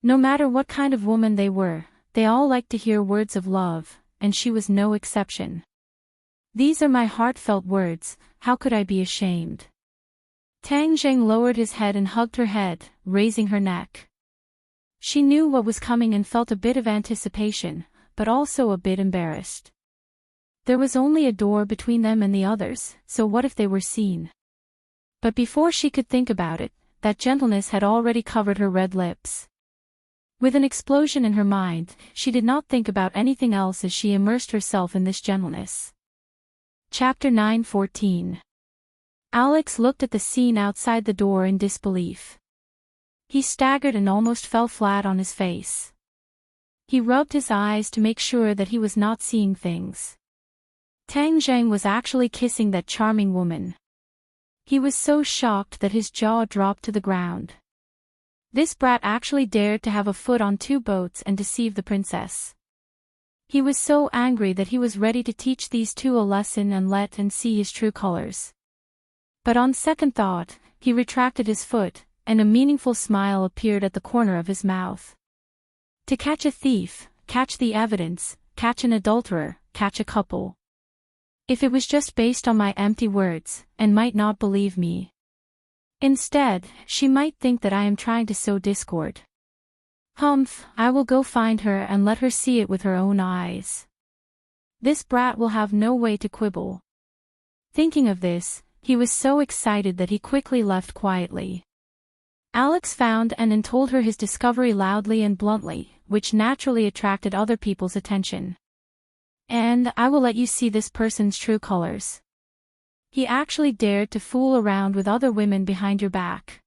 No matter what kind of woman they were, they all liked to hear words of love, and she was no exception. "These are my heartfelt words, how could I be ashamed?" Tang Zheng lowered his head and hugged her head, raising her neck. She knew what was coming and felt a bit of anticipation, but also a bit embarrassed. There was only a door between them and the others, so what if they were seen? But before she could think about it, that gentleness had already covered her red lips. With an explosion in her mind, she did not think about anything else as she immersed herself in this gentleness. Chapter 9:14. Alex looked at the scene outside the door in disbelief. He staggered and almost fell flat on his face. He rubbed his eyes to make sure that he was not seeing things. Tang Zheng was actually kissing that charming woman. He was so shocked that his jaw dropped to the ground. This brat actually dared to have a foot on 2 boats and deceive the princess. He was so angry that he was ready to teach these two a lesson and let and see his true colors. But on second thought, he retracted his foot, and a meaningful smile appeared at the corner of his mouth. To catch a thief, catch the evidence, catch an adulterer, catch a couple. If it was just based on my empty words, and might not believe me. Instead, she might think that I am trying to sow discord. Humph, I will go find her and let her see it with her own eyes. This brat will have no way to quibble. Thinking of this, he was so excited that he quickly left quietly. Alex found and told her his discovery loudly and bluntly, which naturally attracted other people's attention. And I will let you see this person's true colors. He actually dared to fool around with other women behind your back.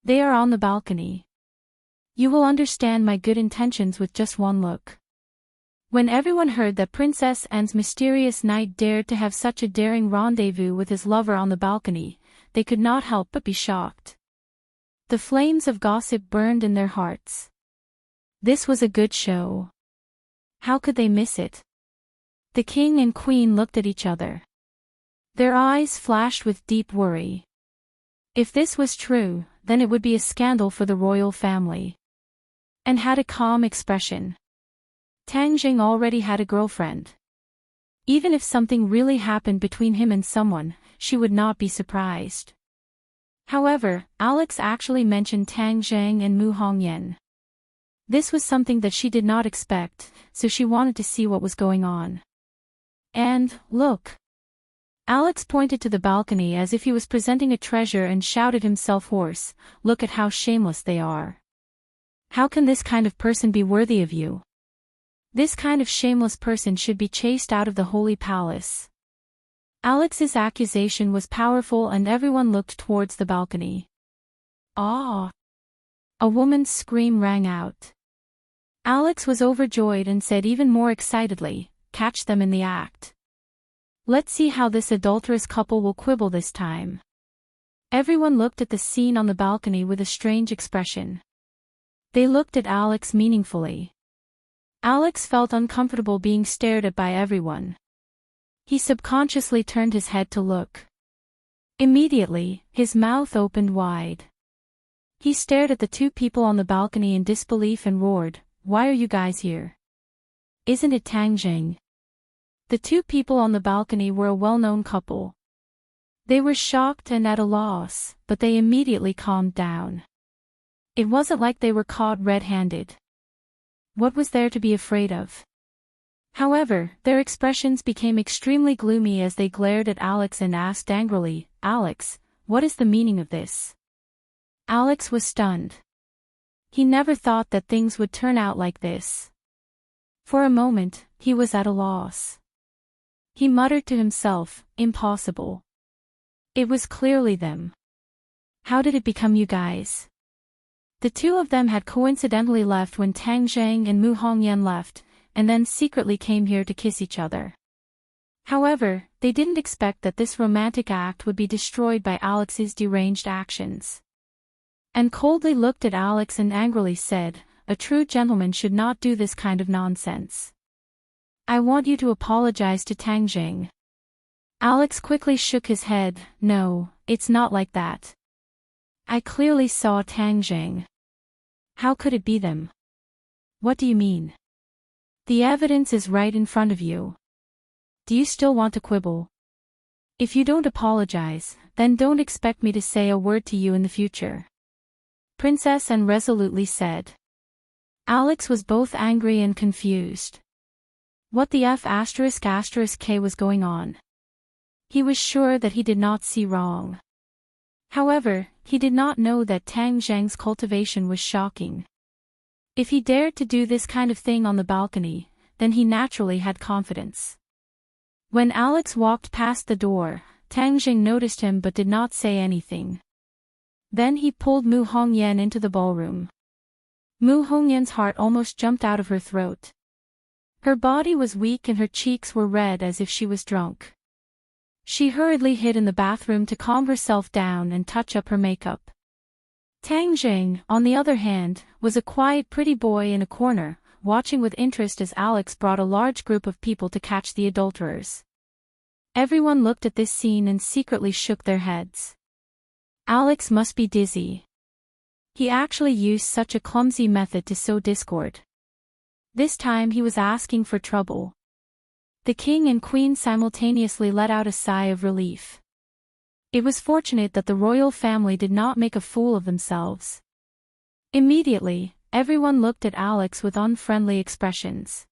They are on the balcony. You will understand my good intentions with just one look. When everyone heard that Princess Anne's mysterious knight dared to have such a daring rendezvous with his lover on the balcony, they could not help but be shocked. The flames of gossip burned in their hearts. This was a good show. How could they miss it? The king and queen looked at each other. Their eyes flashed with deep worry. If this was true, then it would be a scandal for the royal family. And had a calm expression. Tang Jing already had a girlfriend. Even if something really happened between him and someone, she would not be surprised. However, Alex actually mentioned Tang Zhang and Mu Hongyan. This was something that she did not expect, so she wanted to see what was going on. And, look! Alex pointed to the balcony as if he was presenting a treasure and shouted himself hoarse, look at how shameless they are. How can this kind of person be worthy of you? This kind of shameless person should be chased out of the holy palace. Alex's accusation was powerful and everyone looked towards the balcony. Ah! A woman's scream rang out. Alex was overjoyed and said even more excitedly, catch them in the act. Let's see how this adulterous couple will quibble this time. Everyone looked at the scene on the balcony with a strange expression. They looked at Alex meaningfully. Alex felt uncomfortable being stared at by everyone. He subconsciously turned his head to look. Immediately, his mouth opened wide. He stared at the two people on the balcony in disbelief and roared, "Why are you guys here? Isn't it Tang Jing?" The two people on the balcony were a well-known couple. They were shocked and at a loss, but they immediately calmed down. It wasn't like they were caught red-handed. What was there to be afraid of? However, their expressions became extremely gloomy as they glared at Alex and asked angrily, "Alex, what is the meaning of this?" Alex was stunned. He never thought that things would turn out like this. For a moment, he was at a loss. He muttered to himself, impossible. It was clearly them. How did it become you guys? The two of them had coincidentally left when Tang Zhang and Mu Hongyan left, and then secretly came here to kiss each other. However, they didn't expect that this romantic act would be destroyed by Alex's deranged actions. And coldly looked at Alex and angrily said, "A true gentleman should not do this kind of nonsense. I want you to apologize to Tang Jing." Alex quickly shook his head, "No, it's not like that. I clearly saw Tang Jing. How could it be them?" "What do you mean?" "The evidence is right in front of you. Do you still want to quibble? If you don't apologize, then don't expect me to say a word to you in the future," Princess Anne resolutely said. Alex was both angry and confused. What the F***K was going on? He was sure that he did not see wrong. However, he did not know that Tang Zhang's cultivation was shocking. If he dared to do this kind of thing on the balcony, then he naturally had confidence. When Alex walked past the door, Tang Jing noticed him but did not say anything. Then he pulled Mu Hongyan into the ballroom. Mu Hongyan's heart almost jumped out of her throat. Her body was weak and her cheeks were red as if she was drunk. She hurriedly hid in the bathroom to calm herself down and touch up her makeup. Tang Jing, on the other hand, was a quiet pretty boy in a corner, watching with interest as Alex brought a large group of people to catch the adulterers. Everyone looked at this scene and secretly shook their heads. Alex must be dizzy. He actually used such a clumsy method to sow discord. This time he was asking for trouble. The king and queen simultaneously let out a sigh of relief. It was fortunate that the royal family did not make a fool of themselves. Immediately, everyone looked at Alex with unfriendly expressions.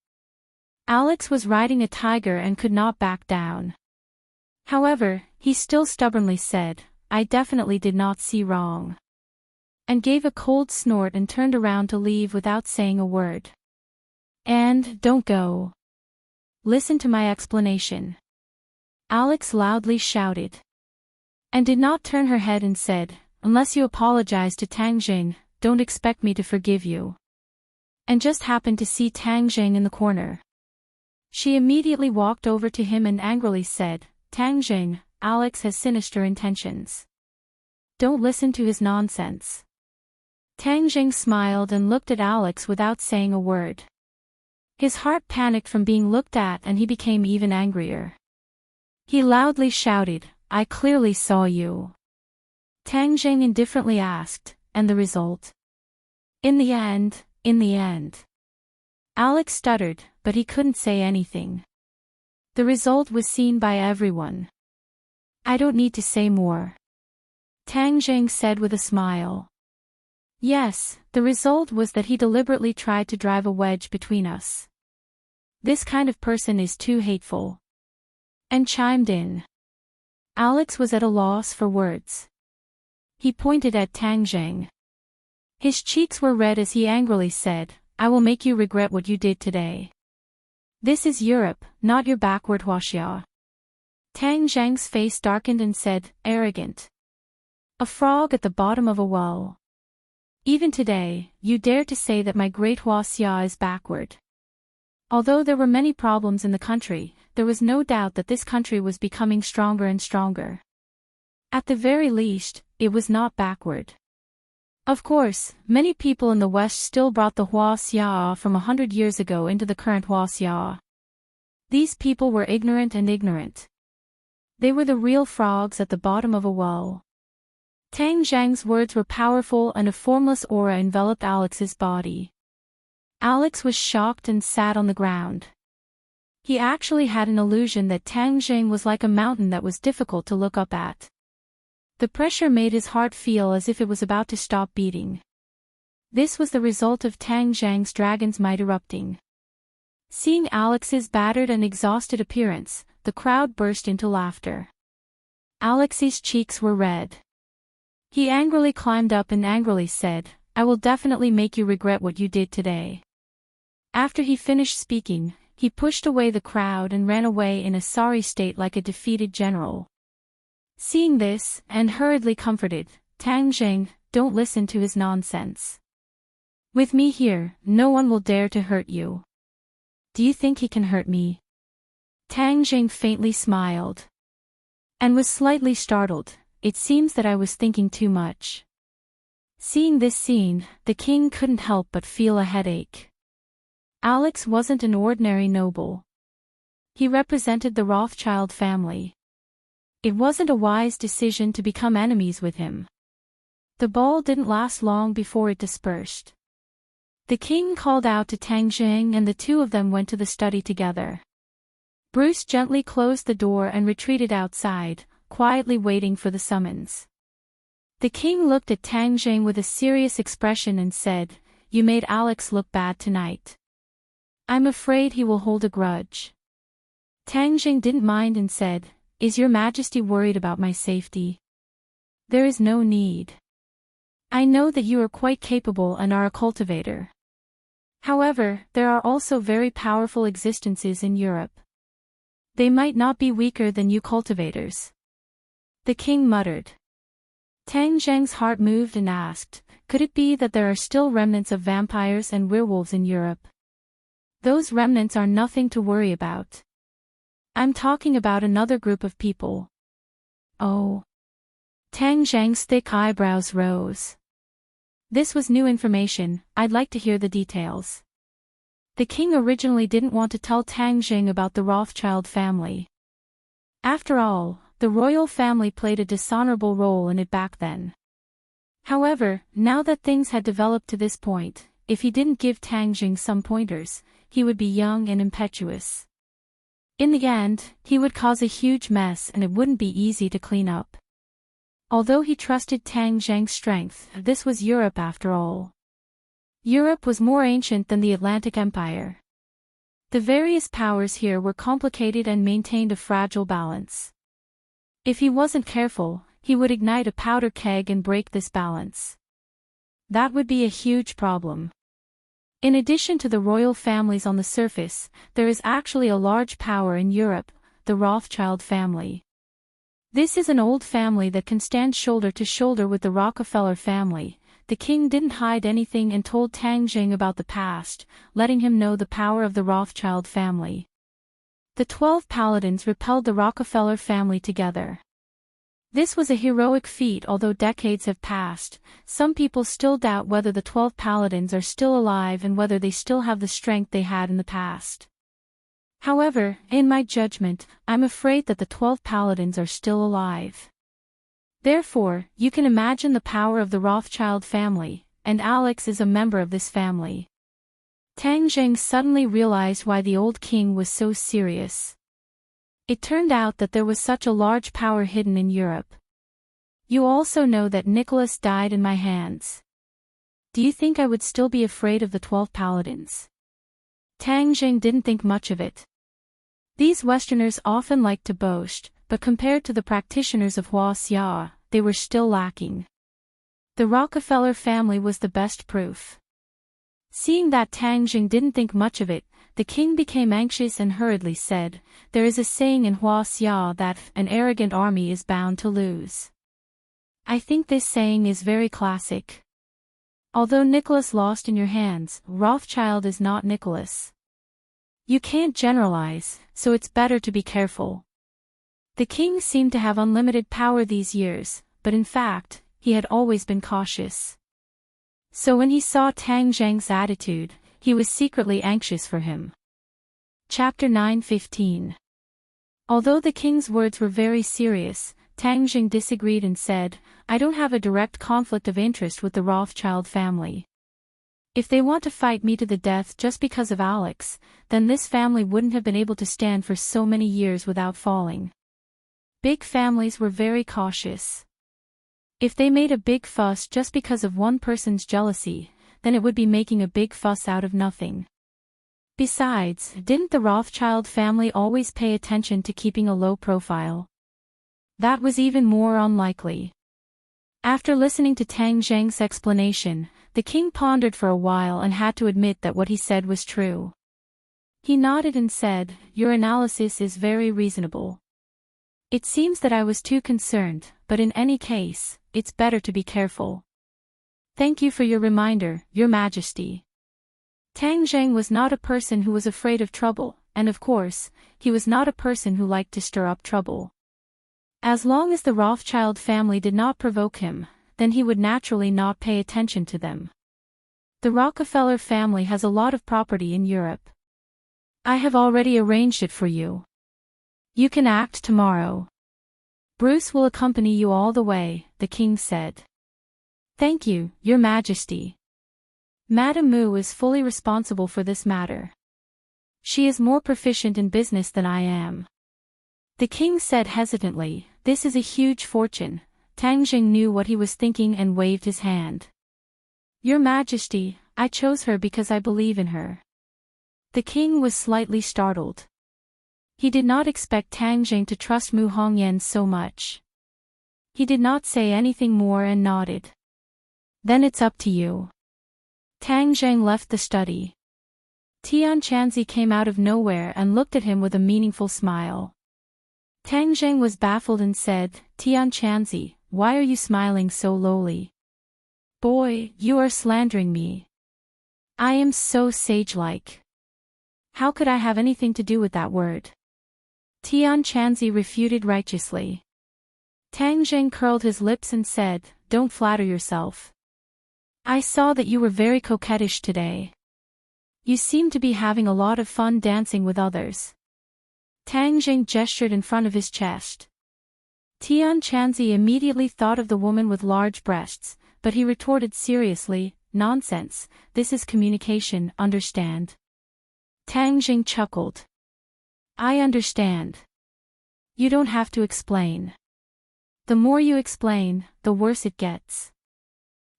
Alex was riding a tiger and could not back down. However, he still stubbornly said, "I definitely did not see wrong," and gave a cold snort and turned around to leave without saying a word. "And don't go. Listen to my explanation," Alex loudly shouted. And did not turn her head and said, "Unless you apologize to Tang Jing, don't expect me to forgive you." And just happened to see Tang Jing in the corner. She immediately walked over to him and angrily said, "Tang Jing, Alex has sinister intentions. Don't listen to his nonsense." Tang Jing smiled and looked at Alex without saying a word. His heart panicked from being looked at and he became even angrier. He loudly shouted, "I clearly saw you." Tang Jing indifferently asked, "And the result?" In the end. Alex stuttered, but he couldn't say anything. The result was seen by everyone. "I don't need to say more," Tang Jing said with a smile. "Yes, the result was that he deliberately tried to drive a wedge between us. This kind of person is too hateful." And chimed in. Alex was at a loss for words. He pointed at Tang Jing. His cheeks were red as he angrily said, "I will make you regret what you did today. This is Europe, not your backward Huaxia." Tang Jing's face darkened and said, "Arrogant. A frog at the bottom of a well. Even today, you dare to say that my great Huaxia is backward." Although there were many problems in the country, there was no doubt that this country was becoming stronger and stronger. At the very least, it was not backward. Of course, many people in the West still brought the Huaxia from 100 years ago into the current Huaxia. These people were ignorant. They were the real frogs at the bottom of a well. Tang Jing's words were powerful and a formless aura enveloped Alex's body. Alex was shocked and sat on the ground. He actually had an illusion that Tang Jing was like a mountain that was difficult to look up at. The pressure made his heart feel as if it was about to stop beating. This was the result of Tang Jing's dragon's might erupting. Seeing Alex's battered and exhausted appearance, the crowd burst into laughter. Alex's cheeks were red. He angrily climbed up and angrily said, "I will definitely make you regret what you did today." After he finished speaking, he pushed away the crowd and ran away in a sorry state like a defeated general. Seeing this, and hurriedly comforted, Tang Jing, "Don't listen to his nonsense. With me here, no one will dare to hurt you." "Do you think he can hurt me?" Tang Jing faintly smiled. And was slightly startled. "It seems that I was thinking too much." Seeing this scene, the king couldn't help but feel a headache. Alex wasn't an ordinary noble. He represented the Rothschild family. It wasn't a wise decision to become enemies with him. The ball didn't last long before it dispersed. The king called out to Tang Jing and the two of them went to the study together. Bruce gently closed the door and retreated outside, quietly waiting for the summons. The king looked at Tang Jing with a serious expression and said, "You made Alex look bad tonight. I'm afraid he will hold a grudge." Tang Jing didn't mind and said, "Is your majesty worried about my safety? There is no need. I know that you are quite capable and are a cultivator. However, there are also very powerful existences in Europe. They might not be weaker than you cultivators." The king muttered. Tang Zheng's heart moved and asked, could it be that there are still remnants of vampires and werewolves in Europe? Those remnants are nothing to worry about. I'm talking about another group of people. Oh. Tang Zheng's thick eyebrows rose. This was new information, I'd like to hear the details. The king originally didn't want to tell Tang Zheng about the Rothschild family. After all, the royal family played a dishonorable role in it back then. However, now that things had developed to this point, if he didn't give Tang Zheng some pointers, he would be young and impetuous. In the end, he would cause a huge mess and it wouldn't be easy to clean up. Although he trusted Tang Zheng's strength, this was Europe after all. Europe was more ancient than the Atlantic Empire. The various powers here were complicated and maintained a fragile balance. If he wasn't careful, he would ignite a powder keg and break this balance. That would be a huge problem. In addition to the royal families on the surface, there is actually a large power in Europe, the Rothschild family. This is an old family that can stand shoulder to shoulder with the Rockefeller family. The king didn't hide anything and told Tang Zheng about the past, letting him know the power of the Rothschild family. The 12 paladins repelled the Rockefeller family together. This was a heroic feat. Although decades have passed, some people still doubt whether the 12 paladins are still alive and whether they still have the strength they had in the past. However, in my judgment, I'm afraid that the 12 paladins are still alive. Therefore, you can imagine the power of the Rothschild family, and Alex is a member of this family. Tang Zheng suddenly realized why the old king was so serious. It turned out that there was such a large power hidden in Europe. You also know that Nicholas died in my hands. Do you think I would still be afraid of the 12 paladins? Tang Zheng didn't think much of it. These Westerners often like to boast, but compared to the practitioners of Hua Xia, they were still lacking. The Rockefeller family was the best proof. Seeing that Tang Zheng didn't think much of it, the king became anxious and hurriedly said, there is a saying in Hua Xia that an arrogant army is bound to lose. I think this saying is very classic. Although Nicholas lost in your hands, Rothschild is not Nicholas. You can't generalize, so it's better to be careful. The king seemed to have unlimited power these years, but in fact, he had always been cautious. So when he saw Tang Zheng's attitude, he was secretly anxious for him. Chapter 9:15. Although the king's words were very serious, Tang Zheng disagreed and said, I don't have a direct conflict of interest with the Rothschild family. If they want to fight me to the death just because of Alex, then this family wouldn't have been able to stand for so many years without falling. Big families were very cautious. If they made a big fuss just because of one person's jealousy, then it would be making a big fuss out of nothing. Besides, didn't the Rothschild family always pay attention to keeping a low profile? That was even more unlikely. After listening to Tang Zheng's explanation, the king pondered for a while and had to admit that what he said was true. He nodded and said, your analysis is very reasonable. It seems that I was too concerned, but in any case, it's better to be careful. Thank you for your reminder, Your Majesty. Tang Zheng was not a person who was afraid of trouble, and of course, he was not a person who liked to stir up trouble. As long as the Rothschild family did not provoke him, then he would naturally not pay attention to them. The Rockefeller family has a lot of property in Europe. I have already arranged it for you. You can act tomorrow. Bruce will accompany you all the way, the king said. Thank you, Your Majesty. Madame Mu is fully responsible for this matter. She is more proficient in business than I am. The king said hesitantly, this is a huge fortune. Tang Zheng knew what he was thinking and waved his hand. Your Majesty, I chose her because I believe in her. The king was slightly startled. He did not expect Tang Zheng to trust Mu Hongyan so much. He did not say anything more and nodded. Then it's up to you. Tang Zheng left the study. Tian Chanzi came out of nowhere and looked at him with a meaningful smile. Tang Zheng was baffled and said, Tian Chanzi, why are you smiling so lowly? Boy, you are slandering me. I am so sage-like. How could I have anything to do with that word? Tian Chanzi refuted righteously. Tang Zheng curled his lips and said, don't flatter yourself. I saw that you were very coquettish today. You seem to be having a lot of fun dancing with others. Tang Zheng gestured in front of his chest. Tian Chanzi immediately thought of the woman with large breasts, but he retorted seriously, nonsense, this is communication, understand? Tang Zheng chuckled. I understand. You don't have to explain. The more you explain, the worse it gets.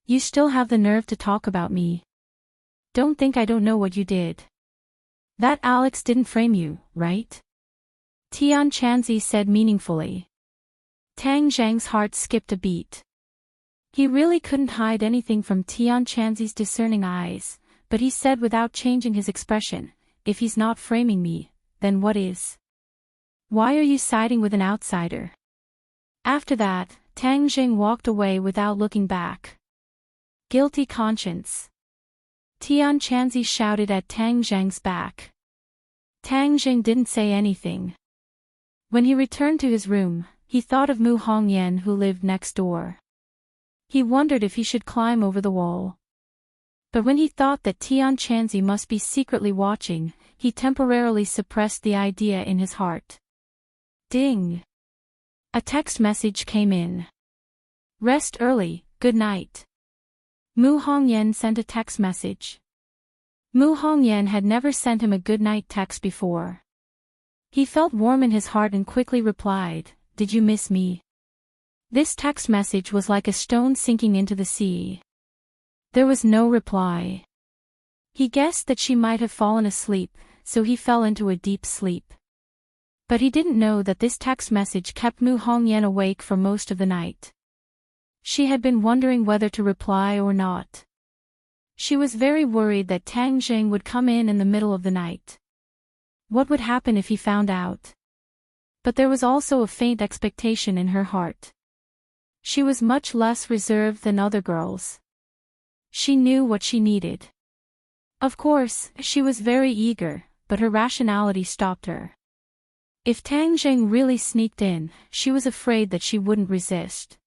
You still have the nerve to talk about me. Don't think I don't know what you did. That Alex didn't frame you, right? Tian Chanzi said meaningfully. Tang Zheng's heart skipped a beat. He really couldn't hide anything from Tian Chanzi's discerning eyes, but he said without changing his expression, if he's not framing me, then what is? Why are you siding with an outsider? After that, Tang Zheng walked away without looking back. Guilty conscience. Tian Chanzi shouted at Tang Zheng's back. Tang Zheng didn't say anything. When he returned to his room, he thought of Mu Hongyan who lived next door. He wondered if he should climb over the wall. But when he thought that Tian Chanzi must be secretly watching, he temporarily suppressed the idea in his heart. Ding! A text message came in. Rest early, good night. Mu Hongyan sent a text message. Mu Hongyan had never sent him a good night text before. He felt warm in his heart and quickly replied, did you miss me? This text message was like a stone sinking into the sea. There was no reply. He guessed that she might have fallen asleep, so he fell into a deep sleep. But he didn't know that this text message kept Mu Hongyan awake for most of the night. She had been wondering whether to reply or not. She was very worried that Tang Zheng would come in the middle of the night. What would happen if he found out? But there was also a faint expectation in her heart. She was much less reserved than other girls. She knew what she needed. Of course, she was very eager, but her rationality stopped her. If Tang Zheng really sneaked in, she was afraid that she wouldn't resist.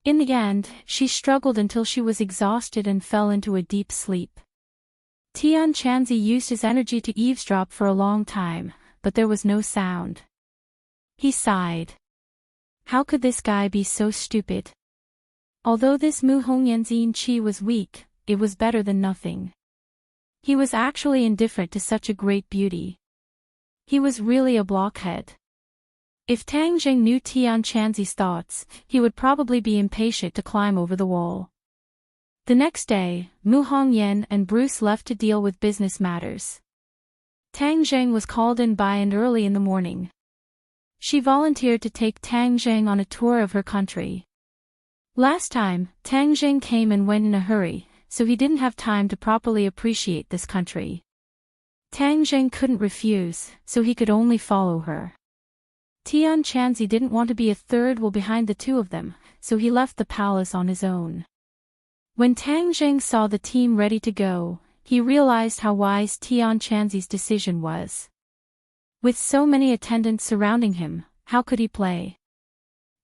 In the end, she struggled until she was exhausted and fell into a deep sleep. Tian Chanzi used his energy to eavesdrop for a long time, but there was no sound. He sighed. How could this guy be so stupid? Although this Mu Hongyan's yin qi was weak, it was better than nothing. He was actually indifferent to such a great beauty. He was really a blockhead. If Tang Zheng knew Tian Chanzi's thoughts, he would probably be impatient to climb over the wall. The next day, Mu Hongyan and Bruce left to deal with business matters. Tang Zheng was called in by and early in the morning. She volunteered to take Tang Zheng on a tour of her country. Last time, Tang Zheng came and went in a hurry, so he didn't have time to properly appreciate this country. Tang Zheng couldn't refuse, so he could only follow her. Tian Chanzi didn't want to be a third wheel behind the two of them, so he left the palace on his own. When Tang Zheng saw the team ready to go, he realized how wise Tian Chanzi's decision was. With so many attendants surrounding him, how could he play?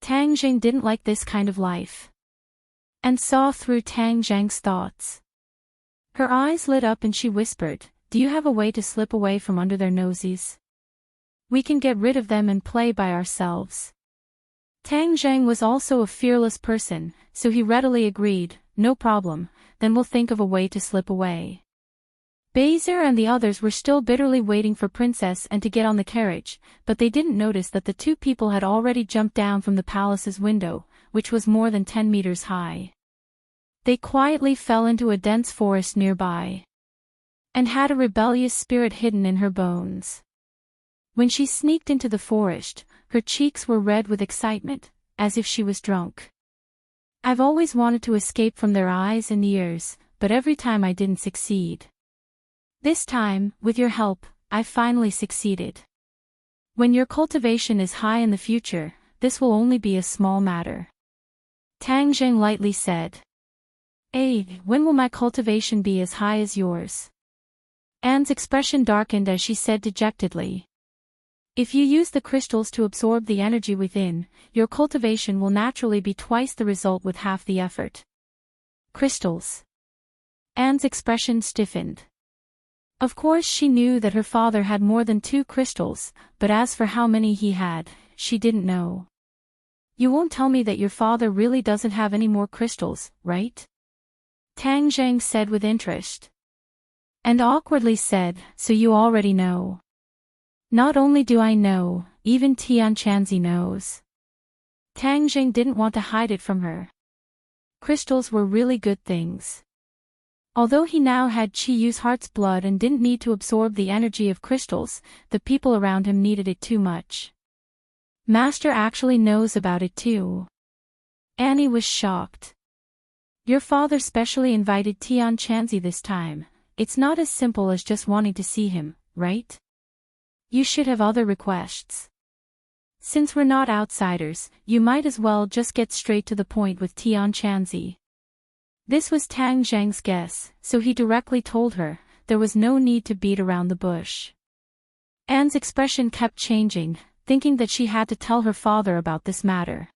Tang Zheng didn't like this kind of life. And saw through Tang Zheng's thoughts. Her eyes lit up and she whispered, do you have a way to slip away from under their noses? We can get rid of them and play by ourselves. Tang Zheng was also a fearless person, so he readily agreed, no problem, then we'll think of a way to slip away. Bezer and the others were still bitterly waiting for Princess and to get on the carriage, but they didn't notice that the two people had already jumped down from the palace's window, which was more than 10 meters high. They quietly fell into a dense forest nearby. And had a rebellious spirit hidden in her bones. When she sneaked into the forest, her cheeks were red with excitement, as if she was drunk. I've always wanted to escape from their eyes and ears, but every time I didn't succeed. This time, with your help, I finally succeeded. When your cultivation is high in the future, this will only be a small matter. Tang Zheng lightly said. When will my cultivation be as high as yours? Anne's expression darkened as she said dejectedly. If you use the crystals to absorb the energy within, your cultivation will naturally be twice the result with half the effort. Crystals. Anne's expression stiffened. Of course she knew that her father had more than 2 crystals, but as for how many he had, she didn't know. You won't tell me that your father really doesn't have any more crystals, right? Tang Zheng said with interest. And awkwardly said, so you already know. Not only do I know, even Tian Chanzi knows. Tang Zheng didn't want to hide it from her. Crystals were really good things. Although he now had Qi Yu's heart's blood and didn't need to absorb the energy of crystals, the people around him needed it too much. Master actually knows about it too. Annie was shocked. Your father specially invited Tian Chanzi this time. It's not as simple as just wanting to see him, right? You should have other requests. Since we're not outsiders, you might as well just get straight to the point with Tian Chanzi. This was Tang Zheng's guess, so he directly told her, there was no need to beat around the bush. Anne's expression kept changing, thinking that she had to tell her father about this matter.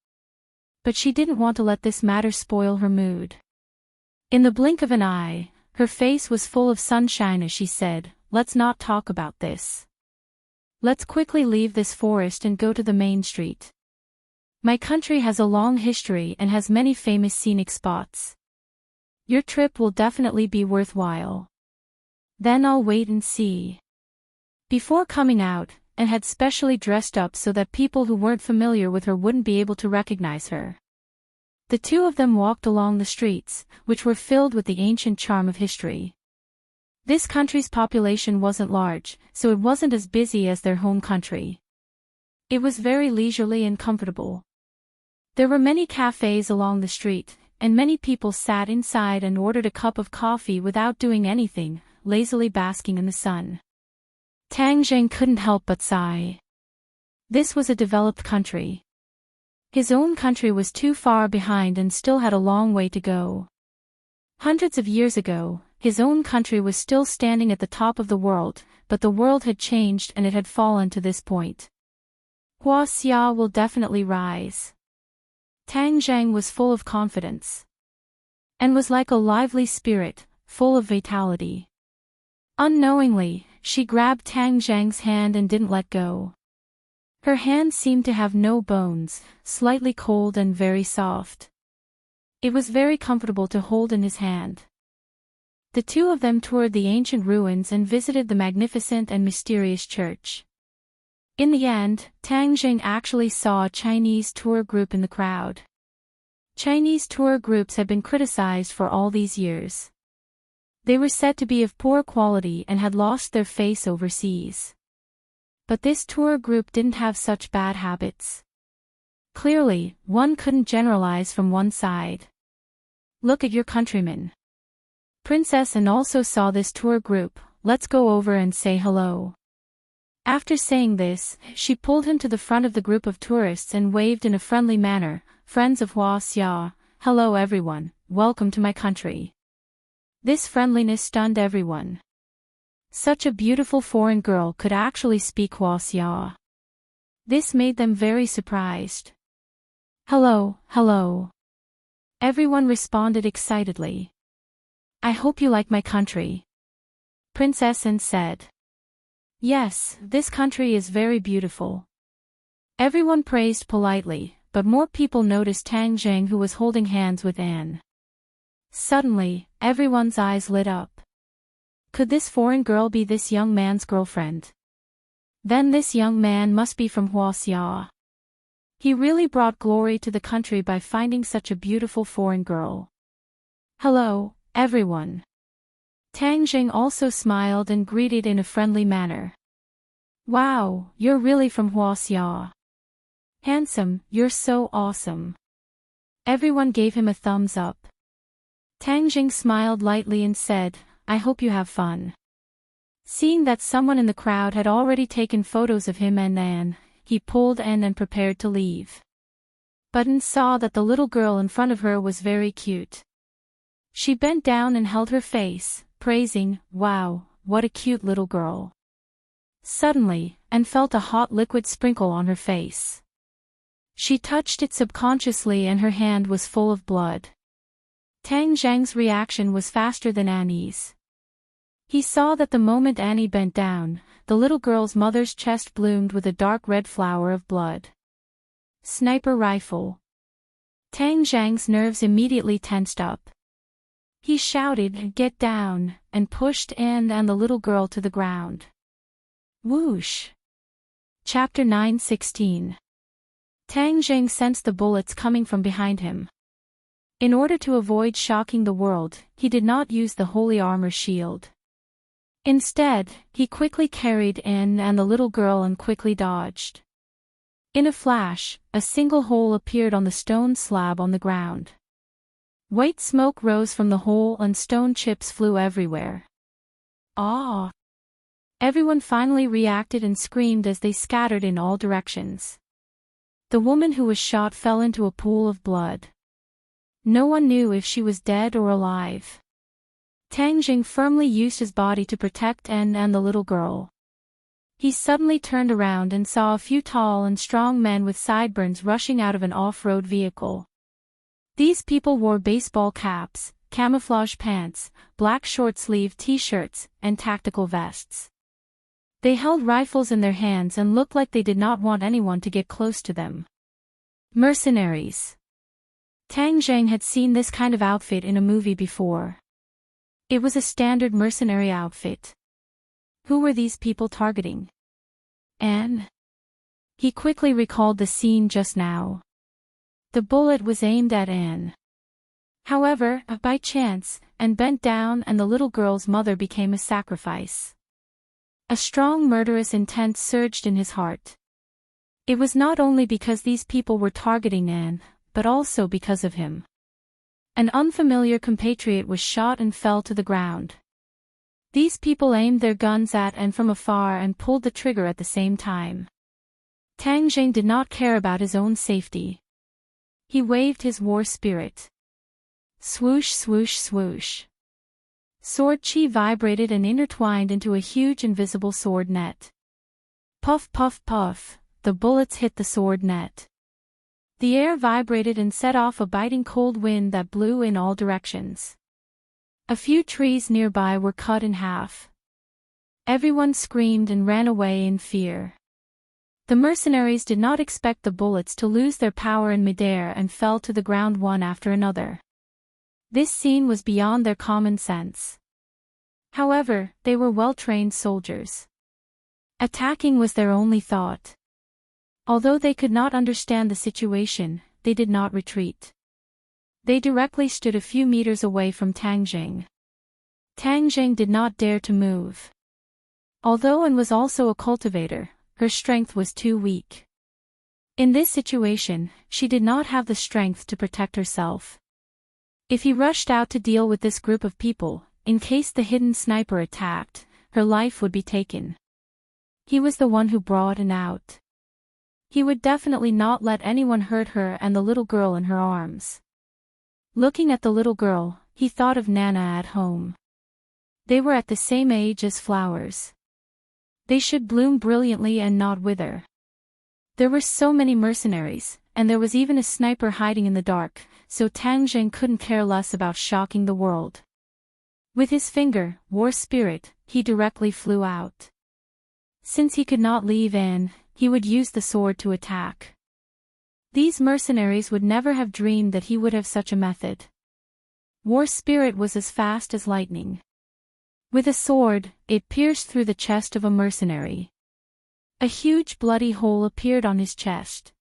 But she didn't want to let this matter spoil her mood. In the blink of an eye, her face was full of sunshine as she said, let's not talk about this. Let's quickly leave this forest and go to the main street. My country has a long history and has many famous scenic spots. Your trip will definitely be worthwhile. Then I'll wait and see. Before coming out, Anne had specially dressed up so that people who weren't familiar with her wouldn't be able to recognize her. The two of them walked along the streets, which were filled with the ancient charm of history. This country's population wasn't large, so it wasn't as busy as their home country. It was very leisurely and comfortable. There were many cafes along the street, and many people sat inside and ordered a cup of coffee without doing anything, lazily basking in the sun. Tang Zheng couldn't help but sigh. This was a developed country. His own country was too far behind and still had a long way to go. Hundreds of years ago, his own country was still standing at the top of the world, but the world had changed and it had fallen to this point. Huaxia will definitely rise. Tang Zheng was full of confidence. And was like a lively spirit, full of vitality. Unknowingly, she grabbed Tang Zheng's hand and didn't let go. Her hand seemed to have no bones, slightly cold and very soft. It was very comfortable to hold in his hand. The two of them toured the ancient ruins and visited the magnificent and mysterious church. In the end, Tang Zheng actually saw a Chinese tour group in the crowd. Chinese tour groups had been criticized for all these years. They were said to be of poor quality and had lost their face overseas. But this tour group didn't have such bad habits. Clearly, one couldn't generalize from one side. Look at your countrymen. Princess Anne also saw this tour group. Let's go over and say hello. After saying this, she pulled him to the front of the group of tourists and waved in a friendly manner, friends of Huaxia, hello everyone, welcome to my country. This friendliness stunned everyone. Such a beautiful foreign girl could actually speak Huaxia. This made them very surprised. Hello, hello. Everyone responded excitedly. I hope you like my country. Princess Anne said. Yes, this country is very beautiful. Everyone praised politely, but more people noticed Tang Zheng, who was holding hands with Anne. Suddenly, everyone's eyes lit up. Could this foreign girl be this young man's girlfriend? Then this young man must be from Huaxia. He really brought glory to the country by finding such a beautiful foreign girl. Hello, everyone. Tang Zheng also smiled and greeted in a friendly manner. Wow, you're really from Huaxia. Handsome, you're so awesome. Everyone gave him a thumbs up. Tang Zheng smiled lightly and said, I hope you have fun. Seeing that someone in the crowd had already taken photos of him and Anne, he pulled Anne and prepared to leave. Button saw that the little girl in front of her was very cute. She bent down and held her face, praising, "Wow, what a cute little girl." Suddenly, Anne felt a hot liquid sprinkle on her face. She touched it subconsciously and her hand was full of blood. Tang Zhang's reaction was faster than Annie's. He saw that the moment Annie bent down, the little girl's mother's chest bloomed with a dark red flower of blood. Sniper rifle. Tang Zhang's nerves immediately tensed up. He shouted, "Get down," and pushed Anne and the little girl to the ground. Whoosh! Chapter 9:16. Tang Zhang sensed the bullets coming from behind him. In order to avoid shocking the world, he did not use the holy armor shield. Instead, he quickly carried Anne and the little girl and quickly dodged. In a flash, a single hole appeared on the stone slab on the ground. White smoke rose from the hole and stone chips flew everywhere. Ah! Everyone finally reacted and screamed as they scattered in all directions. The woman who was shot fell into a pool of blood. No one knew if she was dead or alive. Tang Jing firmly used his body to protect Anne and the little girl. He suddenly turned around and saw a few tall and strong men with sideburns rushing out of an off-road vehicle. These people wore baseball caps, camouflage pants, black short-sleeved t-shirts, and tactical vests. They held rifles in their hands and looked like they did not want anyone to get close to them. Mercenaries. Tang Zhang had seen this kind of outfit in a movie before. It was a standard mercenary outfit. Who were these people targeting? Anne? He quickly recalled the scene just now. The bullet was aimed at Anne. However, by chance, Anne bent down and the little girl's mother became a sacrifice. A strong murderous intent surged in his heart. It was not only because these people were targeting Anne, but also because of him. An unfamiliar compatriot was shot and fell to the ground. These people aimed their guns at Anne from afar and pulled the trigger at the same time. Tang Zhang did not care about his own safety. He waved his war spirit. Swoosh swoosh swoosh. Sword chi vibrated and intertwined into a huge invisible sword net. Puff puff puff, the bullets hit the sword net. The air vibrated and set off a biting cold wind that blew in all directions. A few trees nearby were cut in half. Everyone screamed and ran away in fear. The mercenaries did not expect the bullets to lose their power in midair and fell to the ground one after another. This scene was beyond their common sense. However, they were well-trained soldiers. Attacking was their only thought. Although they could not understand the situation, they did not retreat. They directly stood a few meters away from Tang Zhang. Tang Zhang did not dare to move. Although Anne was also a cultivator, her strength was too weak. In this situation, she did not have the strength to protect herself. If he rushed out to deal with this group of people, in case the hidden sniper attacked, her life would be taken. He was the one who brought Anne out. He would definitely not let anyone hurt her and the little girl in her arms. Looking at the little girl, he thought of Nana at home. They were at the same age as flowers. They should bloom brilliantly and not wither. There were so many mercenaries, and there was even a sniper hiding in the dark, so Tang Zhang couldn't care less about shocking the world. With his finger, war spirit, he directly flew out. Since he could not leave Anne, he would use the sword to attack. These mercenaries would never have dreamed that he would have such a method. War spirit was as fast as lightning. With a sword, it pierced through the chest of a mercenary. A huge bloody hole appeared on his chest.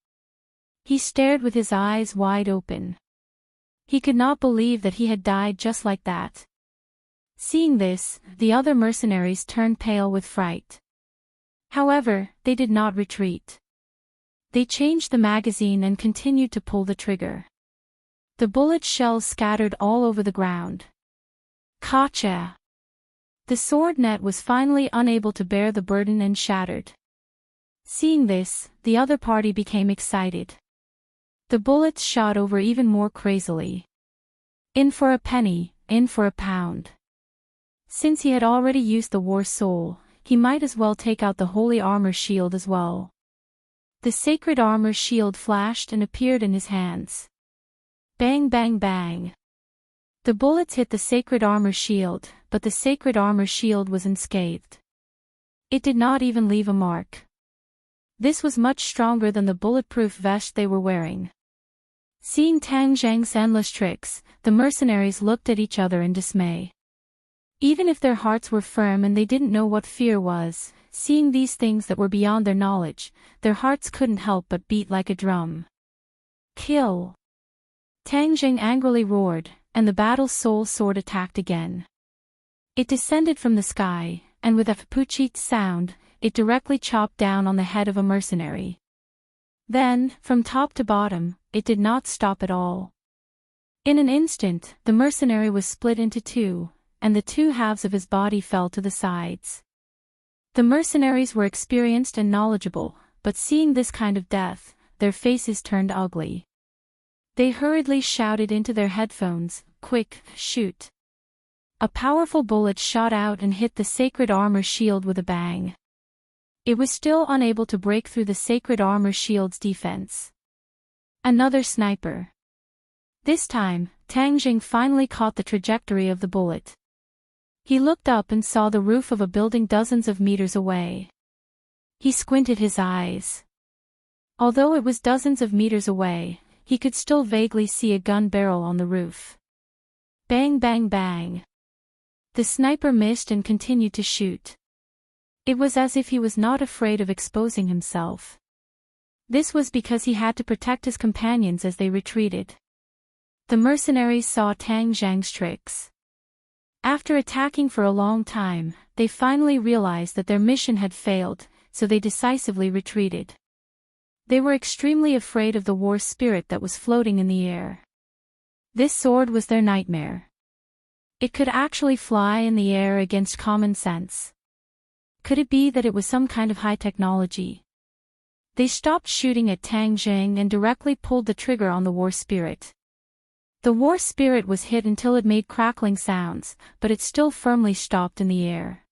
He stared with his eyes wide open. He could not believe that he had died just like that. Seeing this, the other mercenaries turned pale with fright. However, they did not retreat. They changed the magazine and continued to pull the trigger. The bullet shells scattered all over the ground. Gotcha! The sword net was finally unable to bear the burden and shattered. Seeing this, the other party became excited. The bullets shot over even more crazily. In for a penny, in for a pound. Since he had already used the war soul, he might as well take out the holy armor shield as well. The sacred armor shield flashed and appeared in his hands. Bang bang bang. The bullets hit the sacred armor shield, but the sacred armor shield was unscathed. It did not even leave a mark. This was much stronger than the bulletproof vest they were wearing. Seeing Tang Zhang's endless tricks, the mercenaries looked at each other in dismay. Even if their hearts were firm and they didn't know what fear was, seeing these things that were beyond their knowledge, their hearts couldn't help but beat like a drum. Kill! Tang Zhang angrily roared, and the battle soul sword attacked again. It descended from the sky, and with a fupuchit sound, it directly chopped down on the head of a mercenary. Then, from top to bottom, it did not stop at all. In an instant, the mercenary was split into two, and the two halves of his body fell to the sides. The mercenaries were experienced and knowledgeable, but seeing this kind of death, their faces turned ugly. They hurriedly shouted into their headphones, "Quick, shoot!" A powerful bullet shot out and hit the sacred armor shield with a bang. It was still unable to break through the sacred armor shield's defense. Another sniper. This time, Tang Jing finally caught the trajectory of the bullet. He looked up and saw the roof of a building dozens of meters away. He squinted his eyes. Although it was dozens of meters away, he could still vaguely see a gun barrel on the roof. Bang bang bang. The sniper missed and continued to shoot. It was as if he was not afraid of exposing himself. This was because he had to protect his companions as they retreated. The mercenaries saw Tang Zhang's tricks. After attacking for a long time, they finally realized that their mission had failed, so they decisively retreated. They were extremely afraid of the war spirit that was floating in the air. This sword was their nightmare. It could actually fly in the air against common sense. Could it be that it was some kind of high technology? They stopped shooting at Tang Zhang and directly pulled the trigger on the war spirit. The war spirit was hit until it made crackling sounds, but it still firmly stopped in the air.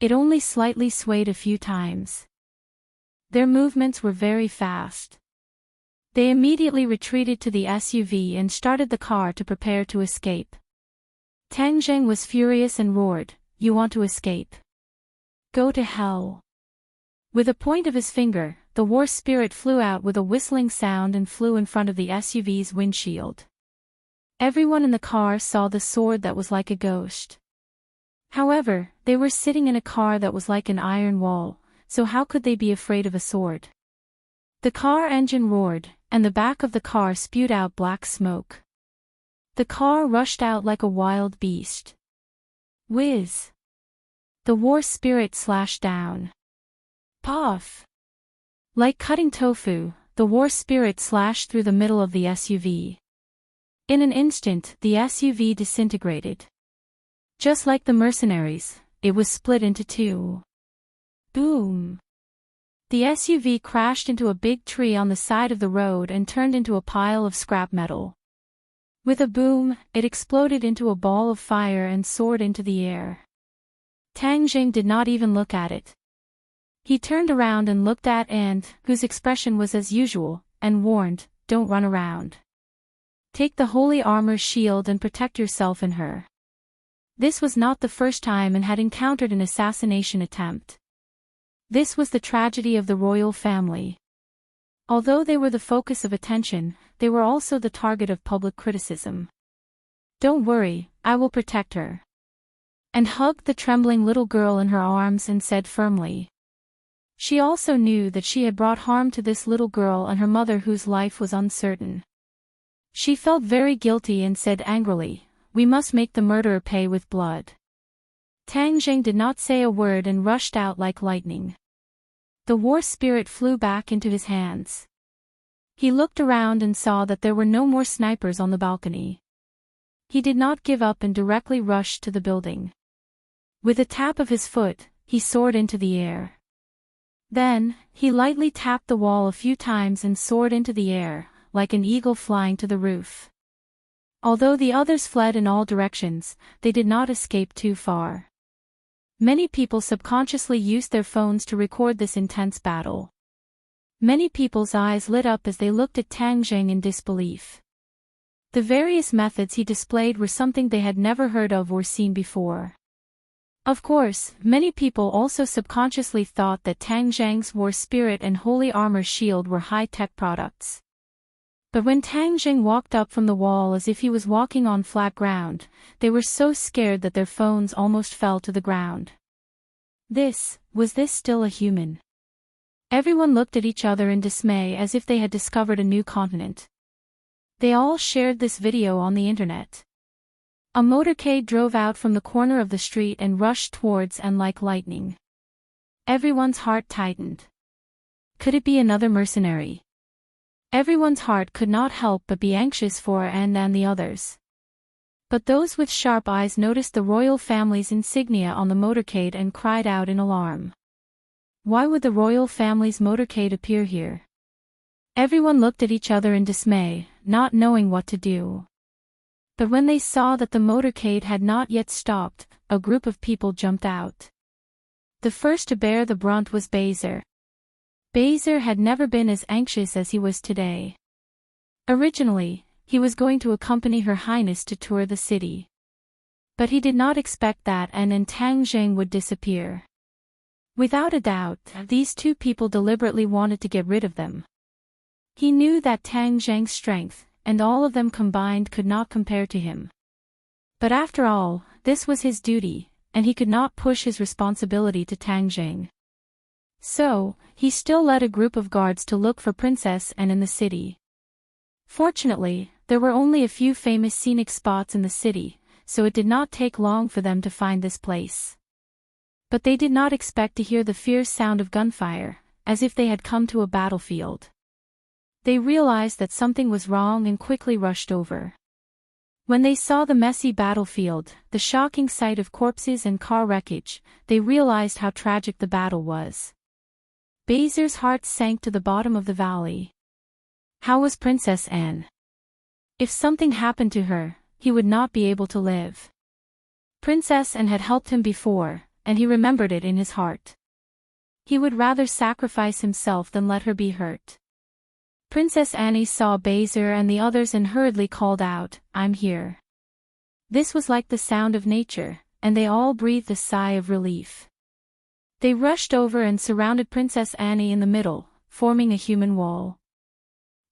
It only slightly swayed a few times. Their movements were very fast. They immediately retreated to the SUV and started the car to prepare to escape. Tang Zhang was furious and roared, "You want to escape? Go to hell." With a point of his finger, the war spirit flew out with a whistling sound and flew in front of the SUV's windshield. Everyone in the car saw the sword that was like a ghost. However, they were sitting in a car that was like an iron wall, so how could they be afraid of a sword? The car engine roared, and the back of the car spewed out black smoke. The car rushed out like a wild beast. Whiz! The war spirit slashed down. Puff! Like cutting tofu, the war spirit slashed through the middle of the SUV. In an instant, the SUV disintegrated. Just like the mercenaries, it was split into two. Boom! The SUV crashed into a big tree on the side of the road and turned into a pile of scrap metal. With a boom, it exploded into a ball of fire and soared into the air. Tang Jing did not even look at it. He turned around and looked at Ant, whose expression was as usual, and warned, "Don't run around. Take the holy armor shield and protect yourself in her." This was not the first time Ant had encountered an assassination attempt. This was the tragedy of the royal family. Although they were the focus of attention, they were also the target of public criticism. "Don't worry, I will protect her." And hugged the trembling little girl in her arms and said firmly. She also knew that she had brought harm to this little girl and her mother whose life was uncertain. She felt very guilty and said angrily, "We must make the murderer pay with blood." Tang Jing did not say a word and rushed out like lightning. The war spirit flew back into his hands. He looked around and saw that there were no more snipers on the balcony. He did not give up and directly rushed to the building. With a tap of his foot, he soared into the air. Then, he lightly tapped the wall a few times and soared into the air, like an eagle flying to the roof. Although the others fled in all directions, they did not escape too far. Many people subconsciously used their phones to record this intense battle. Many people's eyes lit up as they looked at Tang Zheng in disbelief. The various methods he displayed were something they had never heard of or seen before. Of course, many people also subconsciously thought that Tang Zheng's war spirit and holy armor shield were high-tech products. But when Tang Zheng walked up from the wall as if he was walking on flat ground, they were so scared that their phones almost fell to the ground. Was this still a human? Everyone looked at each other in dismay as if they had discovered a new continent. They all shared this video on the internet. A motorcade drove out from the corner of the street and rushed towards and like lightning. Everyone's heart tightened. Could it be another mercenary? Everyone's heart could not help but be anxious for An and the others. But those with sharp eyes noticed the royal family's insignia on the motorcade and cried out in alarm. Why would the royal family's motorcade appear here? Everyone looked at each other in dismay, not knowing what to do. But when they saw that the motorcade had not yet stopped, a group of people jumped out. The first to bear the brunt was Bezer. Bezer had never been as anxious as he was today. Originally, he was going to accompany Her Highness to tour the city. But he did not expect that An and Tang Zheng would disappear. Without a doubt, these two people deliberately wanted to get rid of them. He knew that Tang Zheng's strength, and all of them combined could not compare to him. But after all, this was his duty, and he could not push his responsibility to Tang Zheng. So, he still led a group of guards to look for Princess An in the city. Fortunately, there were only a few famous scenic spots in the city, so it did not take long for them to find this place. But they did not expect to hear the fierce sound of gunfire, as if they had come to a battlefield. They realized that something was wrong and quickly rushed over. When they saw the messy battlefield, the shocking sight of corpses and car wreckage, they realized how tragic the battle was. Bezer's heart sank to the bottom of the valley. How was Princess An? If something happened to her, he would not be able to live. Princess An had helped him before, and he remembered it in his heart. He would rather sacrifice himself than let her be hurt. Princess Annie saw Bezer and the others and hurriedly called out, "I'm here." This was like the sound of nature, and they all breathed a sigh of relief. They rushed over and surrounded Princess Annie in the middle, forming a human wall.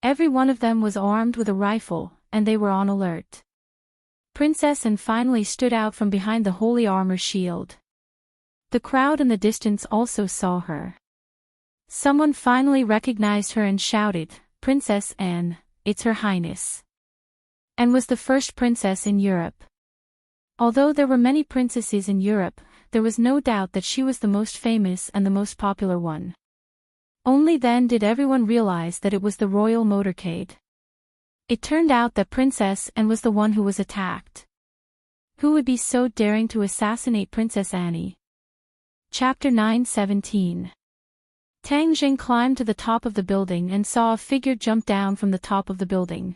Every one of them was armed with a rifle, and they were on alert. Princess Anne finally stood out from behind the holy armor shield. The crowd in the distance also saw her. Someone finally recognized her and shouted, "Princess Anne, it's Her Highness." Anne was the first princess in Europe. Although there were many princesses in Europe, there was no doubt that she was the most famous and the most popular one. Only then did everyone realize that it was the royal motorcade. It turned out that Princess Anne was the one who was attacked. Who would be so daring to assassinate Princess Annie? Chapter 9:17. Tang Zheng climbed to the top of the building and saw a figure jump down from the top of the building.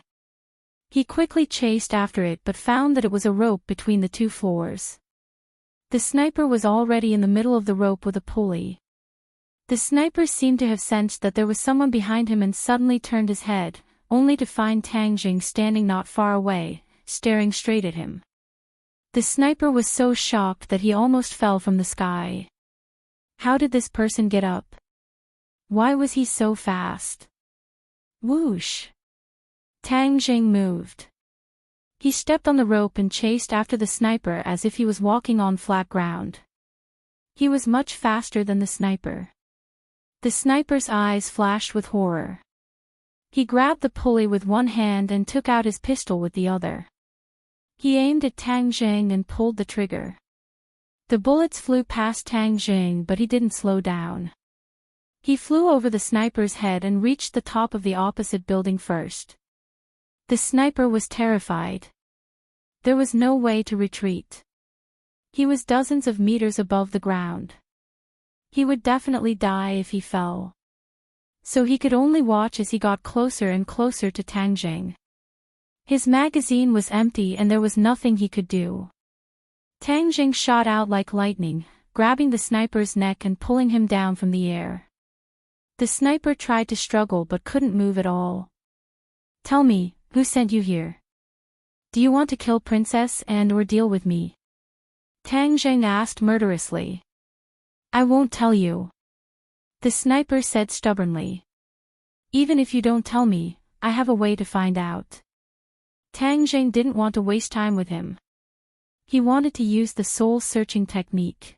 He quickly chased after it but found that it was a rope between the two floors. The sniper was already in the middle of the rope with a pulley. The sniper seemed to have sensed that there was someone behind him and suddenly turned his head, only to find Tang Zheng standing not far away, staring straight at him. The sniper was so shocked that he almost fell from the sky. How did this person get up? Why was he so fast? Whoosh! Tang Zheng moved. He stepped on the rope and chased after the sniper as if he was walking on flat ground. He was much faster than the sniper. The sniper's eyes flashed with horror. He grabbed the pulley with one hand and took out his pistol with the other. He aimed at Tang Zheng and pulled the trigger. The bullets flew past Tang Zheng but he didn't slow down. He flew over the sniper's head and reached the top of the opposite building first. The sniper was terrified. There was no way to retreat. He was dozens of meters above the ground. He would definitely die if he fell. so he could only watch as he got closer and closer to Tang Zheng. His magazine was empty and there was nothing he could do. Tang Zheng shot out like lightning, grabbing the sniper's neck and pulling him down from the air. The sniper tried to struggle but couldn't move at all. "Tell me, who sent you here? Do you want to kill Princess and/or deal with me?" Tang Zheng asked murderously. "I won't tell you," the sniper said stubbornly. "Even if you don't tell me, I have a way to find out." Tang Zheng didn't want to waste time with him. He wanted to use the soul-searching technique.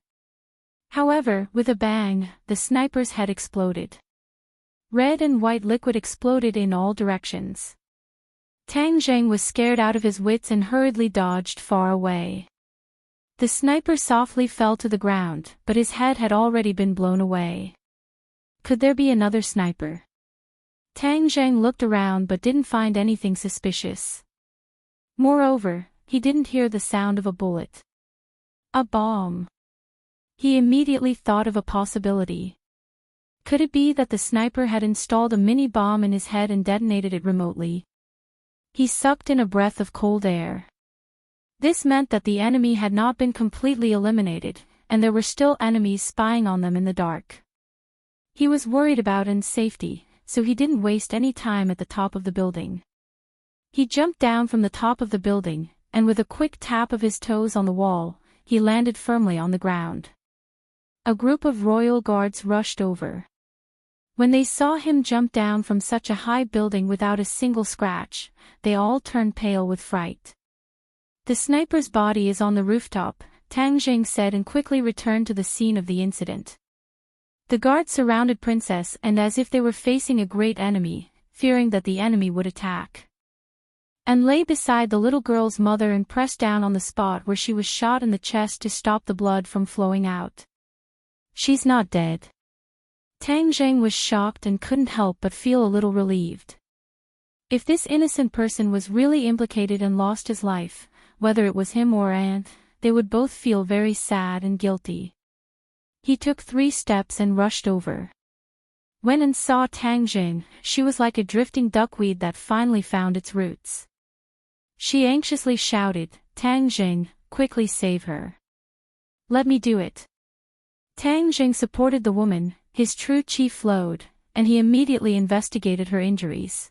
However, with a bang, the sniper's head exploded. Red and white liquid exploded in all directions. Tang Zheng was scared out of his wits and hurriedly dodged far away. The sniper softly fell to the ground, but his head had already been blown away. Could there be another sniper? Tang Zheng looked around but didn't find anything suspicious. Moreover, he didn't hear the sound of a bullet. A bomb. He immediately thought of a possibility. Could it be that the sniper had installed a mini-bomb in his head and detonated it remotely? He sucked in a breath of cold air. This meant that the enemy had not been completely eliminated, and there were still enemies spying on them in the dark. He was worried about An's safety, so he didn't waste any time at the top of the building. He jumped down from the top of the building, and with a quick tap of his toes on the wall, he landed firmly on the ground. A group of royal guards rushed over. When they saw him jump down from such a high building without a single scratch, they all turned pale with fright. "The sniper's body is on the rooftop," Tang Zheng said and quickly returned to the scene of the incident. The guards surrounded Princess and as if they were facing a great enemy, fearing that the enemy would attack. And lay beside the little girl's mother and pressed down on the spot where she was shot in the chest to stop the blood from flowing out. "She's not dead." Tang Zheng was shocked and couldn't help but feel a little relieved. If this innocent person was really implicated and lost his life, whether it was him or An, they would both feel very sad and guilty. He took 3 steps and rushed over. When An saw Tang Zheng, she was like a drifting duckweed that finally found its roots. She anxiously shouted, "Tang Zheng, quickly save her." "Let me do it." Tang Zheng supported the woman, his true chi flowed, and he immediately investigated her injuries.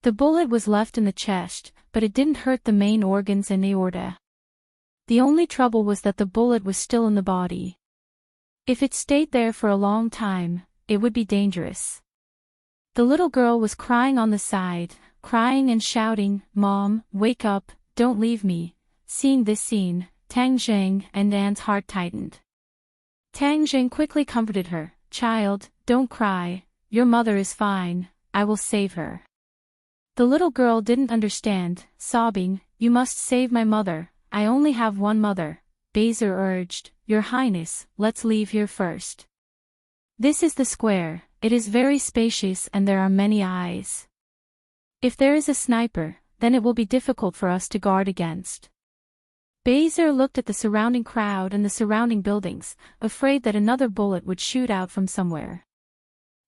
The bullet was left in the chest, but it didn't hurt the main organs and aorta. The only trouble was that the bullet was still in the body. If it stayed there for a long time, it would be dangerous. The little girl was crying on the side, crying and shouting, "Mom, wake up, don't leave me." Seeing this scene, Tang Zheng and An's heart tightened. Tang Zheng quickly comforted her, "Child, don't cry, your mother is fine, I will save her." The little girl didn't understand, sobbing, "You must save my mother, I only have one mother." Baser urged, "Your Highness, let's leave here first. This is the square, it is very spacious and there are many eyes. If there is a sniper, then it will be difficult for us to guard against." Baser looked at the surrounding crowd and the surrounding buildings, afraid that another bullet would shoot out from somewhere.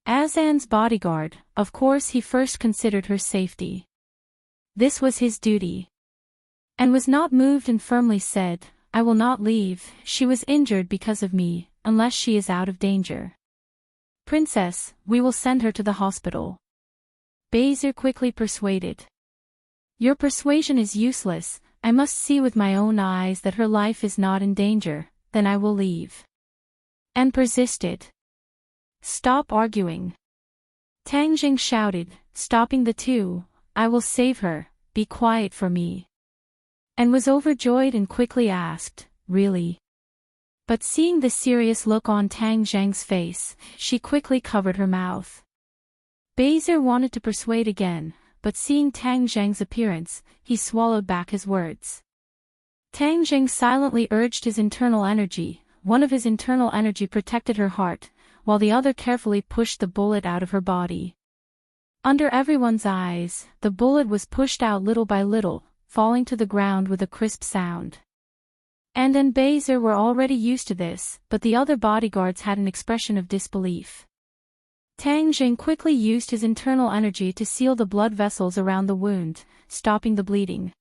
As An's bodyguard, of course he first considered her safety. This was his duty. Anne was not moved and firmly said, "I will not leave, she was injured because of me, unless she is out of danger. Princess, we will send her to the hospital." Baser quickly persuaded. "Your persuasion is useless, I must see with my own eyes that her life is not in danger, then I will leave." Anne persisted. "Stop arguing." Tang Zheng shouted, stopping the two, "I will save her, be quiet for me." Anne was overjoyed and quickly asked, "Really?" But seeing the serious look on Tang Zheng's face, she quickly covered her mouth. Baser wanted to persuade again, but seeing Tang Zheng's appearance, he swallowed back his words. Tang Zheng silently urged his internal energy, one of his internal energy protected her heart, while the other carefully pushed the bullet out of her body. Under everyone's eyes, the bullet was pushed out little by little, falling to the ground with a crisp sound. An and Baser were already used to this, but the other bodyguards had an expression of disbelief. Tang Jing quickly used his internal energy to seal the blood vessels around the wound, stopping the bleeding.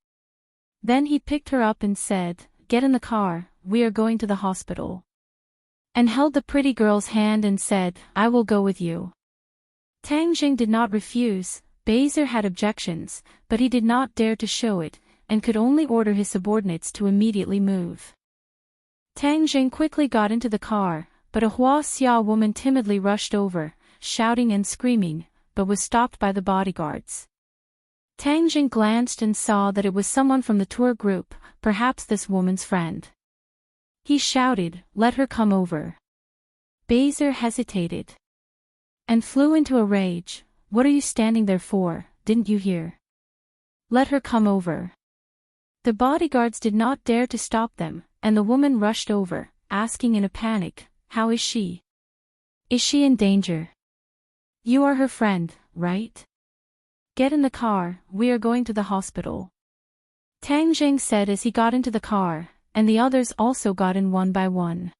Then he picked her up and said, "Get in the car, we are going to the hospital." And held the pretty girl's hand and said, "I will go with you." Tang Jing did not refuse. Baiser had objections, but he did not dare to show it, and could only order his subordinates to immediately move. Tang Jing quickly got into the car, but a Huaxia woman timidly rushed over, shouting and screaming, but was stopped by the bodyguards. Tang Jing glanced and saw that it was someone from the tour group, perhaps this woman's friend. He shouted, "Let her come over." Baiser hesitated and flew into a rage. "What are you standing there for, didn't you hear? Let her come over." The bodyguards did not dare to stop them, and the woman rushed over, asking in a panic, "How is she? Is she in danger? You are her friend, right? Get in the car, we are going to the hospital." Tang Jing said as he got into the car, and the others also got in one by one.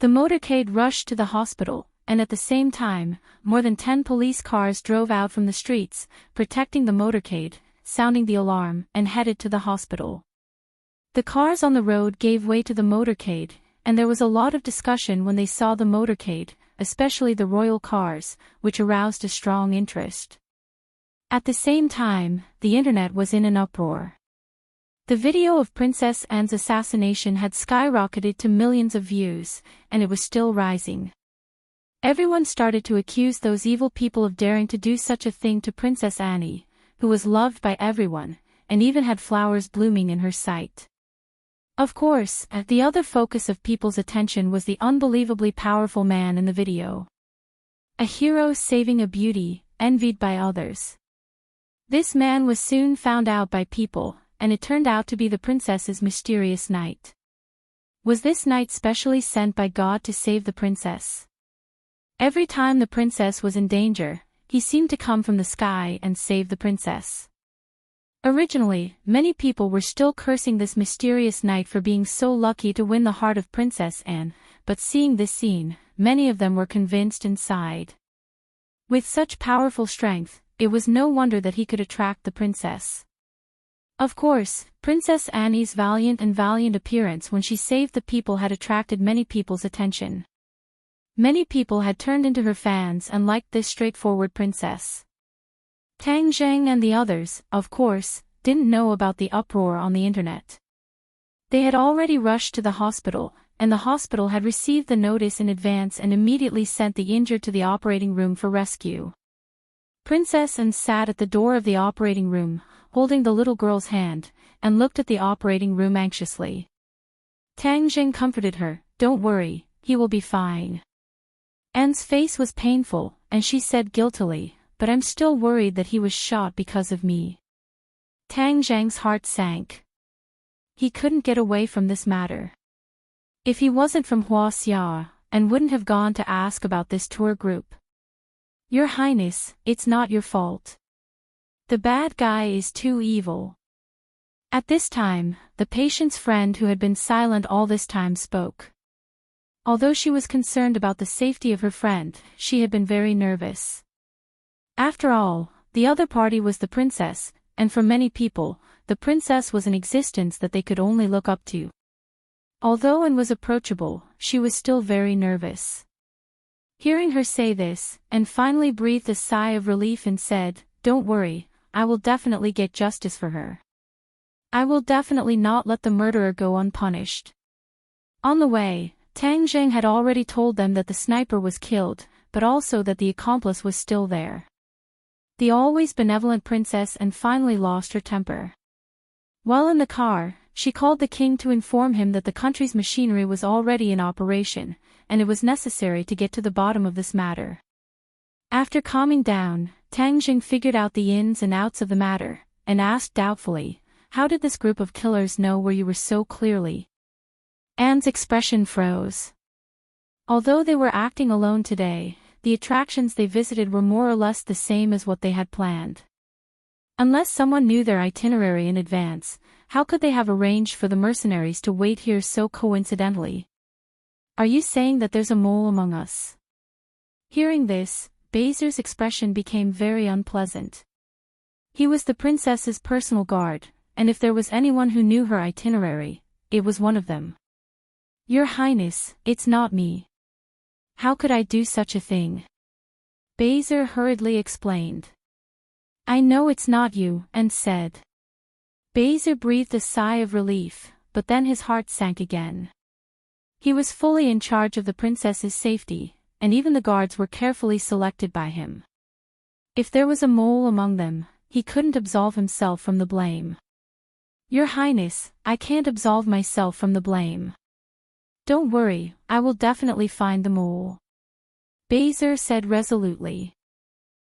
The motorcade rushed to the hospital, and at the same time, more than 10 police cars drove out from the streets, protecting the motorcade, sounding the alarm, and headed to the hospital. The cars on the road gave way to the motorcade, and there was a lot of discussion when they saw the motorcade, especially the royal cars, which aroused a strong interest. At the same time, the internet was in an uproar. The video of Princess Anne's assassination had skyrocketed to millions of views, and it was still rising. Everyone started to accuse those evil people of daring to do such a thing to Princess Anne, who was loved by everyone, and even had flowers blooming in her sight. Of course, the other focus of people's attention was the unbelievably powerful man in the video. A hero saving a beauty, envied by others. This man was soon found out by people, and it turned out to be the princess's mysterious knight. Was this knight specially sent by God to save the princess? Every time the princess was in danger, he seemed to come from the sky and save the princess. Originally, many people were still cursing this mysterious knight for being so lucky to win the heart of Princess Anne, but seeing this scene, many of them were convinced and sighed. With such powerful strength, it was no wonder that he could attract the princess. Of course, Princess Annie's valiant appearance when she saved the people had attracted many people's attention. Many people had turned into her fans and liked this straightforward princess. Tang Jing and the others, of course, didn't know about the uproar on the internet. They had already rushed to the hospital, and the hospital had received the notice in advance and immediately sent the injured to the operating room for rescue. Princess Anne sat at the door of the operating room, holding the little girl's hand, and looked at the operating room anxiously. Tang Jing comforted her, "Don't worry, he will be fine." Anne's face was painful, and she said guiltily, "But I'm still worried that he was shot because of me." Tang Jing's heart sank. He couldn't get away from this matter. If he wasn't from Huaxia, and wouldn't have gone to ask about this tour group. "Your Highness, it's not your fault. The bad guy is too evil." At this time, the patient's friend who had been silent all this time spoke. Although she was concerned about the safety of her friend, she had been very nervous. After all, the other party was the princess, and for many people, the princess was an existence that they could only look up to. Although Anne was approachable, she was still very nervous. Hearing her say this, Anne finally breathed a sigh of relief and said, "Don't worry, I will definitely get justice for her. I will definitely not let the murderer go unpunished." On the way, Tang Jing had already told them that the sniper was killed, but also that the accomplice was still there. The always benevolent princess and finally lost her temper. While in the car, she called the king to inform him that the country's machinery was already in operation, and it was necessary to get to the bottom of this matter. After calming down, Tang Jing figured out the ins and outs of the matter, and asked doubtfully, "How did this group of killers know where you were so clearly?" Anne's expression froze. Although they were acting alone today, the attractions they visited were more or less the same as what they had planned. Unless someone knew their itinerary in advance, how could they have arranged for the mercenaries to wait here so coincidentally? "Are you saying that there's a mole among us?" Hearing this, Bazer's expression became very unpleasant. He was the princess's personal guard, and if there was anyone who knew her itinerary, it was one of them. Your Highness, it's not me. How could I do such a thing? Bazer hurriedly explained. I know it's not you, and said. Bazer breathed a sigh of relief, but then his heart sank again. He was fully in charge of the princess's safety, and even the guards were carefully selected by him. If there was a mole among them, he couldn't absolve himself from the blame. Your Highness, I can't absolve myself from the blame. Don't worry, I will definitely find the mole. Bazer said resolutely.